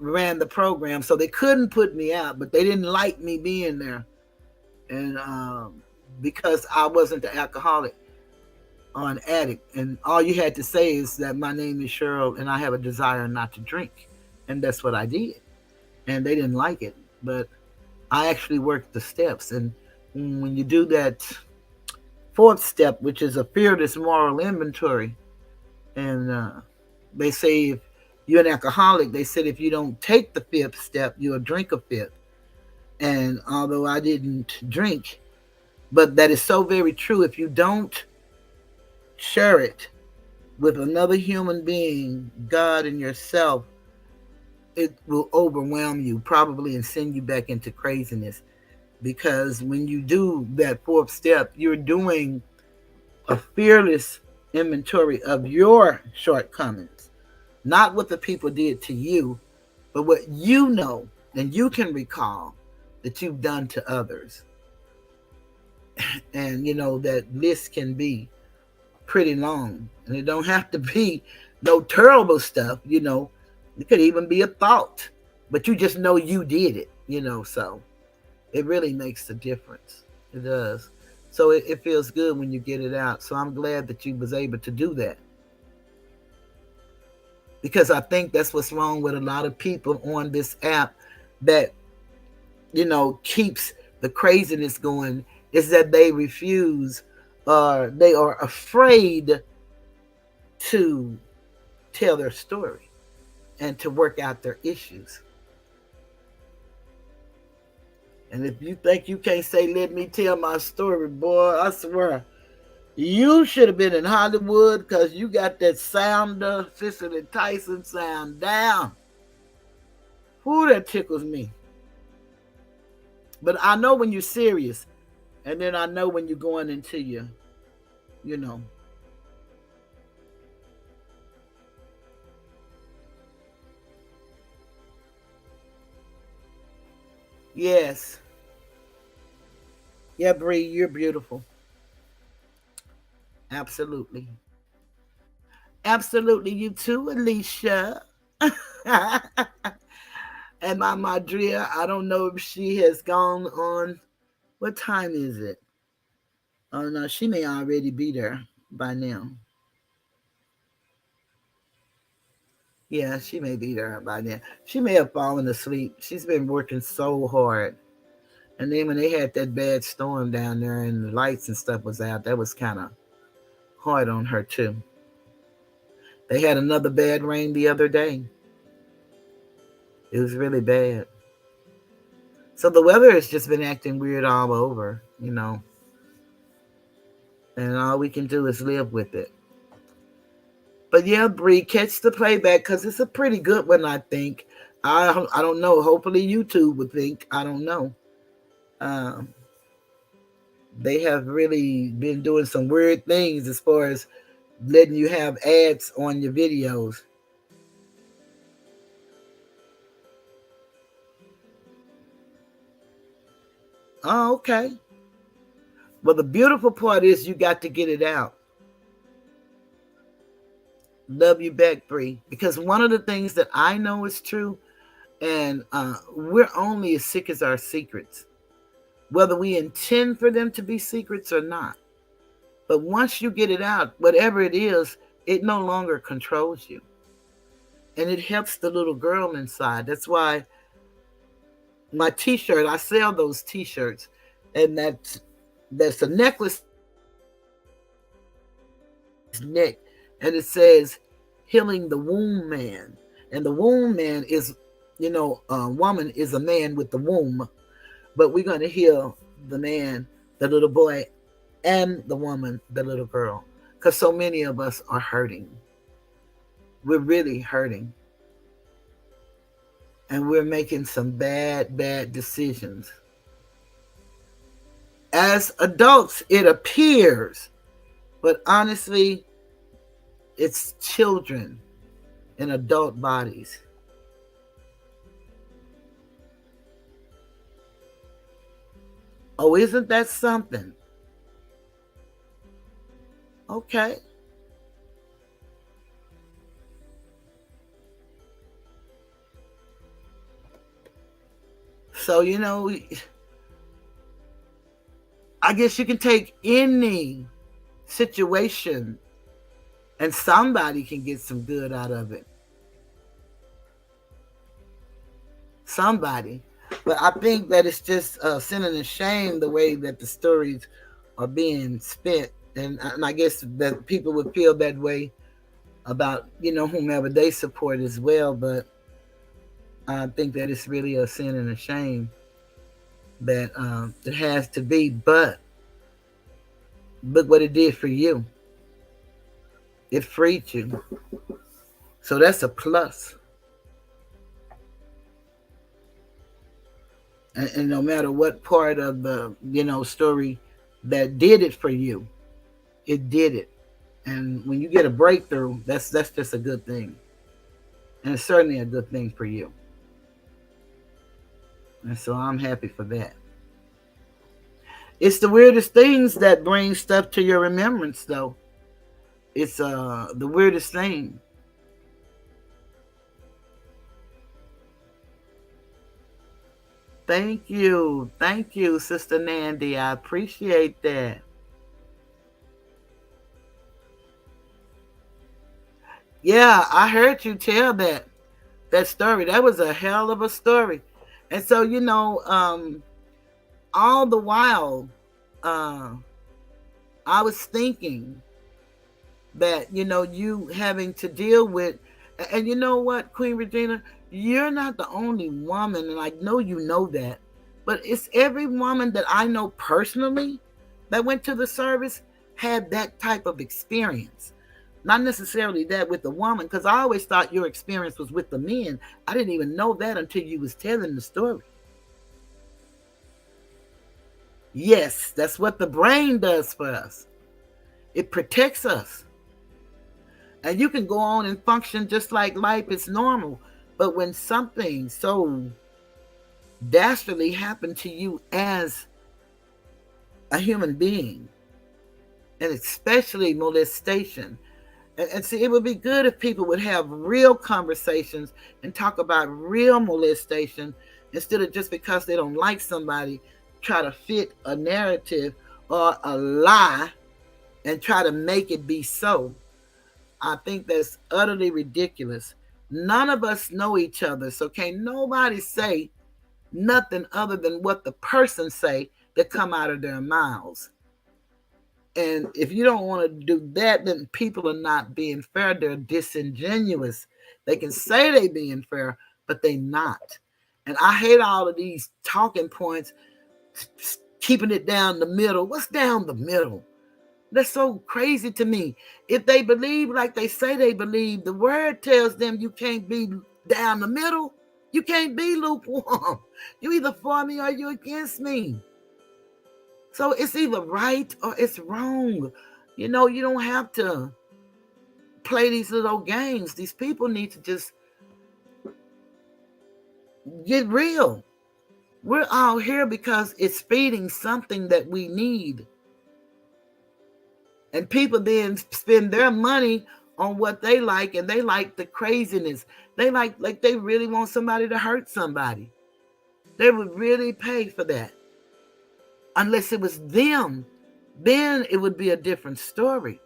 ran the program. So they couldn't put me out, but they didn't like me being there. And because I wasn't the alcoholic or an addict. And all you had to say is that my name is Cheryl and I have a desire not to drink. And that's what I did. And they didn't like it. But I actually worked the steps. And when you do that fourth step, which is a fearless moral inventory, and they say if you're an alcoholic, they said if you don't take the fifth step, you'll drink a fifth. And although I didn't drink, but that is so very true. If you don't share it with another human being, God and yourself, it will overwhelm you probably and send you back into craziness. Because when you do that fourth step, you're doing a fearless inventory of your shortcomings, not what the people did to you, but what you know and you can recall that you've done to others. And that list can be pretty long. And it don't have to be no terrible stuff, you know. It could even be a thought. But you just know you did it, you know, so it really makes a difference. It does. So it feels good when you get it out. So I'm glad that you was able to do that. Because I think that's what's wrong with a lot of people on this app that, you know, keeps the craziness going, is that they refuse or they are afraid to tell their story and to work out their issues. And if you think you can't say, let me tell my story, boy, I swear, you should have been in Hollywood because you got that sounder, Cicely Tyson sound down. Who that tickles me. But I know when you're serious, and then I know when you're going into your, you know. Yes. Yeah, Bree, you're beautiful. Absolutely. Absolutely, you too, Alicia. And my Madria, I don't know if she has gone on. What time is it? Oh no, she may already be there by now. Yeah, she may be there by now. She may have fallen asleep. She's been working so hard. And then when they had that bad storm down there and the lights and stuff was out, that was kind of hard on her too. They had another bad rain the other day. It was really bad. So the weather has just been acting weird all over, you know. And all we can do is live with it. But yeah, Bree, catch the playback because it's a pretty good one, I think. I don't know. Hopefully YouTube would think. I don't know. Um, they have really been doing some weird things as far as letting you have ads on your videos. Oh, okay. Well, the beautiful part is you got to get it out. Love you back, Bree. Because one of the things that I know is true, and we're only as sick as our secrets, whether we intend for them to be secrets or not. But once you get it out, whatever it is, it no longer controls you. And it helps the little girl inside. That's why my t-shirt, I sell those t-shirts. And that's a necklace neck. And it says, healing the womb man. And the womb man is, you know, a woman is a man with the womb. But we're going to heal the man, the little boy, and the woman, the little girl. Because so many of us are hurting. We're really hurting. And we're making some bad, bad decisions. As adults, it appears, but honestly, it's children in adult bodies. Oh, isn't that something? Okay. So, you know, I guess you can take any situation and somebody can get some good out of it. Somebody. But I think that it's just sin and shame the way that the stories are being spent. And I guess that people would feel that way about, you know, whomever they support as well. But I think that it's really a sin and a shame that it has to be. But look what it did for you. It freed you. So that's a plus. And no matter what part of the, you know, story that did it for you, it did it. And when you get a breakthrough, that's just a good thing. And it's certainly a good thing for you. And so I'm happy for that. It's the weirdest things that bring stuff to your remembrance, though. It's the weirdest thing. Thank you, Sister Nandy. I appreciate that. Yeah, I heard you tell that story. That was a hell of a story. And so, all the while, uh, I was thinking that, you having to deal with, and you know what, Queen Regina, you're not the only woman, and I know you know that, but it's every woman that I know personally that went to the service had that type of experience. Not necessarily that with the woman, because I always thought your experience was with the men. I didn't even know that until you was telling the story. Yes, that's what the brain does for us. It protects us. And you can go on and function just like life is normal. But when something so dastardly happened to you as a human being, and especially molestation, and see, it would be good if people would have real conversations and talk about real molestation instead of just because they don't like somebody, try to fit a narrative or a lie and try to make it be so. I think that's utterly ridiculous. None of us know each other, so can't nobody say nothing other than what the person say that come out of their mouths. And if you don't want to do that, then people are not being fair. They're disingenuous. They can say they being fair, but they not. And I hate all of these talking points, keeping it down the middle. What's down the middle? That's so crazy to me. If they believe like they say they believe, the word tells them you can't be down the middle. You can't be lukewarm. You either for me or you against me. So it's either right or it's wrong. You don't have to play these little games. These people need to just get real. We're all here because it's feeding something that we need. And people then spend their money on what they like, and they like the craziness. They like they really want somebody to hurt somebody. They would really pay for that. Unless it was them, then it would be a different story.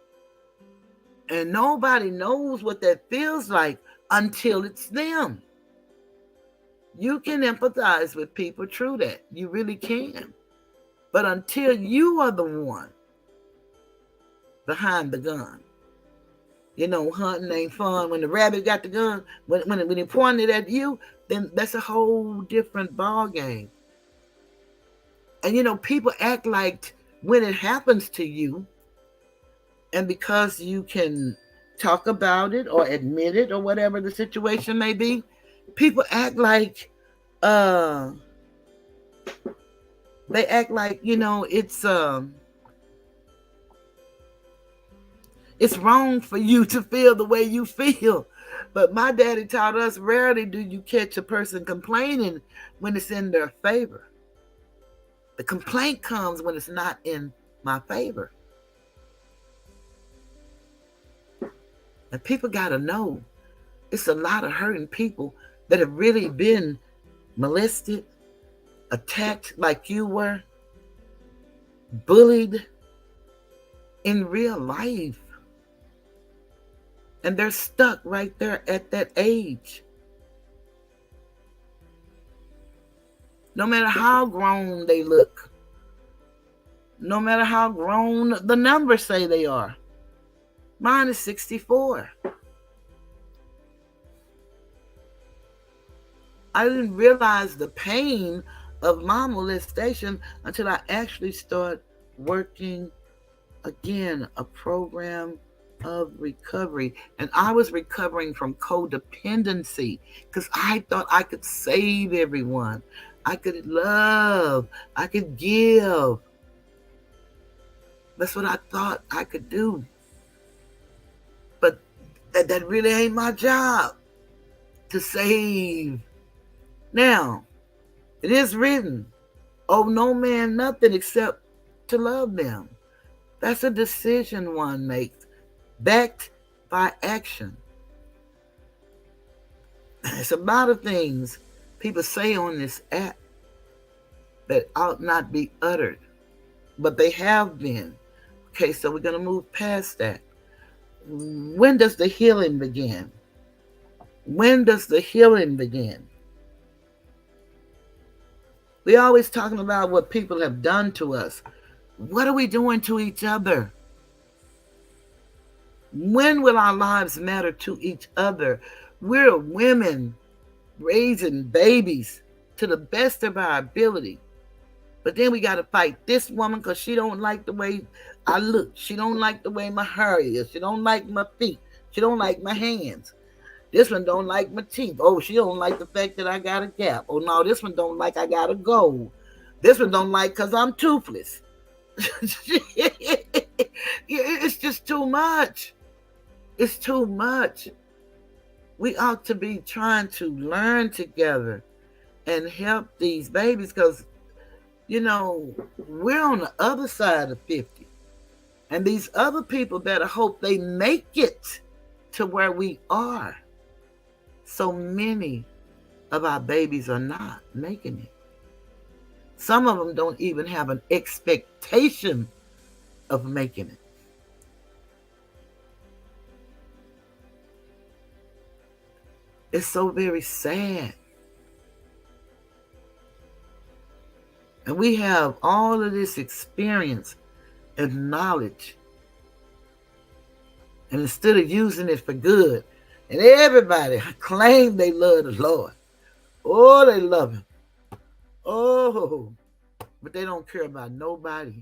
And nobody knows what that feels like until it's them. You can empathize with people, true that. You really can. But until you are the one behind the gun, hunting ain't fun. When the rabbit got the gun, when he pointed at you, then that's a whole different ball game. And people act like when it happens to you, and because you can talk about it or admit it or whatever the situation may be, people act like uh they act like it's wrong for you to feel the way you feel. But my daddy taught us, rarely do you catch a person complaining when it's in their favor. The complaint comes when it's not in my favor. And people got to know it's a lot of hurting people that have really been molested, attacked like you were, bullied in real life. And they're stuck right there at that age. No matter how grown they look, no matter how grown the numbers say they are. Mine is 64. I didn't realize the pain of my molestation until I actually started working again, a program of recovery. And I was recovering from codependency because I thought I could save everyone. I could love. I could give. That's what I thought I could do. But that really ain't my job to save. Now, it is written, owe no man nothing except to love them. That's a decision one makes. backed by action. It's a lot of things people say on this app that ought not be uttered, but they have been. Okay, so we're going to move past that. When does the healing begin? When does the healing begin? We always talking about what people have done to us. What are we doing to each other? When will our lives matter to each other? We're women raising babies to the best of our ability. But then we got to fight this woman because she don't like the way I look. She don't like the way my hair is. She don't like my feet. She don't like my hands. This one don't like my teeth. Oh, she don't like the fact that I got a gap. Oh, no, this one don't like I got a gold. This one don't like because I'm toothless. It's just too much. It's too much. We ought to be trying to learn together and help these babies because, we're on the other side of 50. And these other people better hope they make it to where we are. So many of our babies are not making it. Some of them don't even have an expectation of making it. It's so very sad. And we have all of this experience and knowledge. And instead of using it for good, and everybody claim they love the Lord. Oh, they love him. Oh, but they don't care about nobody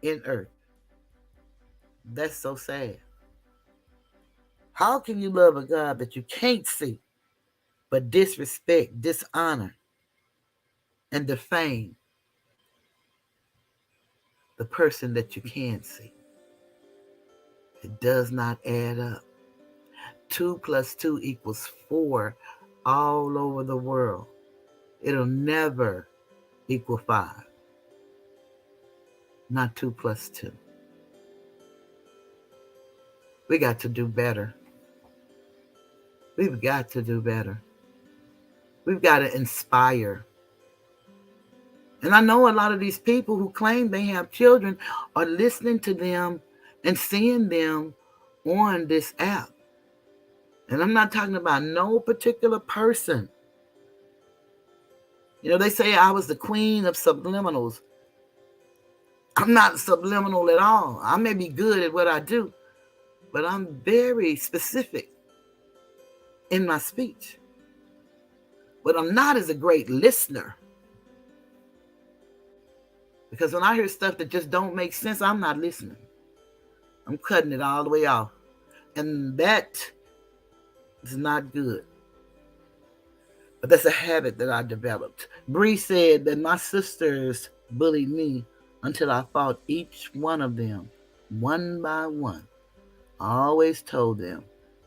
in earth. That's so sad. How can you love a God that you can't see, but disrespect, dishonor, and defame the person that you can see? It does not add up. 2 + 2 equals 4 all over the world. It'll never equal 5. Not 2 + 2. We got to do better. We've got to do better. We've got to inspire. And I know a lot of these people who claim they have children are listening to them and seeing them on this app. And I'm not talking about no particular person. They say I was the queen of subliminals. I'm not subliminal at all. I may be good at what I do, but I'm very specific in my speech. But I'm not as a great listener. Because when I hear stuff that just don't make sense, I'm not listening. I'm cutting it all the way off. And that is not good. But that's a habit that I developed. Bree said that my sisters bullied me until I fought each one of them, one by one. I always told them,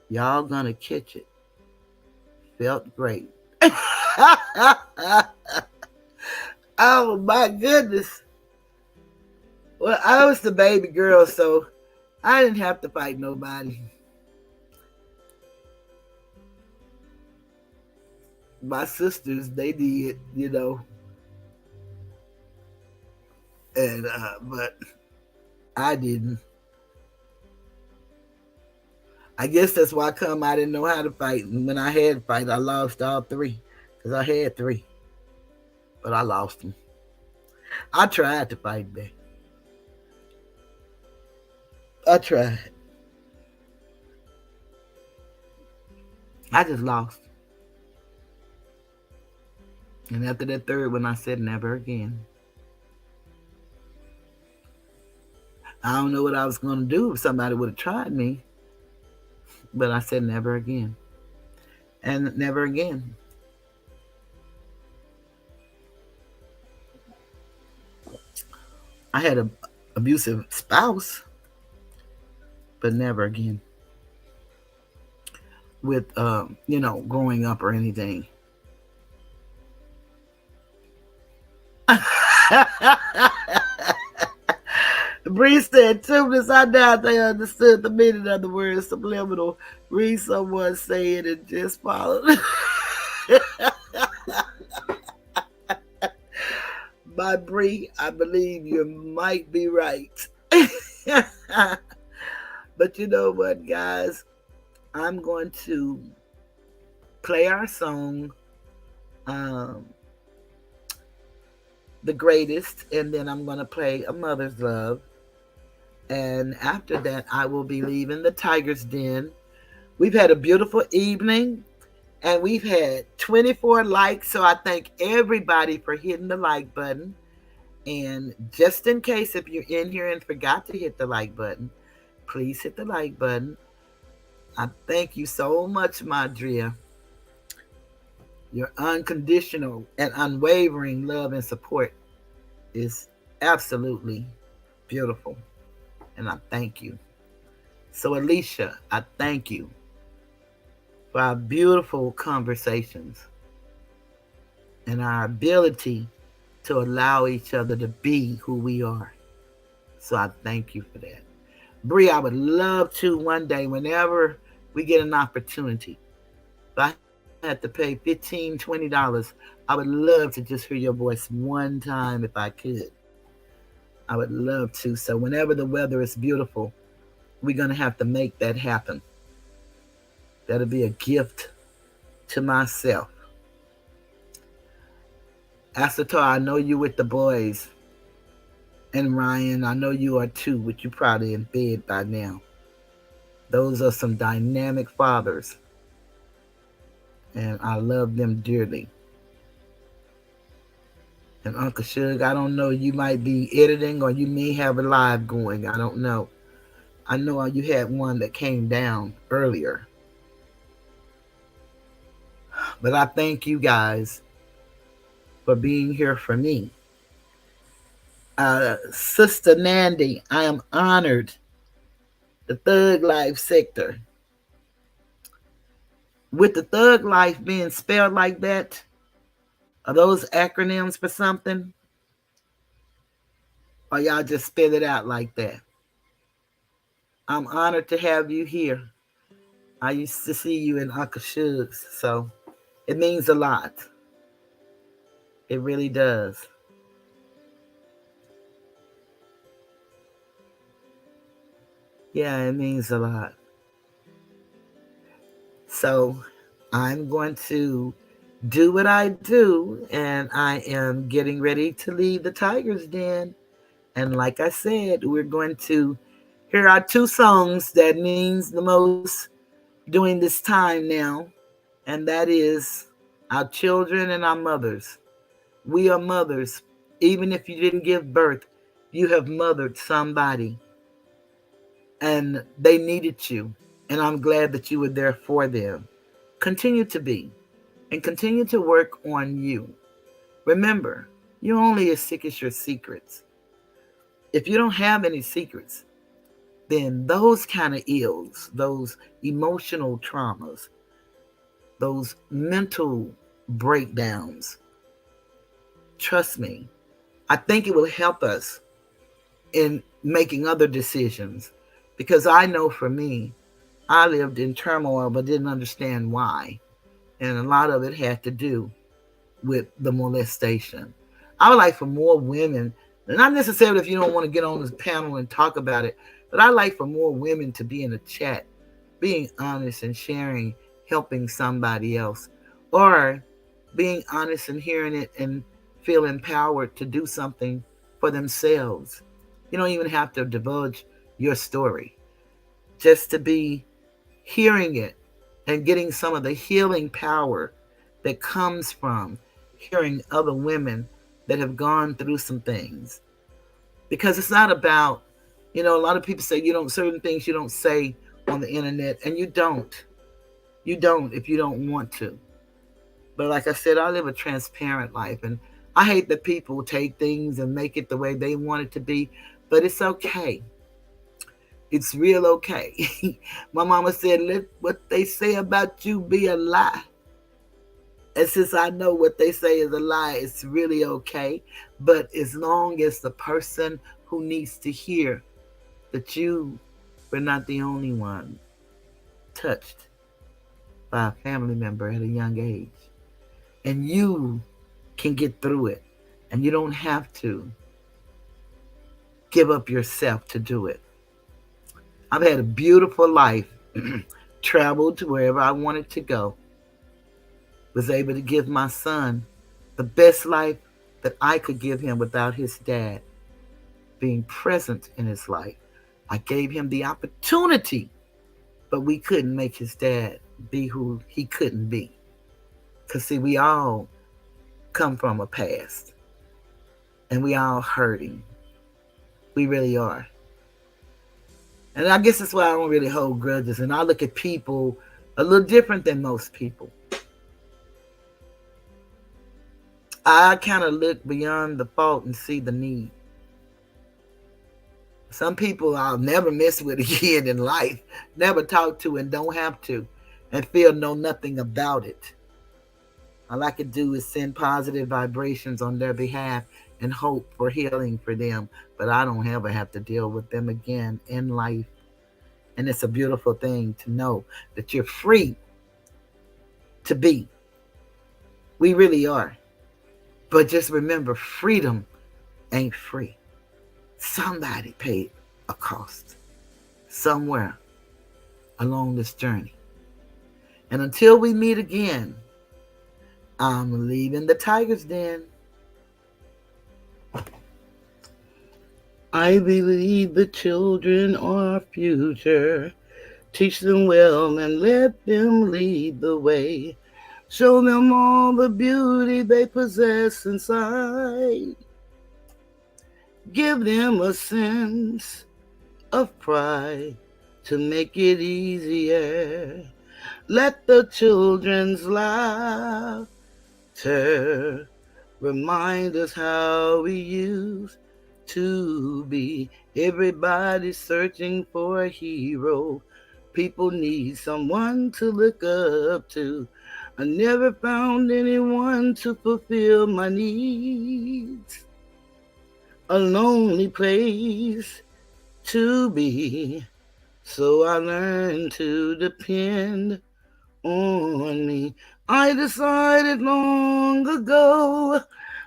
y'all gonna catch it. Felt great. Oh my goodness. Well, I was the baby girl, so I didn't have to fight nobody. My sisters, they did, and but I didn't. I guess that's why I didn't know how to fight, and when I had to fight, I lost all 3 because I had 3, but I lost them. I tried to fight back. I tried. I just lost. And after that 3rd one, I said never again. I don't know what I was going to do if somebody would have tried me, but I said never again. And never again. I had an abusive spouse, but never again. With, growing up or anything. Bree said, "Tuneless, I doubt they understood the meaning of the word subliminal. Read someone say it and just follow." My Bree, I believe you might be right. But you know what, guys? I'm going to play our song, um, The Greatest, and then I'm going to play A Mother's Love. And after that, I will be leaving the Tiger's Den. We've had a beautiful evening, and we've had 24 likes. So I thank everybody for hitting the like button. And just in case if you're in here and forgot to hit the like button, please hit the like button. I thank you so much, Madria. Your unconditional and unwavering love and support is absolutely beautiful. And I thank you. So, Alicia, I thank you for our beautiful conversations and our ability to allow each other to be who we are. So, I thank you for that. Bree, I would love to one day, whenever we get an opportunity, if I had to pay $15, $20, I would love to just hear your voice one time if I could. I would love to. So whenever the weather is beautiful, we're going to have to make that happen. That'll be a gift to myself. Asatar, I know you with the boys. And Ryan, I know you are too, but you're probably in bed by now. Those are some dynamic fathers. And I love them dearly. And Uncle Suge, I don't know, you might be editing or you may have a live going. I don't know. I know you had one that came down earlier. But I thank you guys for being here for me. Sister Nandy, I am honored. The Thug Life sector. With the Thug Life being spelled like that, are those acronyms for something? Or y'all just spell it out like that? I'm honored to have you here. I used to see you in Uncle Suge's, so it means a lot. It really does. Yeah, it means a lot. So I'm going to do what I do, and I am getting ready to leave the Tiger's Den. And like I said, we're going to hear our two songs that means the most during this time now, and that is our children and our mothers. We are mothers. Even if you didn't give birth, you have mothered somebody, and they needed you. And I'm glad that you were there for them. Continue to be, and continue to work on you. Remember, you're only as sick as your secrets. If you don't have any secrets, then those kind of ills, those emotional traumas, those mental breakdowns, trust me, I think it will help us in making other decisions. Because I know for me, I lived in turmoil but didn't understand why. And a lot of it had to do with the molestation. I would like for more women, not necessarily if you don't want to get on this panel and talk about it, but I like for more women to be in a chat, being honest and sharing, helping somebody else, or being honest and hearing it and feel empowered to do something for themselves. You don't even have to divulge your story, just to be hearing it and getting some of the healing power that comes from hearing other women that have gone through some things. Because it's not about, a lot of people say you don't, certain things you don't say on the internet, and you don't. You don't if you don't want to. But like I said, I live a transparent life, and I hate that people take things and make it the way they want it to be, but it's okay. It's real okay. My mama said, let what they say about you be a lie. And since I know what they say is a lie, it's really okay. But as long as the person who needs to hear that you were not the only one touched by a family member at a young age, and you can get through it, and you don't have to give up yourself to do it. I've had a beautiful life, traveled to wherever I wanted to go, was able to give my son the best life that I could give him without his dad being present in his life. I gave him the opportunity, but we couldn't make his dad be who he couldn't be. Because, see, we all come from a past and we all hurting. We really are. And I guess that's why I don't really hold grudges. And I look at people a little different than most people. I kind of look beyond the fault and see the need. Some people I'll never mess with again in life, never talk to and don't have to, and feel know nothing about it. All I could do is send positive vibrations on their behalf and hope for healing for them. But I don't ever have to deal with them again in life. And it's a beautiful thing to know that you're free to be. We really are. But just remember, freedom ain't free. Somebody paid a cost somewhere along this journey. And until we meet again, I'm leaving the tiger's den. I believe the children are our future. Teach them well and let them lead the way. Show them all the beauty they possess inside. Give them a sense of pride to make it easier. Let the children's laughter remind us how we used to be. Everybody's searching for a hero. People need someone to look up to. I never found anyone to fulfill my needs. A lonely place to be. So I learned to depend on me. I decided long ago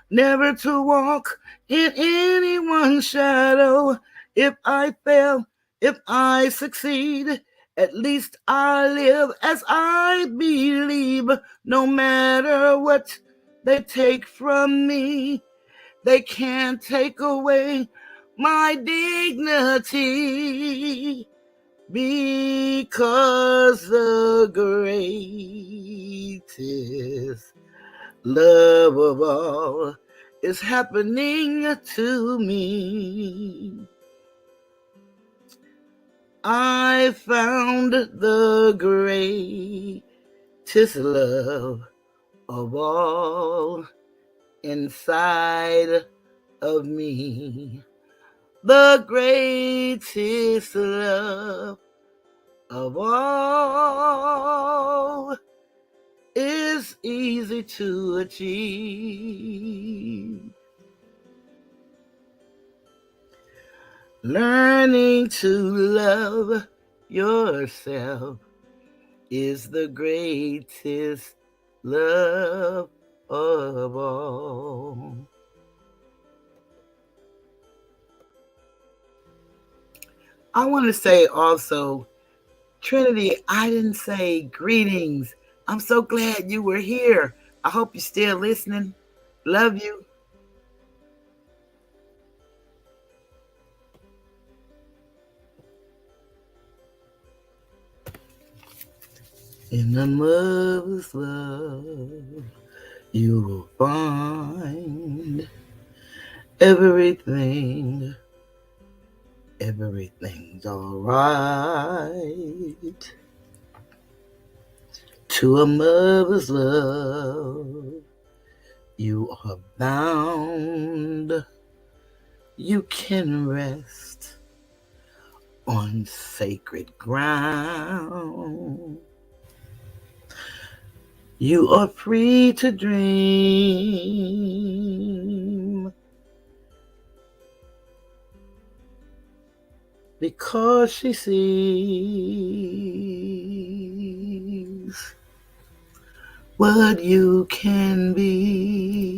never to walk in anyone's shadow. If I fail, if I succeed, at least I live as I believe. No matter what they take from me, they can't take away my dignity. Because the greatest love of all is happening to me. I found the greatest love of all inside of me. The greatest love of all is easy to achieve. Learning to love yourself is the greatest love of all. I want to say also, Trinity, I didn't say greetings. I'm so glad you were here. I hope you're still listening. Love you. In the mother's love, you will find everything. Everything's alright. To a mother's love, you are bound. You can rest on sacred ground. You are free to dream because she sees what you can be.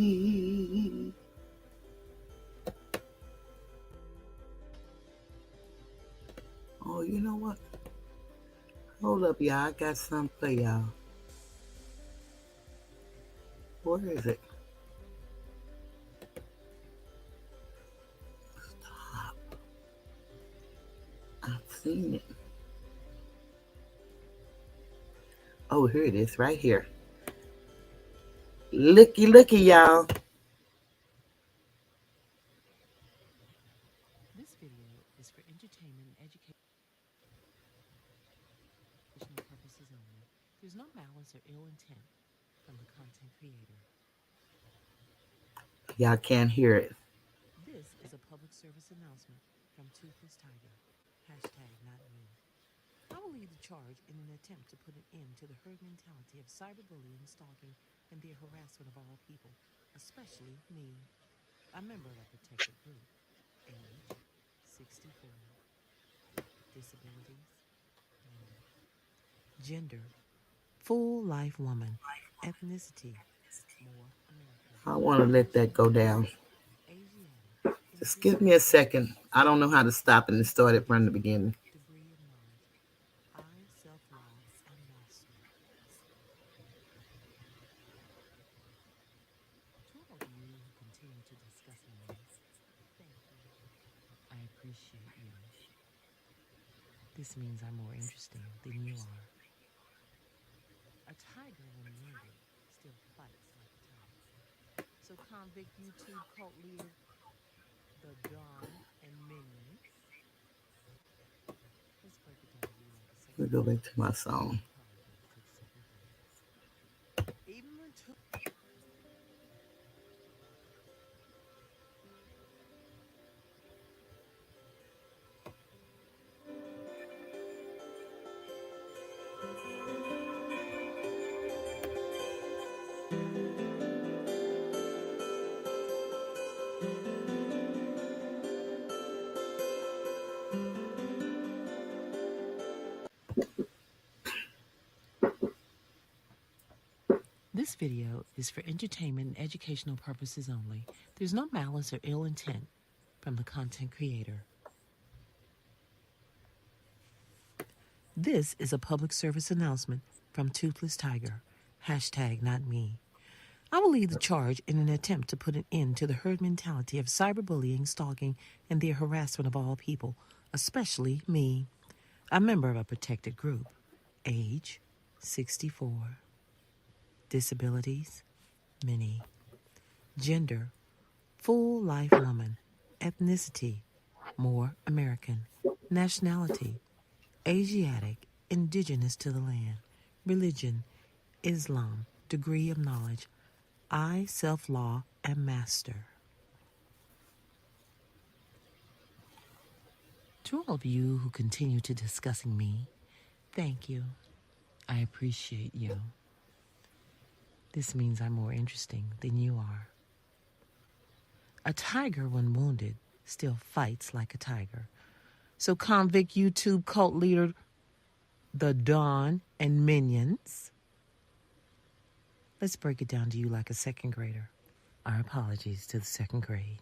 Oh, you know what? Hold up, y'all. I got something for y'all. Where is it? Stop. I've seen it. Oh, here it is, right here. Looky, looky, y'all. This video is for entertainment and educational purposes only. There's no malice or ill intent from the content creator. Y'all can't hear it. This is a public service announcement from Toothless Tiger. Hashtag not me. I will lead the charge in an attempt to put an end to the herd mentality of cyberbullying, stalking, and the harassment of all people, especially me, a member of a protected group, age 64, disabilities, many, gender, full life woman, ethnicity, more American, I want to let that go down. Asiatic, Just give me a indigenous to the second. land, I don't know how to stop it and start it from the religion, beginning. degree of knowledge, I, self law, and master. To all of you who continue to discussing me, thank you. I appreciate you. This means I'm more interesting than you are. A tiger, when wounded, still fights like a tiger. So convict YouTube cult leader, the Dawn, and minions. Let's break it down to you like a Let second me go grade. back to my song. Our apologies to the second grade. Even when two. This video is for entertainment and educational purposes only. There's no malice or ill intent from the content creator. This is a public service announcement from Toothless Tiger. Hashtag not me. I will lead the charge in an attempt to put an end to the herd mentality of cyberbullying, stalking, and the harassment of all people, especially me, a member of a protected group, age 64, disabilities, many, gender, full life woman, ethnicity, more American, nationality, Asiatic, indigenous to the land, religion, Islam, degree of knowledge, I, self-law, am master. To all of you who continue to discussing me, thank you. I appreciate you. This means I'm more interesting than you are. A tiger, when wounded, still fights like a tiger. So convict YouTube cult leader, the Dawn, and minions. Let's break it down to you like a second grader. Our apologies to the second grade.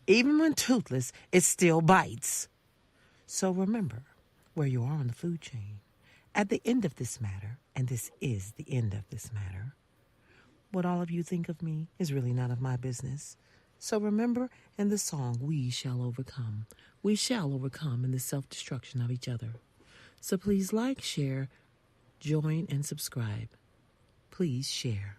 Even when toothless, it still bites. So remember where you are on the food chain. At the end of this matter, and this is the end of this matter, what all of you think of me is really none of my business. So remember in the song, we shall overcome. We shall overcome in the self-destruction of each other. So please like, share, join, and subscribe. Please share.